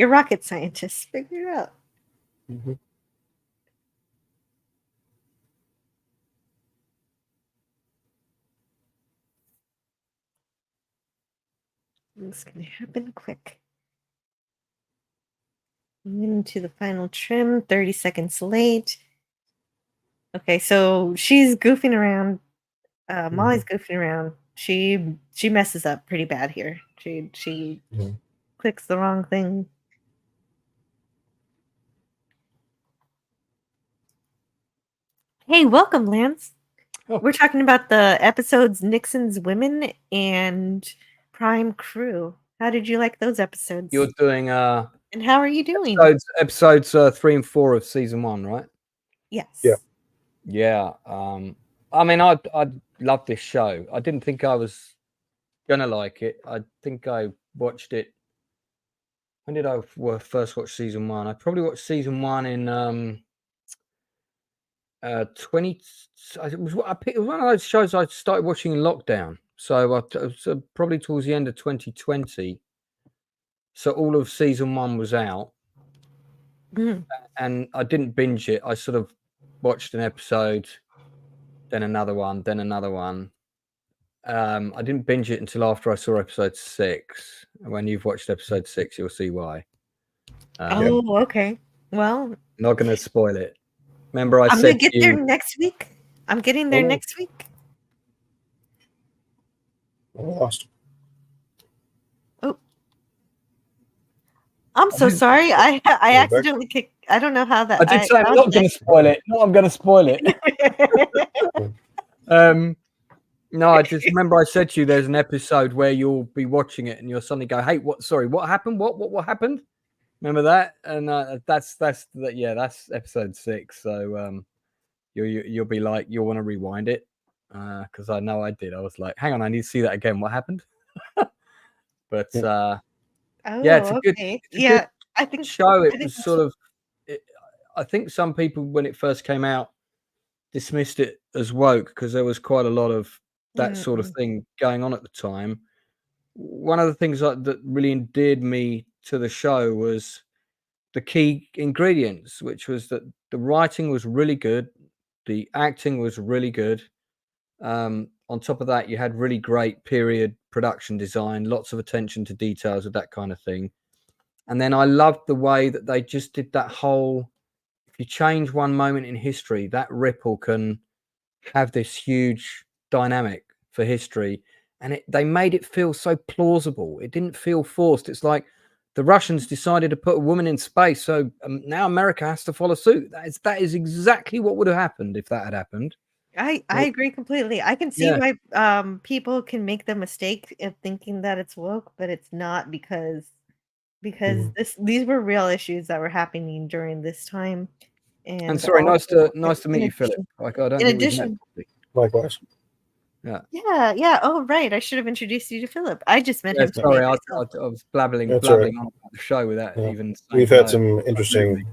[SPEAKER 6] rocket scientists. Figure it out. It's gonna happen quick. Into the final trim, 30 seconds late. Okay, so she's goofing around. Molly's goofing around. She messes up pretty bad here. She clicks the wrong thing. Hey, welcome, Lance.
[SPEAKER 8] Oh.
[SPEAKER 6] We're talking about the episodes Nixon's Women and Prime Crew. How did you like those episodes?
[SPEAKER 8] You're doing
[SPEAKER 6] and how are you doing?
[SPEAKER 8] Episodes 3 and 4 of season 1, right?
[SPEAKER 6] Yes.
[SPEAKER 8] Yeah. I mean, I love this show. I didn't think I was gonna like it. I think I watched it. When did I first watch season 1? I probably watched season 1 in 20. It was one of those shows I started watching in lockdown. So probably towards the end of 2020. So all of season 1 was out. And I didn't binge it. I sort of watched an episode, then another one, then another one. I didn't binge it until after I saw episode 6. When you've watched episode 6, you'll see why.
[SPEAKER 6] Okay. Well,
[SPEAKER 8] not going to spoil it. Remember, I'm
[SPEAKER 6] going to get there next week. I'm getting there next week.
[SPEAKER 2] I lost.
[SPEAKER 6] Oh, I'm so sorry. I accidentally kicked. I don't know how that.
[SPEAKER 8] I did say I'm not going to spoil it. No, I'm going to spoil it. No, I just remember I said to you there's an episode where you'll be watching it and you'll suddenly go, "Hey, what? Sorry, what happened? What happened?" Remember that? And that's episode 6. So you'll be like, you'll want to rewind it because I know I did. I was like, hang on, I need to see that again. What happened? But it's a good, good
[SPEAKER 6] I think
[SPEAKER 8] show. It was sort of. I think some people, when it first came out, dismissed it as woke because there was quite a lot of that sort of thing going on at the time. One of the things that really endeared me to the show was the key ingredients, which was that the writing was really good, the acting was really good. On top of that, you had really great period production design, lots of attention to details of that kind of thing. And then I loved the way that they just did that whole, if you change one moment in history, that ripple can have this huge dynamic for history. And they made it feel so plausible. It didn't feel forced. It's like the Russians decided to put a woman in space, so now America has to follow suit. That is exactly what would have happened if that had happened.
[SPEAKER 6] I agree completely. I can see why people can make the mistake of thinking that it's woke, but it's not, because these were real issues that were happening during this time.
[SPEAKER 8] And sorry, nice to meet you, Philip. Like, I don't
[SPEAKER 6] in
[SPEAKER 8] think we've
[SPEAKER 6] addition,
[SPEAKER 8] met.
[SPEAKER 2] Likewise.
[SPEAKER 6] yeah. Oh, right. I should have introduced you to Philip. I just met him.
[SPEAKER 8] Sorry, I was blabbling
[SPEAKER 2] That's
[SPEAKER 8] on
[SPEAKER 2] right.
[SPEAKER 8] about the show without even.
[SPEAKER 2] We've had some interesting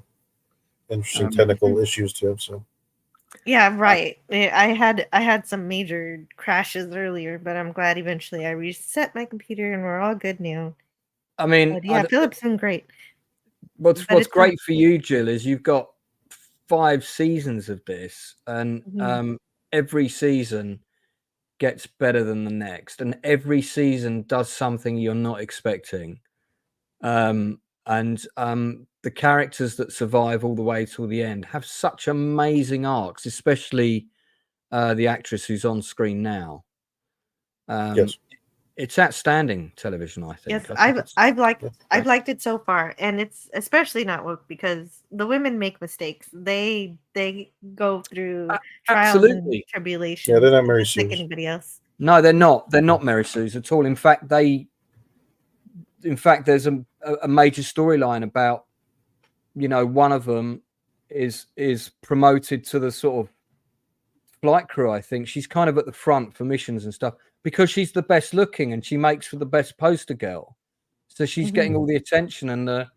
[SPEAKER 2] technical issues too. So.
[SPEAKER 6] Yeah, right. I had some major crashes earlier, but I'm glad eventually I reset my computer and we're all good now.
[SPEAKER 8] I mean,
[SPEAKER 6] but yeah, Philip's been great.
[SPEAKER 8] What's great for you, Jill, is you've got 5 seasons of this, and every season gets better than the next, and every season does something you're not expecting. The characters that survive all the way till the end have such amazing arcs, especially the actress who's on screen now.
[SPEAKER 2] Yes.
[SPEAKER 8] It's outstanding television, I think.
[SPEAKER 6] Yes, I've liked it so far, and it's especially not woke because the women make mistakes. They go through trials and tribulations.
[SPEAKER 2] Yeah, they're not Mary Sue.
[SPEAKER 6] Like anybody else.
[SPEAKER 8] No, they're not. They're not Mary Sue's at all. In fact, there's a major storyline about, one of them is promoted to the sort of flight crew. I think she's kind of at the front for missions and stuff because she's the best looking and she makes for the best poster girl. So she's getting all the attention, and the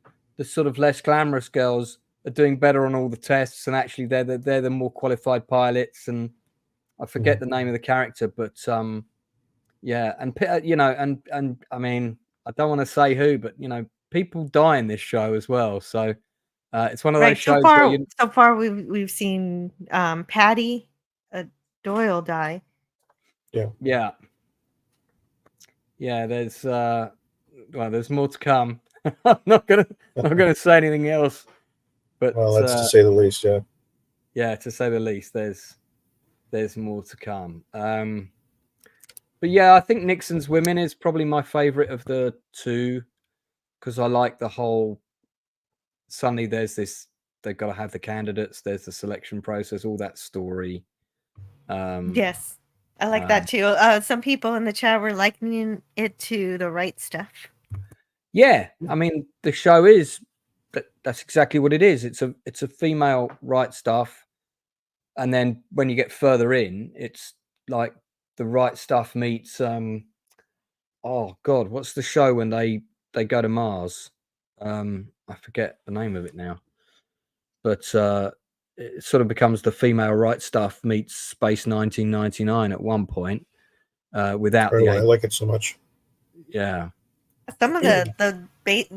[SPEAKER 8] sort of less glamorous girls are doing better on all the tests, and actually they're the more qualified pilots. And I forget the name of the character, but yeah, and and I mean, I don't want to say who, but people die in this show as well. So it's one of those shows.
[SPEAKER 6] So far, we've seen Patty Doyle die.
[SPEAKER 8] Yeah. There's more to come. I'm not gonna say anything else. But
[SPEAKER 2] that's to say the least. Yeah.
[SPEAKER 8] Yeah, to say the least. There's more to come. But yeah, I think Nixon's Women is probably my favorite of the 2 because I like the whole. Suddenly, there's this. They've got to have the candidates. There's the selection process. All that story.
[SPEAKER 6] Yes, I like that too. Some people in the chat were likening it to The Right Stuff.
[SPEAKER 8] Yeah, I mean the show is. That's exactly what it is. It's a female Right Stuff, and then when you get further in, it's like The Right Stuff meets oh God, what's the show when they go to Mars? I forget the name of it now, but it sort of becomes the female Right Stuff meets Space 1999 at one point without the.
[SPEAKER 2] I like it so much.
[SPEAKER 8] Yeah.
[SPEAKER 6] Some of the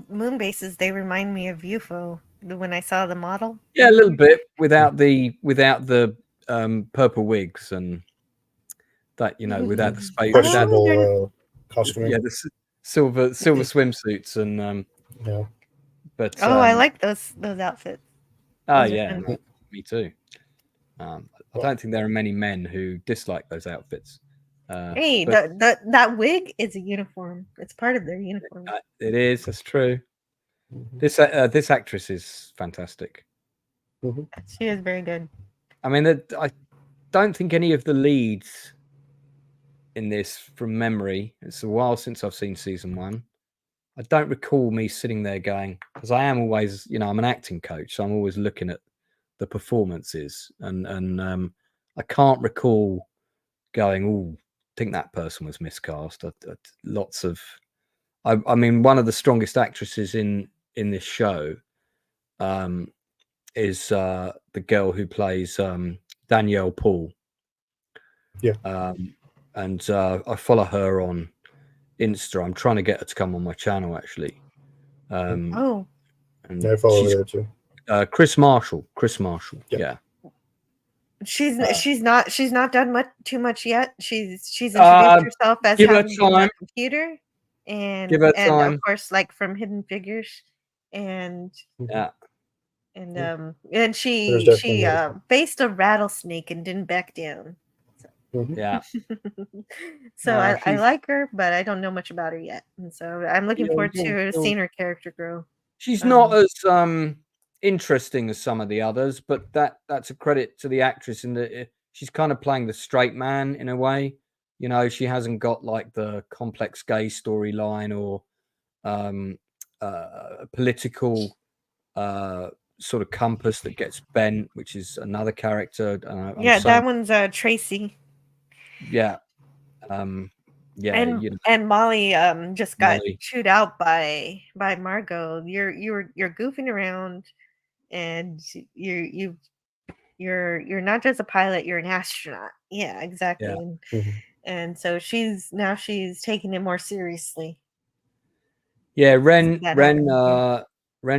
[SPEAKER 6] moon bases, they remind me of UFO when I saw the model.
[SPEAKER 8] Yeah, a little bit without the purple wigs and that, without the space,
[SPEAKER 2] questionable costuming.
[SPEAKER 8] Yeah, the silver swimsuits and
[SPEAKER 2] yeah.
[SPEAKER 6] But I like those outfits.
[SPEAKER 8] Oh yeah, me too. I don't think there are many men who dislike those outfits.
[SPEAKER 6] Hey, that wig is a uniform. It's part of their uniform.
[SPEAKER 8] It is. That's true. This actress is fantastic.
[SPEAKER 6] She is very good.
[SPEAKER 8] I mean, I don't think any of the leads in this, from memory, it's a while since I've seen season 1. I don't recall me sitting there going, because I am always, I'm an acting coach, so I'm always looking at the performances, and I can't recall going, "Oh, I think that person was miscast." Lots of, I mean, one of the strongest actresses in this show is the girl who plays Danielle Paul.
[SPEAKER 2] Yeah.
[SPEAKER 8] And I follow her on Insta. I'm trying to get her to come on my channel, actually. And
[SPEAKER 2] I follow
[SPEAKER 8] she's
[SPEAKER 2] there too.
[SPEAKER 8] Chris Marshall.
[SPEAKER 2] Yeah.
[SPEAKER 6] She's not done too much yet. She's
[SPEAKER 8] Uh,
[SPEAKER 6] introduced herself as
[SPEAKER 8] give her
[SPEAKER 6] having been
[SPEAKER 8] time.
[SPEAKER 6] a computer,
[SPEAKER 8] Give her
[SPEAKER 6] and of
[SPEAKER 8] time.
[SPEAKER 6] course, like from Hidden Figures, and
[SPEAKER 8] Yeah.
[SPEAKER 6] and she
[SPEAKER 2] There's definitely
[SPEAKER 6] faced a rattlesnake and didn't back down.
[SPEAKER 8] Yeah.
[SPEAKER 6] So I
[SPEAKER 8] She's
[SPEAKER 6] like her, but I don't know much about her yet, and so I'm looking forward to seeing her character grow.
[SPEAKER 8] she's not as interesting as some of the others, but that's a credit to the actress in that she's kind of playing the straight man in a way. You know, she hasn't got like the complex gay storyline or political sort of compass that gets bent, which is another character.
[SPEAKER 6] Yeah, that one's Tracy.
[SPEAKER 8] Yeah. Yeah,
[SPEAKER 6] and Molly just got
[SPEAKER 8] Molly.
[SPEAKER 6] chewed out by Margot. You're goofing around, and you're not just a pilot, you're an astronaut. Yeah, exactly.
[SPEAKER 8] Yeah.
[SPEAKER 6] And so she's taking it more seriously.
[SPEAKER 8] Yeah, Ren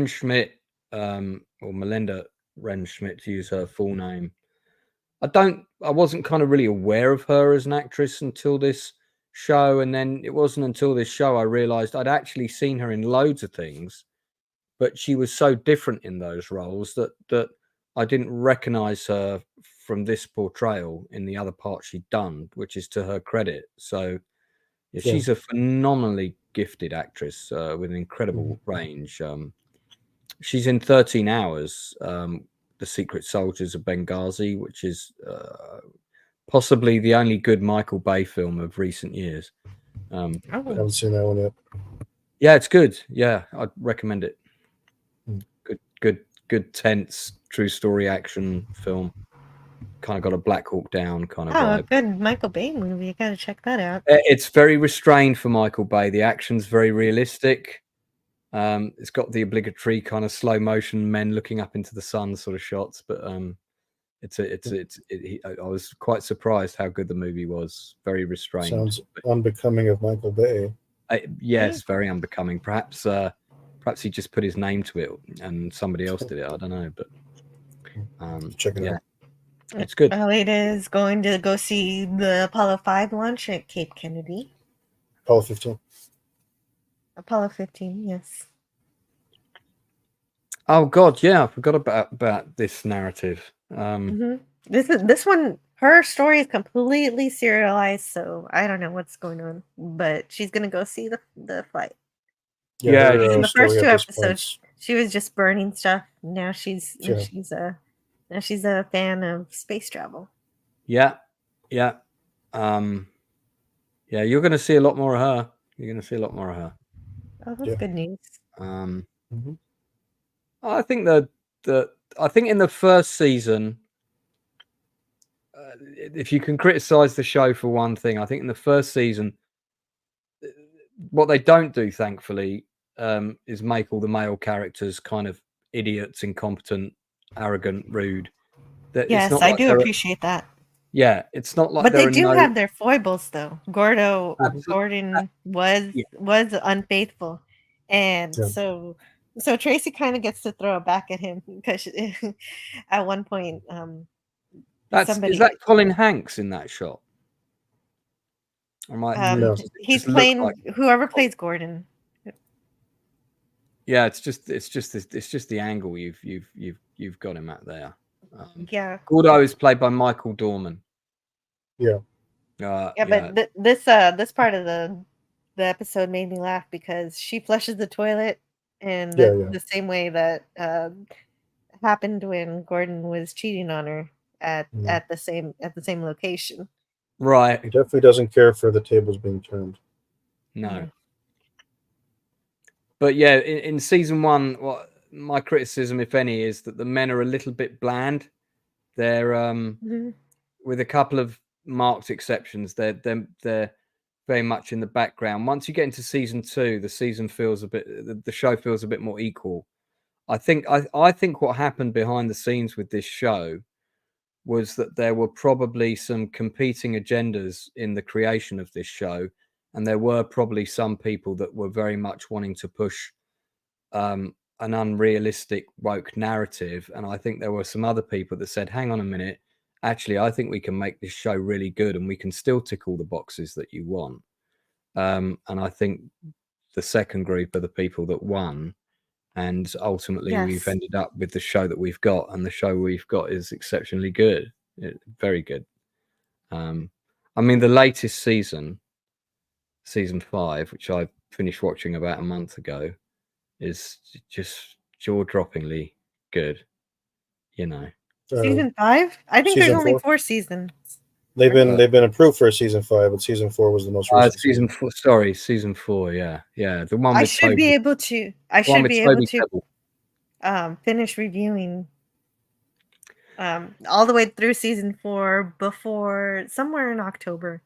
[SPEAKER 8] Schmidt, or Melinda Ren Schmidt, to use her full name. I wasn't kind of really aware of her as an actress until this show, and then it wasn't until this show I realized I'd actually seen her in loads of things, but she was so different in those roles that I didn't recognize her from this portrayal in the other part she'd done, which is to her credit. So yeah, she's a phenomenally gifted actress with an incredible range. She's in 13 Hours, The Secret Soldiers of Benghazi, which is possibly the only good Michael Bay film of recent years.
[SPEAKER 2] I haven't seen that one yet.
[SPEAKER 8] Yeah, it's good. Yeah, I'd recommend it. Good, tense, true story action film. Kind of got a Black Hawk Down kind of vibe.
[SPEAKER 6] A good Michael Bay movie. You gotta check that out.
[SPEAKER 8] It's very restrained for Michael Bay. The action's very realistic. It's got the obligatory kind of slow motion men looking up into the sun sort of shots, but I was quite surprised how good the movie was. Very restrained.
[SPEAKER 2] Sounds unbecoming of Michael Bay.
[SPEAKER 8] Yes, very unbecoming. Perhaps he just put his name to it and somebody else did it. I don't know, but
[SPEAKER 2] check it out.
[SPEAKER 8] It's good.
[SPEAKER 6] Elliot is going to go see the Apollo 5 launch at Cape Kennedy.
[SPEAKER 2] Apollo 15.
[SPEAKER 6] Apollo 15, yes.
[SPEAKER 8] Oh God, yeah, I forgot about this narrative.
[SPEAKER 6] This one, her story is completely serialized, so I don't know what's going on, but she's gonna go see the flight.
[SPEAKER 8] Yeah,
[SPEAKER 6] in the first 2 episodes, she was just burning stuff. Now she's a fan of space travel.
[SPEAKER 8] Yeah. Yeah, you're going to see a lot more of her.
[SPEAKER 6] Oh, that's good news.
[SPEAKER 8] I think I think in the first season, if you can criticize the show for one thing, I think in the first season, what they don't do, thankfully, is make all the male characters kind of idiots, incompetent, arrogant, rude.
[SPEAKER 6] Yes, I do appreciate that.
[SPEAKER 8] Yeah, it's not like.
[SPEAKER 6] But they do have their foibles, though. Gordon was unfaithful, and so Tracy kind of gets to throw it back at him because at one point,
[SPEAKER 8] is that Colin Hanks in that shot?
[SPEAKER 2] No.
[SPEAKER 6] He's playing whoever plays Gordon.
[SPEAKER 8] Yeah, it's just the angle you've got him at there.
[SPEAKER 6] Yeah,
[SPEAKER 8] Gordo is played by Michael Dorman.
[SPEAKER 2] Yeah.
[SPEAKER 6] But this part of the episode made me laugh because she flushes the toilet, and the same way that happened when Gordon was cheating on her at the same location.
[SPEAKER 8] Right.
[SPEAKER 2] He definitely doesn't care for the tables being turned.
[SPEAKER 8] No. But yeah, in season 1, what my criticism, if any, is that the men are a little bit bland. They're with a couple of marked exceptions, they're very much in the background. Once you get into season 2, the show feels a bit more equal. I think what happened behind the scenes with this show was that there were probably some competing agendas in the creation of this show, and there were probably some people that were very much wanting to push an unrealistic woke narrative. And I think there were some other people that said, hang on a minute, actually, I think we can make this show really good and we can still tick all the boxes that you want. And I think the second group are the people that won. And ultimately, we've ended up with the show that we've got. And the show we've got is exceptionally good. Very good. I mean, the latest season 5, which I finished watching about a month ago, is just jaw-droppingly good. You know,
[SPEAKER 6] Season 5? I think there's only 4 seasons.
[SPEAKER 2] They've been approved for a season 5, but season 4 was the most recent.
[SPEAKER 8] Season 4. Sorry, season 4. Yeah. The one with
[SPEAKER 6] I should be able to finish reviewing all the way through season 4 before somewhere in October.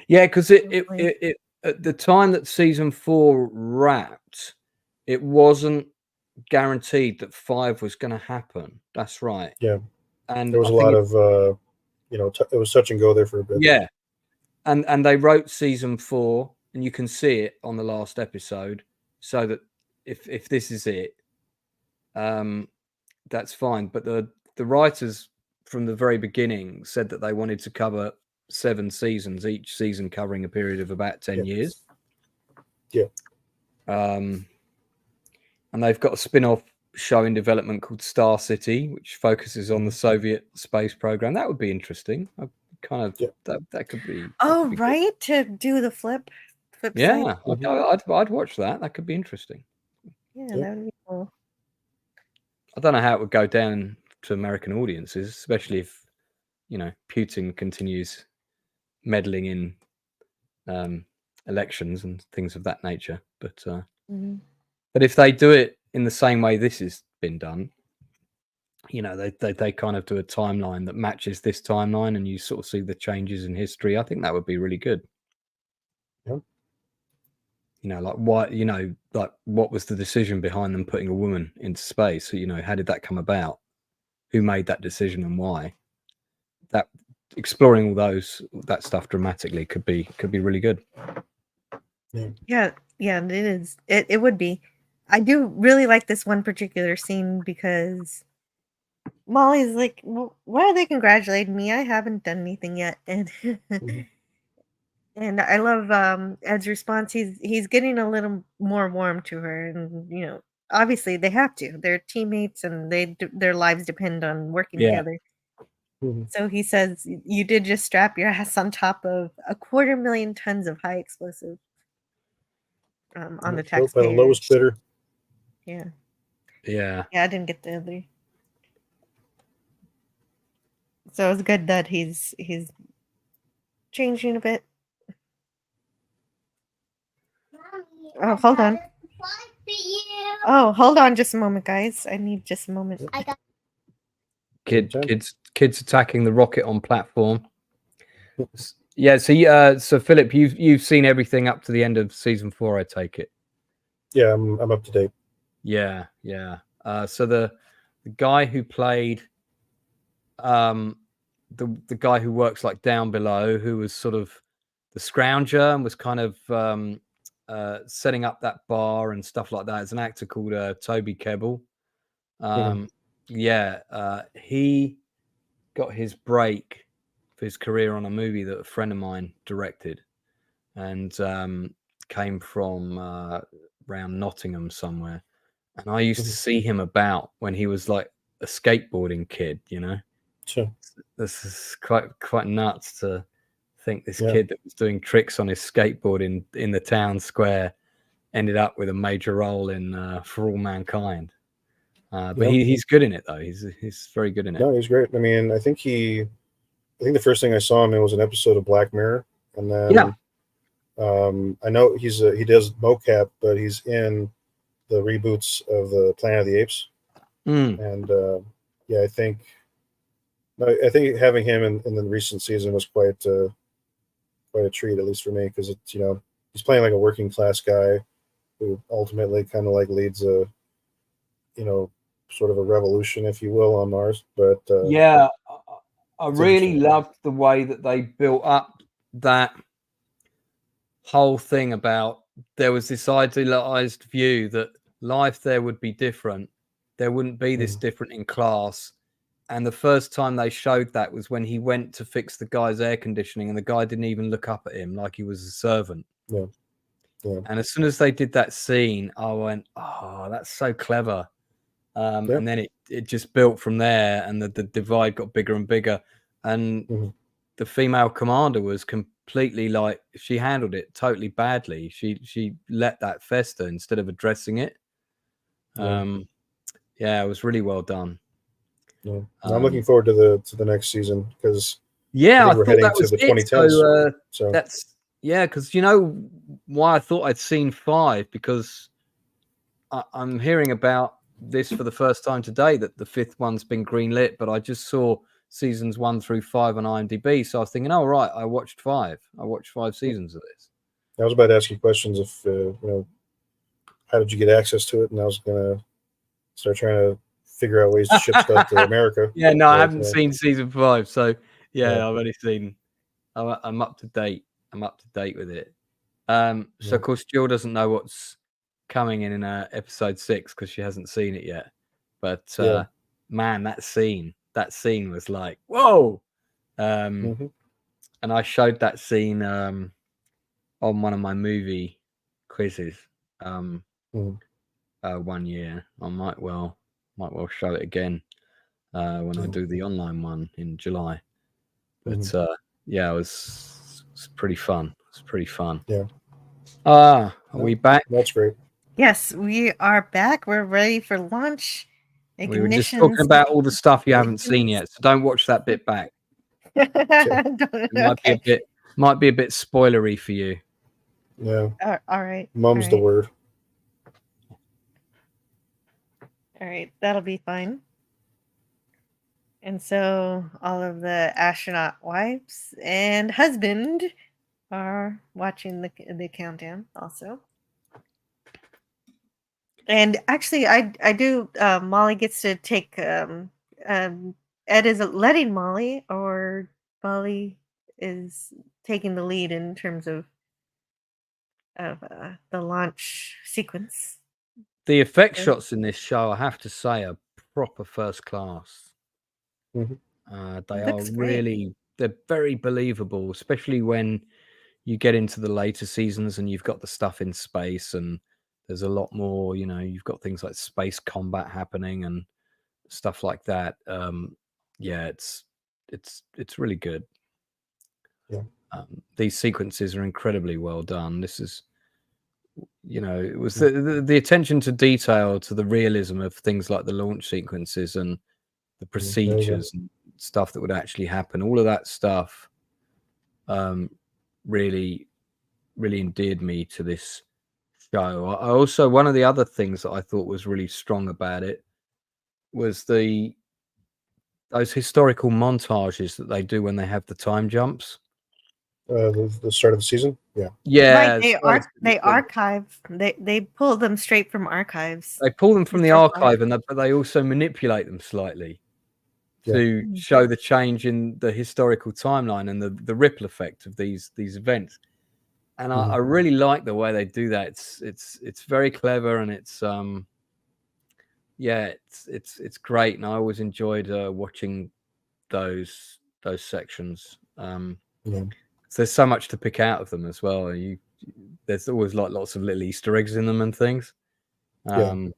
[SPEAKER 8] Yeah, because it at the time that season 4 wrapped, it wasn't guaranteed that 5 was going to happen. That's right.
[SPEAKER 2] Yeah,
[SPEAKER 8] and
[SPEAKER 2] there was a lot of it was touch and go there for a bit.
[SPEAKER 8] Yeah, and they wrote season 4, and you can see it on the last episode, so that if this is it, that's fine. But the writers from the very beginning said that they wanted to cover 7 seasons, each season covering a period of about 10 years.
[SPEAKER 2] Yeah.
[SPEAKER 8] And they've got a spin-off show in development called Star City, which focuses on the Soviet space program. That would be interesting. That could be.
[SPEAKER 6] Oh, right, to do the flip.
[SPEAKER 8] Yeah, I'd watch that. That could be interesting.
[SPEAKER 6] Yeah, that would be cool.
[SPEAKER 8] I don't know how it would go down to American audiences, especially if Putin continues meddling in elections and things of that nature. But but if they do it in the same way this has been done, they kind of do a timeline that matches this timeline, and you sort of see the changes in history. I think that would be really good.
[SPEAKER 2] Yeah.
[SPEAKER 8] Like why, like what was the decision behind them putting a woman into space? How did that come about? Who made that decision and why? That exploring all that stuff dramatically could be really good.
[SPEAKER 6] Yeah, it is. It would be. I do really like this one particular scene because Molly's like, well, why are they congratulating me? I haven't done anything yet. And and I love Ed's response. He's getting a little more warm to her, and obviously they have to. They're teammates, and their lives depend on working together. So he says, "You did just strap your ass on top of 250,000 tons of high explosive on the taxpayers."
[SPEAKER 2] By the lowest bidder.
[SPEAKER 6] Yeah, I didn't get the other. So it's good that he's changing a bit. Oh, hold on. Oh, hold on just a moment, guys. I need just a moment.
[SPEAKER 8] Kids attacking the rocket on platform. Yeah, so Philip, you've seen everything up to the end of season 4, I take it.
[SPEAKER 2] Yeah, I'm up to date.
[SPEAKER 8] Yeah. So the guy who played the guy who works like down below, who was sort of the scrounger and was kind of setting up that bar and stuff like that, is an actor called Toby Kebbell. He got his break for his career on a movie that a friend of mine directed, and came from around Nottingham somewhere. And I used to see him about when he was like a skateboarding kid,
[SPEAKER 2] Sure.
[SPEAKER 8] This is quite nuts to think this kid that was doing tricks on his skateboard in the town square ended up with a major role in For All Mankind. But he's good in it though. He's very good in it.
[SPEAKER 2] No, he's great. I mean, I think the first thing I saw him in was an episode of Black Mirror, and then I know he does mocap, but he's in the reboots of the Planet of the Apes, and I think having him in the recent season was quite a treat, at least for me, because it's he's playing like a working class guy who ultimately kind of like leads a sort of a revolution, if you will, on Mars. But
[SPEAKER 8] I really loved the way that they built up that whole thing about there was this idealized view that life there would be different. There wouldn't be this different in class. And the first time they showed that was when he went to fix the guy's air conditioning, and the guy didn't even look up at him like he was a servant.
[SPEAKER 2] Yeah.
[SPEAKER 8] And as soon as they did that scene, I went, "Oh, that's so clever." And then it just built from there, and the divide got bigger and bigger. And the female commander was completely like, she handled it totally badly. She let that fester instead of addressing it. Yeah, it was really well done.
[SPEAKER 2] Yeah. I'm looking forward to the next season because
[SPEAKER 8] I
[SPEAKER 2] we're
[SPEAKER 8] thought
[SPEAKER 2] heading
[SPEAKER 8] that
[SPEAKER 2] to
[SPEAKER 8] was
[SPEAKER 2] the
[SPEAKER 8] it.
[SPEAKER 2] 2010s. So
[SPEAKER 8] that's because you know why I thought I'd seen 5, because I'm hearing about this for the first time today, that the 5th one's been greenlit, but I just saw seasons 1 through 5 on IMDb, so I was thinking, oh right, I watched 5 seasons of this.
[SPEAKER 2] I was about to ask you questions if how did you get access to it, and I was gonna start trying to figure out ways to ship stuff to America.
[SPEAKER 8] I haven't seen season 5, so I've only seen. I'm up to date. I'm up to date with it. So of course Jill doesn't know what's coming in episode 6 because she hasn't seen it yet. But man, that scene was like, whoa. And I showed that scene on one of my movie quizzes 1 year. I might well show it again when I do the online one in July. But it was pretty fun. It's pretty fun.
[SPEAKER 2] Yeah.
[SPEAKER 8] Are we back?
[SPEAKER 2] That's great.
[SPEAKER 6] Yes, we are back. We're ready for launch.
[SPEAKER 8] We were just talking about all the stuff you haven't seen yet, so don't watch that bit back. It might be a bit spoilery for you.
[SPEAKER 2] Yeah.
[SPEAKER 6] All right.
[SPEAKER 2] Mum's the word.
[SPEAKER 6] All right, that'll be fine. And so all of the astronaut wives and husband are watching the countdown also. And actually, I do. Molly gets to take. Ed is letting Molly, or Molly is taking the lead in terms of the launch sequence.
[SPEAKER 8] The effect shots in this show, I have to say, are proper first class. They are really, they're very believable, especially when you get into the later seasons and you've got the stuff in space and there's a lot more, you've got things like space combat happening and stuff like that. It's really good.
[SPEAKER 2] Yeah.
[SPEAKER 8] These sequences are incredibly well done. This is, it was the attention to detail, to the realism of things like the launch sequences and the procedures and stuff that would actually happen. All of that stuff really, really endeared me to this show. I also, one of the other things that I thought was really strong about it was those historical montages that they do when they have the time jumps.
[SPEAKER 2] The start of the season.
[SPEAKER 8] Yeah.
[SPEAKER 6] Right, they archive. They pull them straight from archives.
[SPEAKER 8] They pull them from the archive, but they also manipulate them slightly to show the change in the historical timeline and the ripple effect of these events. And I really like the way they do that. It's very clever, and it's great. And I always enjoyed watching those sections. There's so much to pick out of them as well. There's always lots of little Easter eggs in them and things. So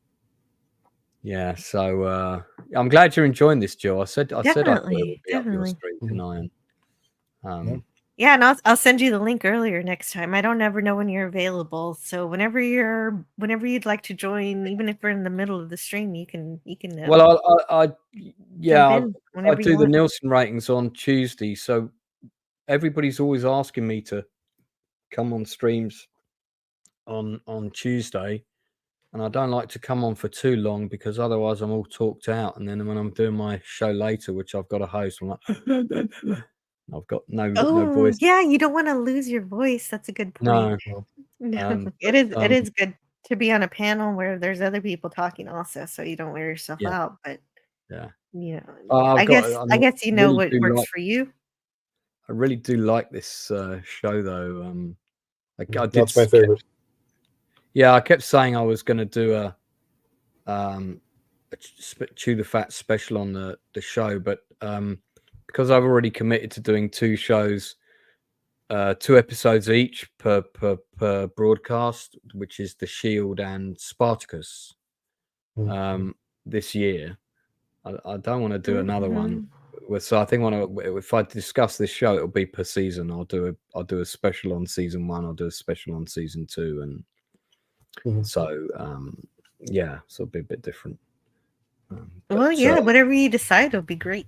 [SPEAKER 8] I'm glad you're enjoying this, Joe. I said I thought it would be up your street tonight.
[SPEAKER 6] Yeah, and I'll send you the link earlier next time. I don't ever know when you're available, so whenever you'd like to join, even if we're in the middle of the stream, you can.
[SPEAKER 8] Well, I do the Nielsen ratings on Tuesday, so everybody's always asking me to come on streams on Tuesday, and I don't like to come on for too long because otherwise I'm all talked out, and then when I'm doing my show later, which I've got a host, I'm like I've got no voice.
[SPEAKER 6] Yeah, you don't want to lose your voice. That's a good point.
[SPEAKER 8] No.
[SPEAKER 6] It is good to be on a panel where there's other people talking also, so you don't wear yourself out. But I guess what works for you.
[SPEAKER 8] I really do like this show, though.
[SPEAKER 2] That's my favorite.
[SPEAKER 8] Yeah, I kept saying I was going to do Chew the Fat special on the show, but because I've already committed to doing 2 shows, 2 episodes each per broadcast, which is The Shield and Spartacus, this year. I don't want to do another one. So I think if I discuss this show, it'll be per season. I'll do a special on season 1. I'll do a special on season 2, and so yeah, so it'll be a bit different.
[SPEAKER 6] Well, yeah, whatever you decide will be great.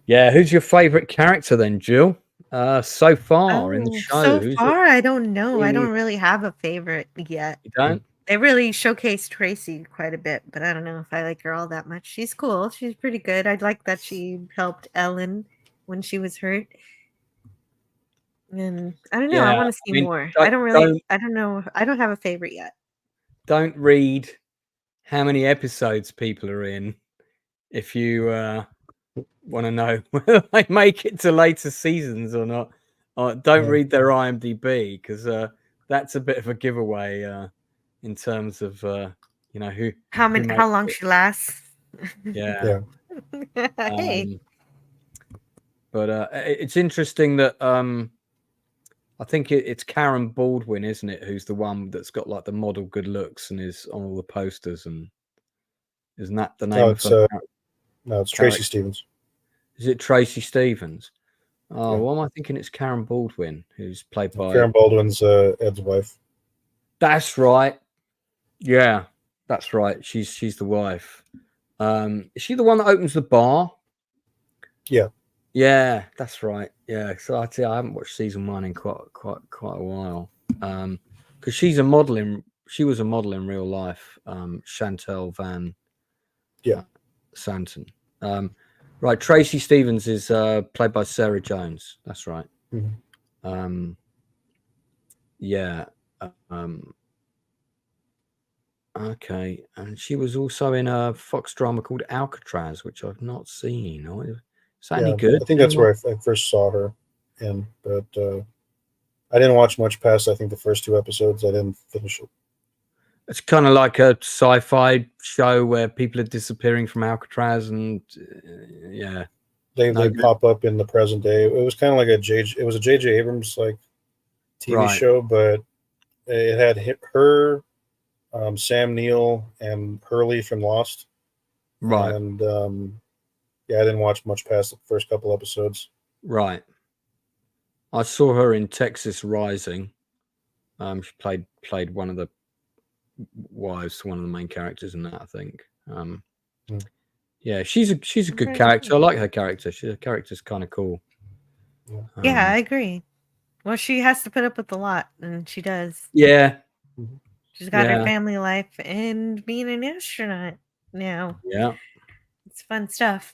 [SPEAKER 8] Yeah, who's your favorite character then, Jill? So far in the show.
[SPEAKER 6] So far, I don't know. I don't really have a favorite yet.
[SPEAKER 8] You don't?
[SPEAKER 6] They really showcased Tracy quite a bit, but I don't know if I like her all that much. She's cool. She's pretty good. I like that she helped Ellen when she was hurt. And I don't know.
[SPEAKER 8] Yeah,
[SPEAKER 6] I want to see more. I don't know. I don't have a favorite yet.
[SPEAKER 8] Don't read how many episodes people are in if you want to know whether they make it to later seasons or not. Don't read their IMDb, because that's a bit of a giveaway in terms of how
[SPEAKER 6] long she lasts.
[SPEAKER 8] Yeah.
[SPEAKER 6] Hey.
[SPEAKER 8] But it's interesting that I think it's Karen Baldwin, isn't it, who's the one that's got like the model good looks and is on all the posters, and isn't that the name?
[SPEAKER 2] No, it's Tracy Stevens.
[SPEAKER 8] Is it Tracy Stevens? Oh, what am I thinking? It's Karen Baldwin, who's played by
[SPEAKER 2] Karen Baldwin's Ed's wife.
[SPEAKER 8] That's right. Yeah, that's right. She's the wife. Is she the one that opens the bar?
[SPEAKER 2] Yeah.
[SPEAKER 8] Yeah, that's right. Yeah, so I haven't watched season 1 in quite a while. Because she was a model in real life. Chantel Van Santon. Right, Tracy Stevens is played by Sarah Jones. That's right. Yeah. Okay, and she was also in a Fox drama called Alcatraz, which I've not seen. Is that any good?
[SPEAKER 2] I think that's where I first saw her in, but I didn't watch much past, I think, the first 2 episodes. I didn't finish it.
[SPEAKER 8] It's kind of like a sci-fi show where people are disappearing from Alcatraz, and
[SPEAKER 2] they pop up in the present day. It was kind of like a J.J. Abrams like TV show, but it had her, Sam Neill, and Hurley from Lost.
[SPEAKER 8] Right.
[SPEAKER 2] And I didn't watch much past the first couple episodes.
[SPEAKER 8] Right. I saw her in Texas Rising. She played one of the wives, one of the main characters in that, I think. Yeah, she's a good character. I like her character. Her character's kind of cool.
[SPEAKER 6] Yeah, I agree. Well, she has to put up with a lot, and she does.
[SPEAKER 8] Yeah.
[SPEAKER 6] She's got her family life and being an astronaut now.
[SPEAKER 8] Yeah.
[SPEAKER 6] It's fun stuff.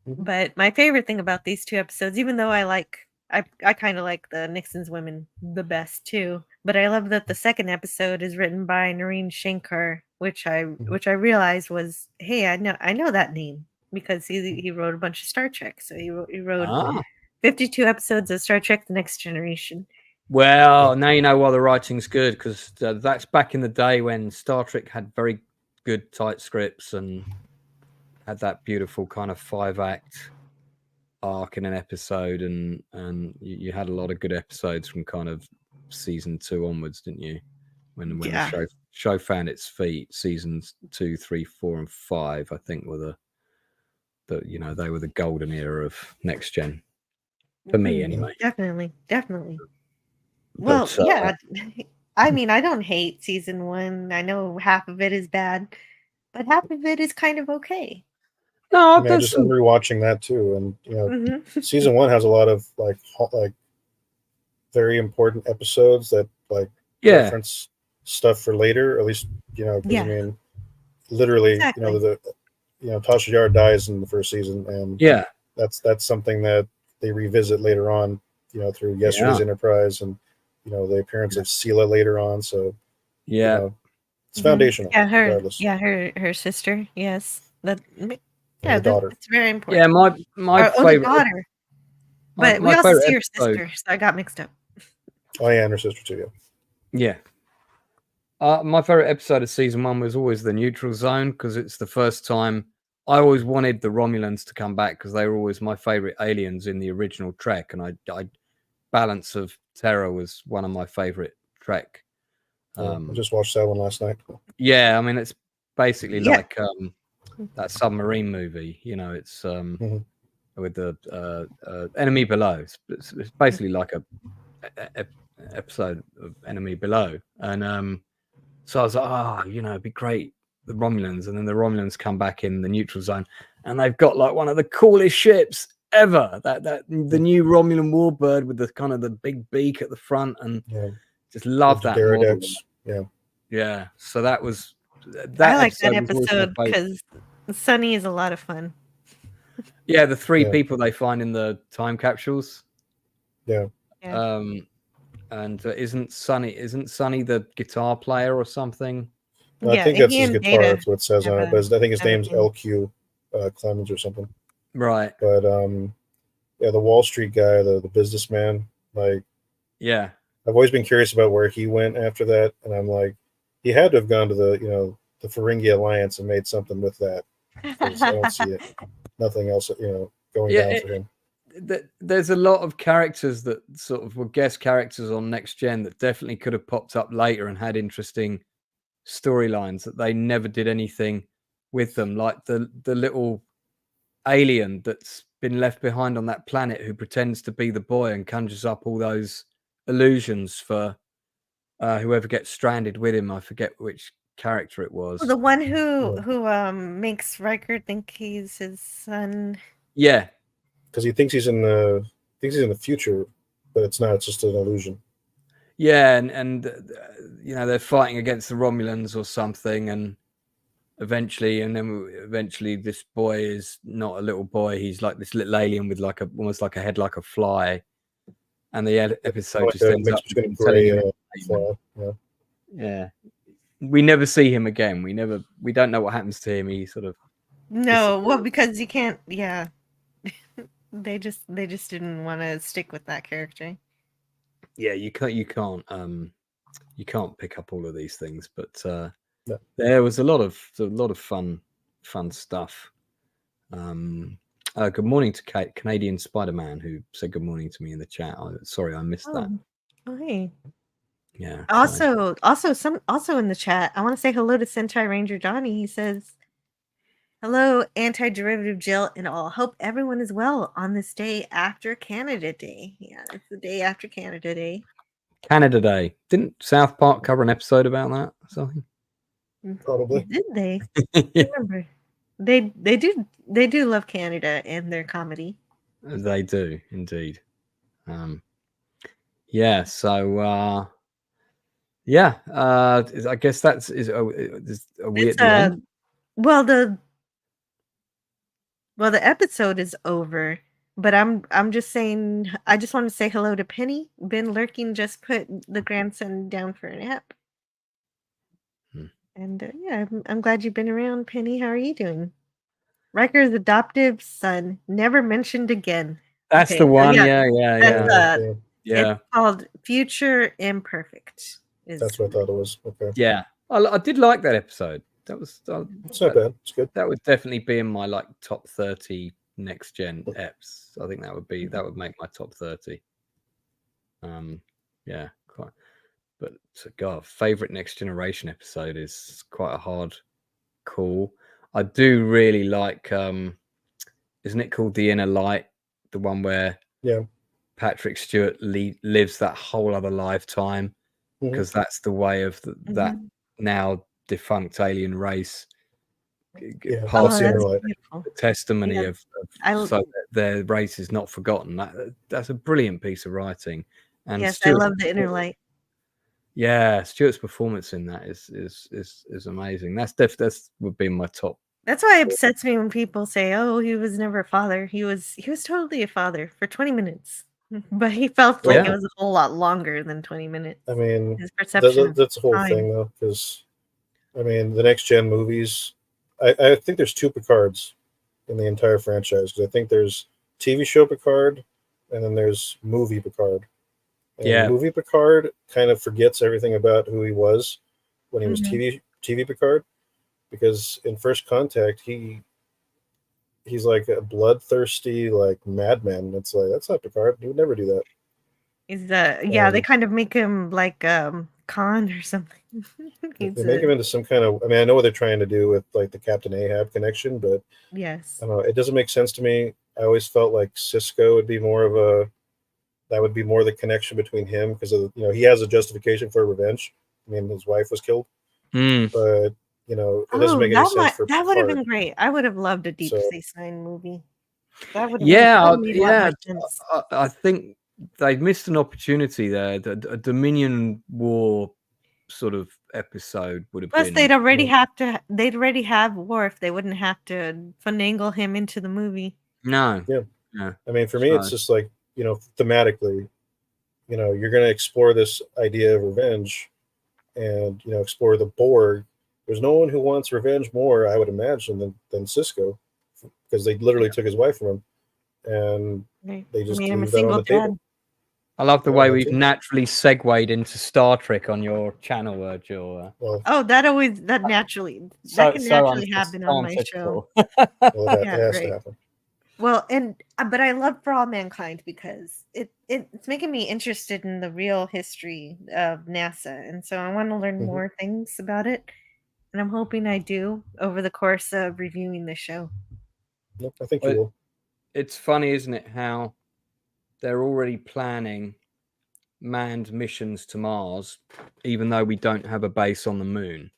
[SPEAKER 6] But my favorite thing about these 2 episodes, even though I kind of like the Nixon's women the best too, but I love that the second episode is written by Noreen Shankar, which I realized was, hey, I know that name because he wrote a bunch of Star Trek. So he wrote 52 episodes of Star Trek: The Next Generation.
[SPEAKER 8] Well, now you know why the writing's good, because that's back in the day when Star Trek had very good tight scripts and had that beautiful kind of 5-act arc in an episode, and you had a lot of good episodes from kind of season 2 onwards, didn't you? When the show found its feet, seasons 2, 3, 4, and 5, I think were they were the golden era of Next Gen for me, anyway.
[SPEAKER 6] Definitely. Well, yeah. I mean, I don't hate season 1. I know half of it is bad, but half of it is kind of okay.
[SPEAKER 8] No,
[SPEAKER 2] I'm rewatching that too, and season 1 has a lot of like very important episodes that reference stuff for later. At least I mean, literally, Tasha Yar dies in the first season, and that's something that they revisit later on, through Yesterday's Enterprise, and the appearance of Sela later on. So it's foundational.
[SPEAKER 6] Her sister, yes, daughter. It's very important.
[SPEAKER 8] Yeah, my favorite
[SPEAKER 6] daughter. But we also see her sister, so I got mixed up.
[SPEAKER 2] Oh yeah, and her sister too.
[SPEAKER 8] Yeah. My favorite episode of season 1 was always the neutral zone, because it's the first time I always wanted the Romulans to come back, because they were always my favorite aliens in the original Trek, and I Balance of Terror was one of my favorite Trek.
[SPEAKER 2] I just watched that one last night.
[SPEAKER 8] Yeah, I mean, it's basically like that submarine movie. You know, it's with the Enemy Below. It's basically like a episode of Enemy Below, and so I was like, it'd be great, the Romulans, and then the Romulans come back in the neutral zone, and they've got like one of the coolest ships ever. The new Romulan Warbird with the kind of the big beak at the front, and just love that model. Yeah. So that was that.
[SPEAKER 6] I like that episode because Sunny is a lot of fun.
[SPEAKER 8] Yeah, the three people they find in the time capsules.
[SPEAKER 2] Yeah.
[SPEAKER 8] And isn't Sunny the guitar player or something?
[SPEAKER 2] I think that's his guitar. That's what it says on it. But I think his name's LQ Clemens or something.
[SPEAKER 8] Right.
[SPEAKER 2] But the Wall Street guy, the businessman, like, I've always been curious about where he went after that, and I'm like, he had to have gone to the Ferengi Alliance and made something with that. I don't see it. Nothing else, going down for him.
[SPEAKER 8] There's a lot of characters that sort of were guest characters on Next Gen that definitely could have popped up later and had interesting storylines that they never did anything with them, like the little alien that's been left behind on that planet who pretends to be the boy and conjures up all those illusions for whoever gets stranded with him. I forget which character it was.
[SPEAKER 6] The one who makes Riker think he's his son.
[SPEAKER 8] Yeah,
[SPEAKER 2] because he thinks he's in the future, but it's not. It's just an illusion.
[SPEAKER 8] Yeah, and they're fighting against the Romulans or something, and eventually this boy is not a little boy. He's like this little alien with like almost like a head like a fly, and the episode
[SPEAKER 2] like
[SPEAKER 8] just ends up telling him. Yeah. We never see him again. We don't know what happens to him. He sort of
[SPEAKER 6] because you can't. Yeah, they just didn't want to stick with that character.
[SPEAKER 8] Yeah, you can't pick up all of these things, but there was a lot of fun stuff. Good morning to Canadian Spider-Man, who said good morning to me in the chat. Sorry, I missed that.
[SPEAKER 6] Oh, hey.
[SPEAKER 8] Yeah.
[SPEAKER 6] Also in the chat, I want to say hello to Sentai Ranger Johnny. He says, "Hello, anti-derivative Jill and all. Hope everyone is well on this day after Canada Day." Yeah, it's the day after Canada Day.
[SPEAKER 8] Canada Day. Didn't South Park cover an episode about that or something?
[SPEAKER 2] Probably.
[SPEAKER 6] Did they? I remember. They do love Canada and their comedy.
[SPEAKER 8] They do indeed. Yeah. So. I guess that's are we at the end?
[SPEAKER 6] Well, the episode is over, but I'm just saying. I just want to say hello to Penny. Ben Lurking just put the grandson down for a nap, and I'm glad you've been around, Penny. How are you doing? Riker's adoptive son, never mentioned again.
[SPEAKER 8] That's the one. Yeah.
[SPEAKER 6] It's called Future Imperfect.
[SPEAKER 2] That's what I thought it was. Okay.
[SPEAKER 8] Yeah, I did like that episode. That was.
[SPEAKER 2] It's not bad. It's good.
[SPEAKER 8] That would definitely be in my like top 30 Next Gen eps. I think that would make my top 30. Yeah, quite. But God, favorite Next Generation episode is quite a hard call. I do really like. Isn't it called The Inner Light? The one where Patrick Stewart lives that whole other lifetime. Because that's the way of that now defunct alien race passing the testimony of so that their race is not forgotten. That's a brilliant piece of writing. And
[SPEAKER 6] yes, I love The Inner Light.
[SPEAKER 8] Yeah, Stewart's performance in that is amazing. That would be my top.
[SPEAKER 6] That's why it upsets me when people say, "Oh, he was never a father." He was totally a father for 20 minutes. But he felt like it was a whole lot longer than 20 minutes.
[SPEAKER 2] I mean,
[SPEAKER 6] his perception
[SPEAKER 2] that's the whole thing, though, because I mean, the Next Gen movies. I think there's 2 Picards in the entire franchise, because I think there's TV show Picard, and then there's movie Picard. And movie Picard kind of forgets everything about who he was, when he was
[SPEAKER 6] Mhm.
[SPEAKER 2] TV Picard, because in First Contact he's like a bloodthirsty like madman. It's like that's not Picard. He would never do that.
[SPEAKER 6] Is the yeah, they
[SPEAKER 2] And
[SPEAKER 6] kind of make him like Khan or something.
[SPEAKER 2] they
[SPEAKER 6] He's
[SPEAKER 2] make him into some kind of. I mean, I know what they're trying to do with like the Captain Ahab connection, but
[SPEAKER 6] yes.
[SPEAKER 2] I don't know. It doesn't make sense to me. I always felt like Cisco would be more of a. That would be more the connection between him because of he has a justification for revenge. I mean, his wife was killed,
[SPEAKER 8] Mm.
[SPEAKER 2] but it doesn't
[SPEAKER 6] Oh,
[SPEAKER 2] make any sense for
[SPEAKER 6] that would have been
[SPEAKER 2] Picard.
[SPEAKER 6] great. I would have loved a Deep
[SPEAKER 2] So
[SPEAKER 6] Space Nine movie. That would have
[SPEAKER 8] Yeah,
[SPEAKER 6] made a lot more sense.
[SPEAKER 8] I think they missed an opportunity there. A Dominion War sort of episode would have
[SPEAKER 6] Plus,
[SPEAKER 8] been.
[SPEAKER 6] they'd already have Worf. They wouldn't have to finagle him into the movie.
[SPEAKER 8] No.
[SPEAKER 2] Yeah.
[SPEAKER 8] Yeah.
[SPEAKER 2] I mean, for me, it's just like thematically, you're going to explore this idea of revenge, and explore the Borg. There's no one who wants revenge more, I would imagine, than Cisco, because they literally took his wife from him, and they just
[SPEAKER 6] made him a
[SPEAKER 2] leave that on
[SPEAKER 6] single
[SPEAKER 2] the table.
[SPEAKER 6] dad.
[SPEAKER 8] I love the
[SPEAKER 2] Yeah,
[SPEAKER 8] way
[SPEAKER 2] that
[SPEAKER 8] we've
[SPEAKER 2] too.
[SPEAKER 8] naturally segued into Star Trek on your channel, Jill.
[SPEAKER 2] Well,
[SPEAKER 6] Oh, that can naturally happen on my show.
[SPEAKER 2] well, it
[SPEAKER 6] Yeah,
[SPEAKER 2] has to
[SPEAKER 6] right.
[SPEAKER 2] happen.
[SPEAKER 6] Well, but I love For All Mankind because it's making me interested in the real history of NASA, and so I want to learn
[SPEAKER 2] Mhm.
[SPEAKER 6] more things about it, and I'm hoping I do over the course of reviewing the show.
[SPEAKER 2] Nope, I think you will.
[SPEAKER 8] It's funny, isn't it, how they're already planning manned missions to Mars, even though we don't have a base on the moon.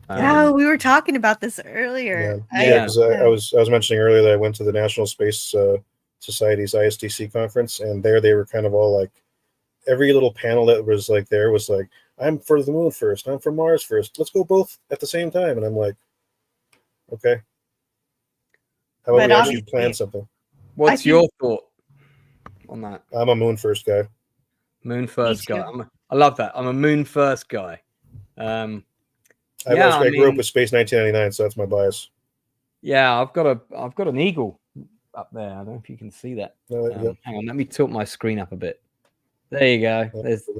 [SPEAKER 6] Oh, we were talking about this earlier.
[SPEAKER 2] Yeah, because I was mentioning earlier that I went to the National Space Society's ISTC conference, and there they were kind of all like, every little panel that was like there was like, I'm for the moon first, I'm for Mars first. Let's go both at the same time. And I'm like, okay, how about we actually plan something?
[SPEAKER 8] What's your thought on that?
[SPEAKER 2] I'm a moon first guy.
[SPEAKER 8] Moon first guy. I love that. I'm a moon first guy.
[SPEAKER 2] I grew up with Space 1999, so that's my bias.
[SPEAKER 8] Yeah, I've got an eagle up there. I don't know if you can see that. Hang on, let me tilt my screen up a bit. There you go.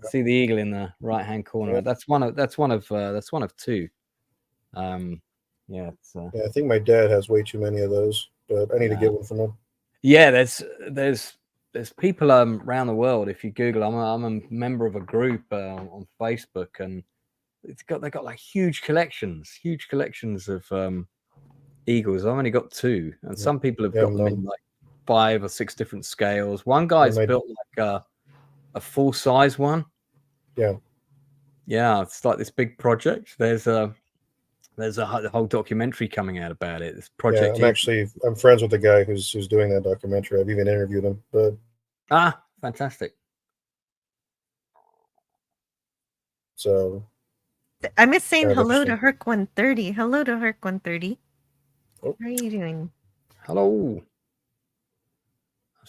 [SPEAKER 8] See the eagle in the right hand corner.
[SPEAKER 2] Yeah.
[SPEAKER 8] That's one of two. Yeah,
[SPEAKER 2] I think my dad has way too many of those, but I need to get one from him.
[SPEAKER 8] Yeah, there's people around the world. If you Google, I'm a member of a group on Facebook, and they've got like huge collections of eagles. I've only got two, and some people have got them in like 5 or 6 different scales. One guy's built like a full size one. Yeah, it's like this big project. There's a whole documentary coming out about it. This project.
[SPEAKER 2] Yeah, I'm friends with the guy who's doing that documentary. I've even interviewed him. But
[SPEAKER 8] fantastic.
[SPEAKER 2] So
[SPEAKER 6] I miss saying hello to Herc 130. Hello to Herc 130.
[SPEAKER 2] Oh.
[SPEAKER 6] How are you doing?
[SPEAKER 8] Hello.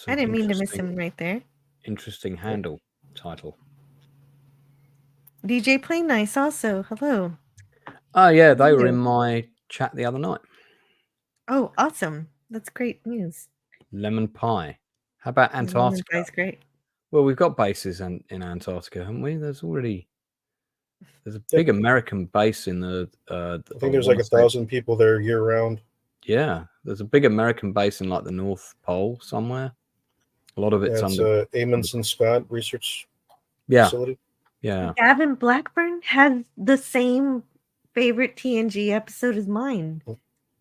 [SPEAKER 6] I didn't mean to miss him right there.
[SPEAKER 8] Interesting handle title.
[SPEAKER 6] DJ Play Nice also. Hello.
[SPEAKER 8] Oh yeah, they were in my chat the other night.
[SPEAKER 6] Oh, awesome. That's great news.
[SPEAKER 8] Lemon pie. How about Antarctica?
[SPEAKER 6] Lemon pie's great.
[SPEAKER 8] Well, we've got bases in Antarctica, haven't we? There's a big American base in the.
[SPEAKER 2] I think there's like 1,000 people there year round.
[SPEAKER 8] Yeah, there's a big American base in like the North Pole somewhere. A lot of it's under
[SPEAKER 2] Amundsen Scott Research
[SPEAKER 8] Facility. Yeah.
[SPEAKER 6] Gavin Blackburn has the same favorite TNG episode as mine.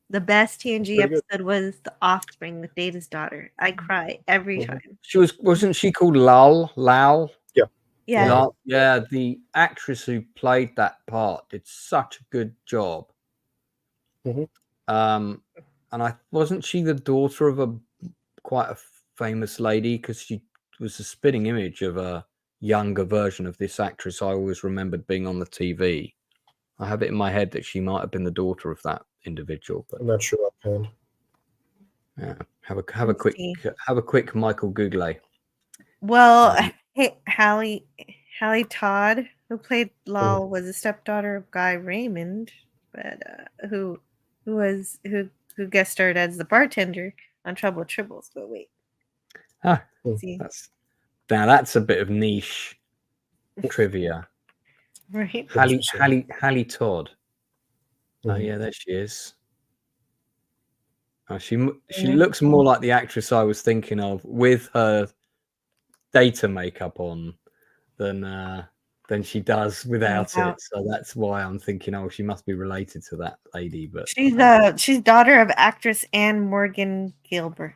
[SPEAKER 6] The best TNG episode was The Offspring with Data's daughter. I cry every time.
[SPEAKER 8] Wasn't she called Lal?
[SPEAKER 2] Yeah.
[SPEAKER 6] Yeah.
[SPEAKER 8] Yeah, the actress who played that part did such a good job. And wasn't she the daughter of quite a famous lady, because she was a spitting image of a younger version of this actress I always remembered being on the TV. I have it in my head that she might have been the daughter of that individual, but
[SPEAKER 2] I'm not sure offhand.
[SPEAKER 8] Yeah, have a quick Michael Google.
[SPEAKER 6] Well, Hallie Todd, who played Lal, was a stepdaughter of Guy Raymond, but who guest starred as the bartender on Trouble with Tribbles. But wait,
[SPEAKER 8] that's a bit of niche trivia.
[SPEAKER 6] Right.
[SPEAKER 8] Hallie Todd. Oh
[SPEAKER 2] Mhm.
[SPEAKER 8] yeah, there she is. Oh, she
[SPEAKER 6] Yeah.
[SPEAKER 8] looks more like the actress I was thinking of with her data makeup on than she does without
[SPEAKER 6] Without.
[SPEAKER 8] it. So that's why I'm thinking, oh, she must be related to that lady. But
[SPEAKER 6] She's daughter of actress Anne Morgan Gilbert.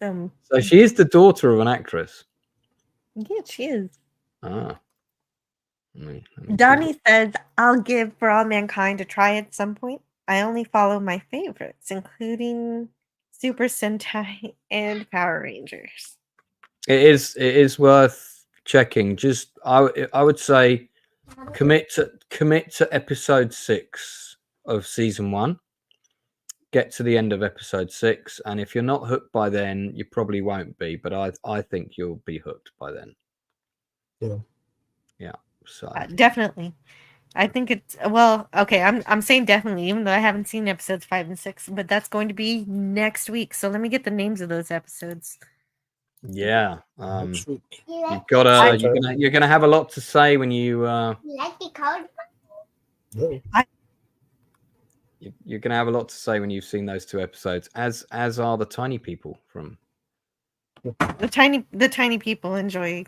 [SPEAKER 8] so she is the daughter of an actress.
[SPEAKER 6] Yeah, she is.
[SPEAKER 8] Ah. Let me
[SPEAKER 6] Donnie says, I'll give For All Mankind a try at some point. I only follow my favorites, including Super Sentai and Power Rangers.
[SPEAKER 8] It is worth checking. Just I would say commit to episode 6 of season 1. Get to the end of episode 6, and if you're not hooked by then, you probably won't be. But I think you'll be hooked by then. Yeah. So
[SPEAKER 6] definitely. I think it's okay. I'm saying definitely, even though I haven't seen episodes 5 and 6, but that's going to be next week. So let me get the names of those episodes.
[SPEAKER 8] yeah,
[SPEAKER 2] Next week.
[SPEAKER 8] you're gonna have a lot to say when you
[SPEAKER 5] like the code?
[SPEAKER 8] you're gonna have a lot to say when you've seen those 2 episodes, as are the tiny people from
[SPEAKER 6] the tiny people enjoy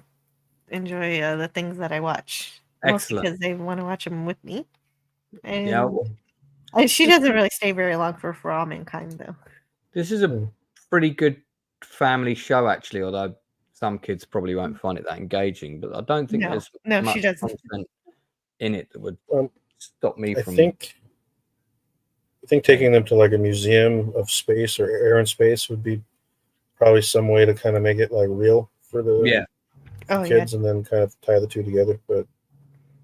[SPEAKER 6] the things that I watch.
[SPEAKER 8] Excellent.
[SPEAKER 6] Mostly because they want to watch them with me. And
[SPEAKER 8] yeah,
[SPEAKER 6] she doesn't really stay very long for All Mankind, though.
[SPEAKER 8] This is a pretty good family show, actually, although some kids probably won't find it that engaging. But I don't think there's much
[SPEAKER 6] she doesn't.
[SPEAKER 8] content in it that would stop me from.
[SPEAKER 2] I think taking them to like a museum of space or air and space would be probably some way to kind of make it like real for the kids, and then kind of tie the 2 together. But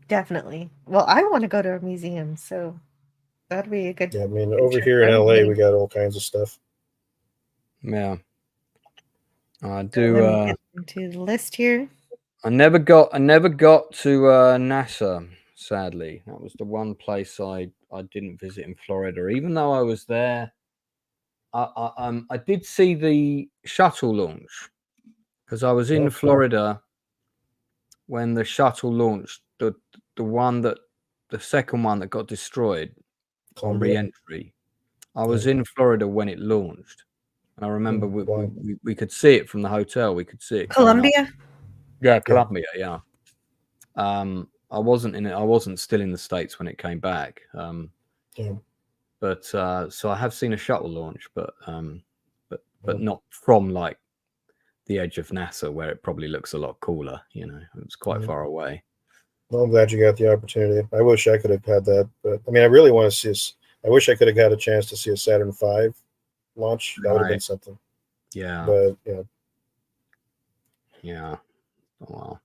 [SPEAKER 6] definitely. Well, I want to go to a museum, so that'd be a good.
[SPEAKER 2] Yeah, I mean, over here in LA, we got all kinds of stuff.
[SPEAKER 8] Yeah, I do.
[SPEAKER 6] To the list here.
[SPEAKER 8] I never got to NASA. Sadly, that was the one place I didn't visit in Florida. Even though I was there, I did see the shuttle launch because I was in Florida when the shuttle launched. The second one that got destroyed on re-entry. I was in Florida when it launched, and I remember we could see it from the hotel. We could see it.
[SPEAKER 6] Columbia.
[SPEAKER 8] Yeah, Columbia. Yeah. I wasn't still in the States when it came back. But so I have seen a shuttle launch, but not from like the edge of NASA where it probably looks a lot cooler. You know, it was quite far away.
[SPEAKER 2] Well, I'm glad you got the opportunity. I wish I could have had that, but I mean, I really want to see this. I wish I could have got a chance to see a Saturn V launch. That would have been something.
[SPEAKER 8] Yeah.
[SPEAKER 2] But yeah.
[SPEAKER 8] Yeah. Oh,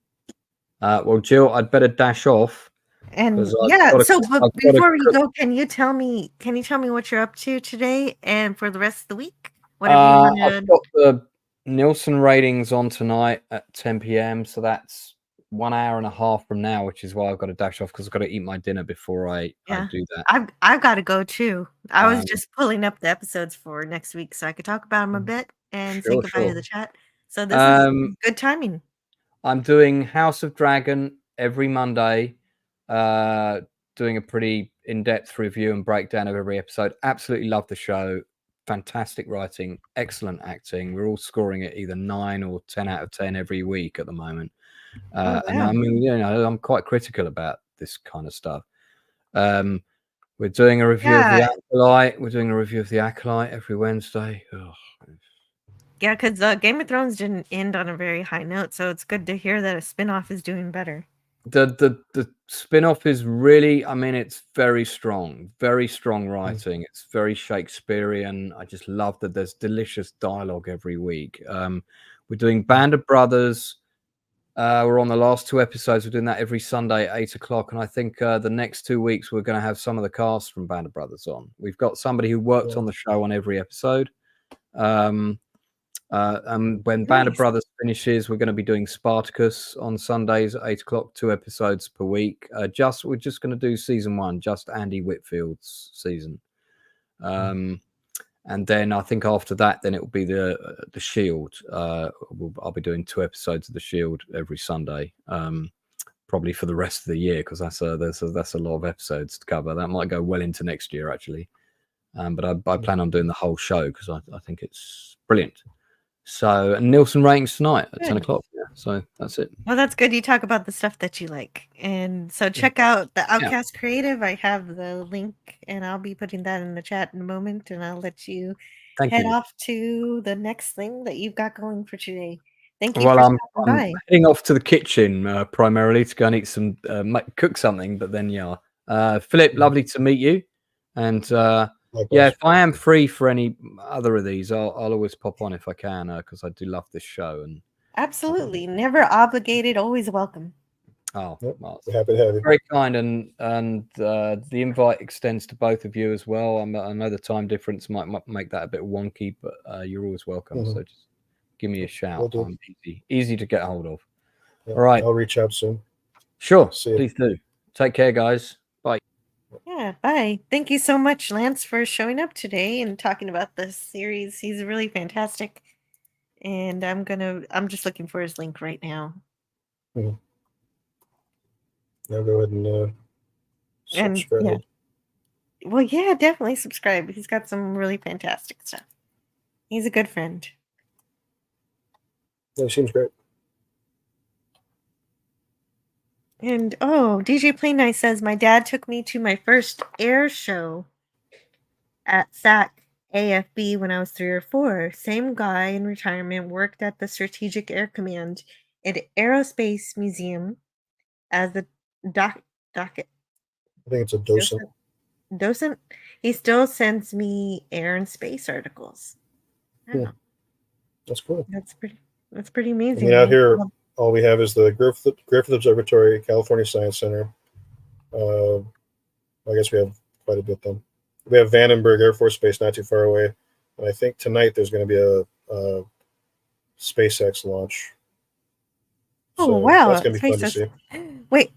[SPEAKER 8] well. Well, Jill, I'd better dash off.
[SPEAKER 6] And but before we go, can you tell me what you're up to today and for the rest of the week?
[SPEAKER 8] I've got the Nielsen ratings on tonight at 10 p.m. So that's 1 hour and a half from now, which is why I've got to dash off because I've got to eat my dinner before I do that.
[SPEAKER 6] I've got to go too. I was just pulling up the episodes for next week so I could talk about them a bit and say goodbye to the chat. So this is good timing.
[SPEAKER 8] I'm doing House of Dragon every Monday, doing a pretty in-depth review and breakdown of every episode. Absolutely love the show. Fantastic writing, excellent acting. We're all scoring it either 9 or 10 out of 10 every week at the moment. And I mean, you know, I'm quite critical about this kind of stuff. We're doing a review of the Acolyte. We're doing a review of the Acolyte every Wednesday.
[SPEAKER 6] Yeah, because Game of Thrones didn't end on a very high note, so it's good to hear that a spinoff is doing better.
[SPEAKER 8] The spin-off is really, I mean, it's very strong writing. It's very Shakespearean. I just love that there's delicious dialogue every week. We're doing Band of Brothers. We're on the last 2 episodes. We're doing that every Sunday at 8 o'clock. And I think the next 2 weeks, we're going to have some of the cast from Band of Brothers on. We've got somebody who worked on the show on every episode. And when Band of Brothers finishes, we're going to be doing Spartacus on Sundays at 8 o'clock, 2 episodes per week. We're just going to do season 1, just Andy Whitfield's season. And then I think after that, then it will be the Shield. I'll be doing 2 episodes of the Shield every Sunday, probably for the rest of the year, because that's a lot of episodes to cover. That might go well into next year, actually. But I plan on doing the whole show because I think it's brilliant. So, and Nielsen ratings tonight at 10 o'clock. Yeah, so that's it.
[SPEAKER 6] Well, that's good. You talk about the stuff that you like. And so check out the Outcast Creative. I have the link, and I'll be putting that in the chat in a moment. And I'll let you head off to the next thing that you've got going for today. Thank you for stopping by.
[SPEAKER 8] I'm heading off to the kitchen primarily to go and eat some, cook something. But then, Philip, lovely to meet you. And if I am free for any other of these, I'll always pop on if I can, because I do love this show. And
[SPEAKER 6] absolutely, never obligated, always welcome.
[SPEAKER 8] Oh, well,
[SPEAKER 2] happy to have you.
[SPEAKER 8] Very kind, and the invite extends to both of you as well. I know the time difference might make that a bit wonky, but you're always welcome. So just give me a shout. I'm easy to get a hold of.
[SPEAKER 2] Yeah,
[SPEAKER 8] all right,
[SPEAKER 2] I'll reach out soon.
[SPEAKER 8] Sure, please do. Take care, guys. Bye.
[SPEAKER 6] Yeah, bye. Thank you so much, Lance, for showing up today and talking about this series. He's really fantastic. And I'm just looking for his link right now.
[SPEAKER 2] Now go ahead and subscribe.
[SPEAKER 6] And, well, yeah, definitely subscribe. He's got some really fantastic stuff. He's a good friend.
[SPEAKER 2] Yeah, seems great.
[SPEAKER 6] And DJ Play Nice says my dad took me to my first air show at SAC AFB when I was 3 or 4. Same guy in retirement worked at the Strategic Air Command and Aerospace Museum as the docket.
[SPEAKER 2] I think it's a docent.
[SPEAKER 6] Docent. He still sends me air and space articles.
[SPEAKER 2] That's cool.
[SPEAKER 6] That's pretty amazing.
[SPEAKER 2] I mean, out here, all we have is the Griffith Observatory, California Science Center. I guess we have quite a bit then. We have Vandenberg Air Force Base not too far away. And I think tonight there's going to be a SpaceX launch.
[SPEAKER 6] Oh, wow.
[SPEAKER 2] That's going to be fun to see.
[SPEAKER 6] Wait.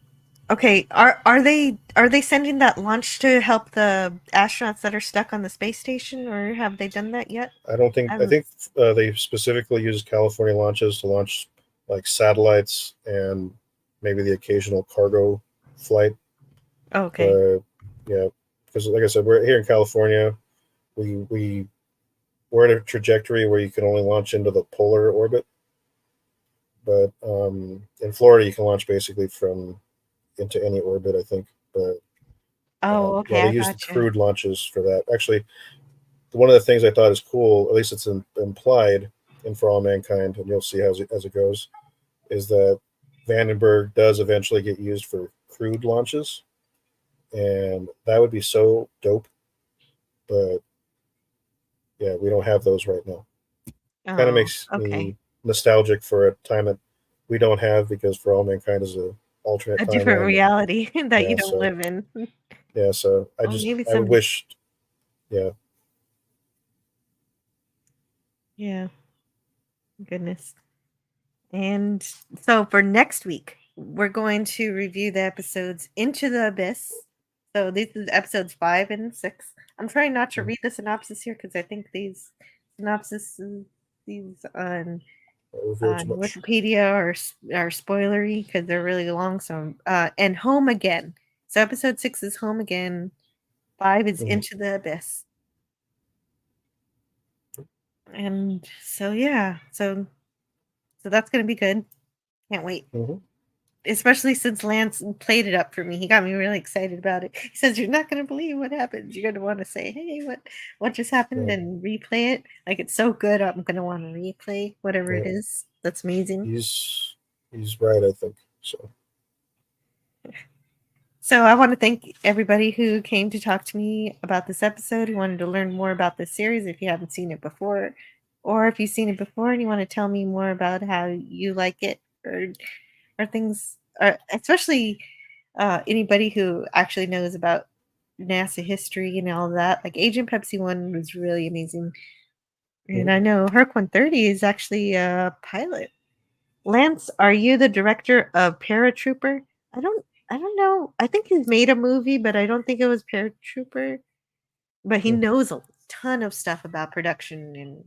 [SPEAKER 6] Okay, are they sending that launch to help the astronauts that are stuck on the space station, or have they done that yet?
[SPEAKER 2] I don't think. I think they specifically use California launches to launch like satellites and maybe the occasional cargo flight.
[SPEAKER 6] Okay.
[SPEAKER 2] Yeah, because like I said, we're here in California. We're in a trajectory where you can only launch into the polar orbit, but in Florida you can launch basically into any orbit, I think. But
[SPEAKER 6] okay.
[SPEAKER 2] they use the crewed launches for that. Actually, one of the things I thought is cool, at least it's implied in For All Mankind, and you'll see as it goes, is that Vandenberg does eventually get used for crewed launches, and that would be so dope. But yeah, we don't have those right now. Kind of makes me nostalgic for a time that we don't have, because For All Mankind is alternate
[SPEAKER 6] a different reality that you don't live in.
[SPEAKER 2] Yeah, so I wished.
[SPEAKER 6] Yeah. Goodness. And so for next week, we're going to review the episodes Into the Abyss. So this is episodes 5 and 6. I'm trying not to read the synopsis here because I think these synopses on Wikipedia are spoilery because they're really long. So and Home Again. So episode 6 is Home Again. 5 is Into the Abyss. And so so that's gonna be good. Can't wait. Especially since Lance played it up for me. He got me really excited about it. He says, "You're not gonna believe what happened. You're gonna want to say, hey, what just happened, and replay it. Like, it's so good, I'm gonna want to replay whatever it is. That's amazing."
[SPEAKER 2] He's right, I think.
[SPEAKER 6] So I want to thank everybody who came to talk to me about this episode, who wanted to learn more about this series if you haven't seen it before, or if you've seen it before and you want to tell me more about how you like it, or things, especially anybody who actually knows about NASA history and all that. Like Agent Pepsi 1 was really amazing. And I know Herc 130 is actually a pilot. Lance, are you the director of Paratrooper? I don't know. I think he's made a movie, but I don't think it was Paratrooper. But he knows ton of stuff about production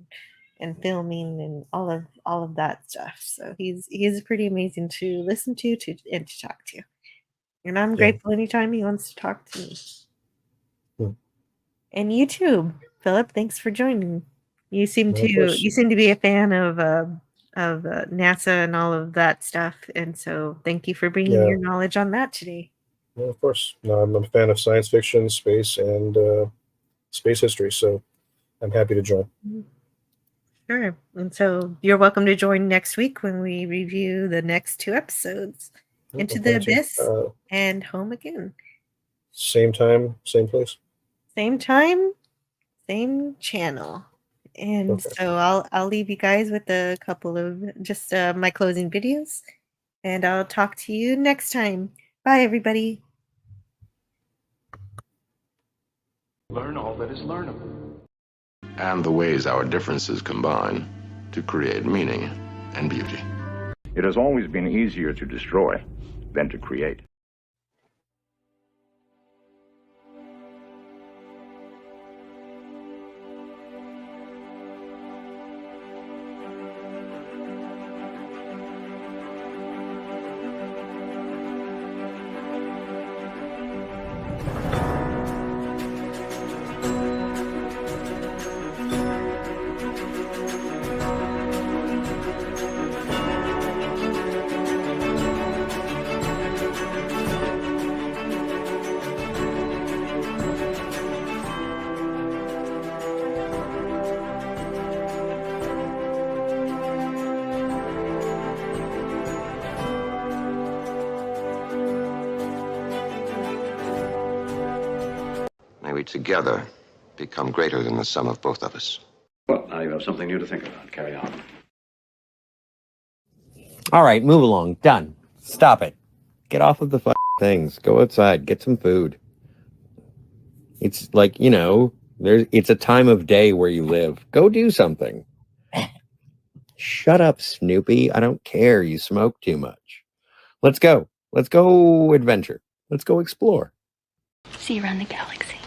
[SPEAKER 6] and filming and all of that stuff. So he's pretty amazing to listen to and to talk to. And I'm grateful anytime he wants to talk to me. And you too, Philip. Thanks for joining. You seem to be a fan of NASA and all of that stuff, and so thank you for bringing your knowledge on that today.
[SPEAKER 2] Well, of course. No, I'm a fan of science fiction, space, and space history, so I'm happy to join.
[SPEAKER 6] Sure. And so you're welcome to join next week when we review the next 2 episodes, Into the Abyss and Home Again. Same
[SPEAKER 2] time, same place.
[SPEAKER 6] Same time, same channel. And so I'll leave you guys with a couple of just my closing videos, and I'll talk to you next time. Bye, everybody.
[SPEAKER 4] Learn all that is learnable.
[SPEAKER 9] And the ways our differences combine to create meaning and beauty.
[SPEAKER 3] It has always been easier to destroy than to create.
[SPEAKER 9] May we together become greater than the sum of both of us.
[SPEAKER 4] Well, now you have something new to think about. Carry on.
[SPEAKER 10] All right, move along. Done. Stop it. Get off of the things. Go outside. Get some food. It's like, it's a time of day where you live. Go do something. Shut up, Snoopy. I don't care. You smoke too much. Let's go. Let's go adventure. Let's go explore.
[SPEAKER 11] See you around the galaxy.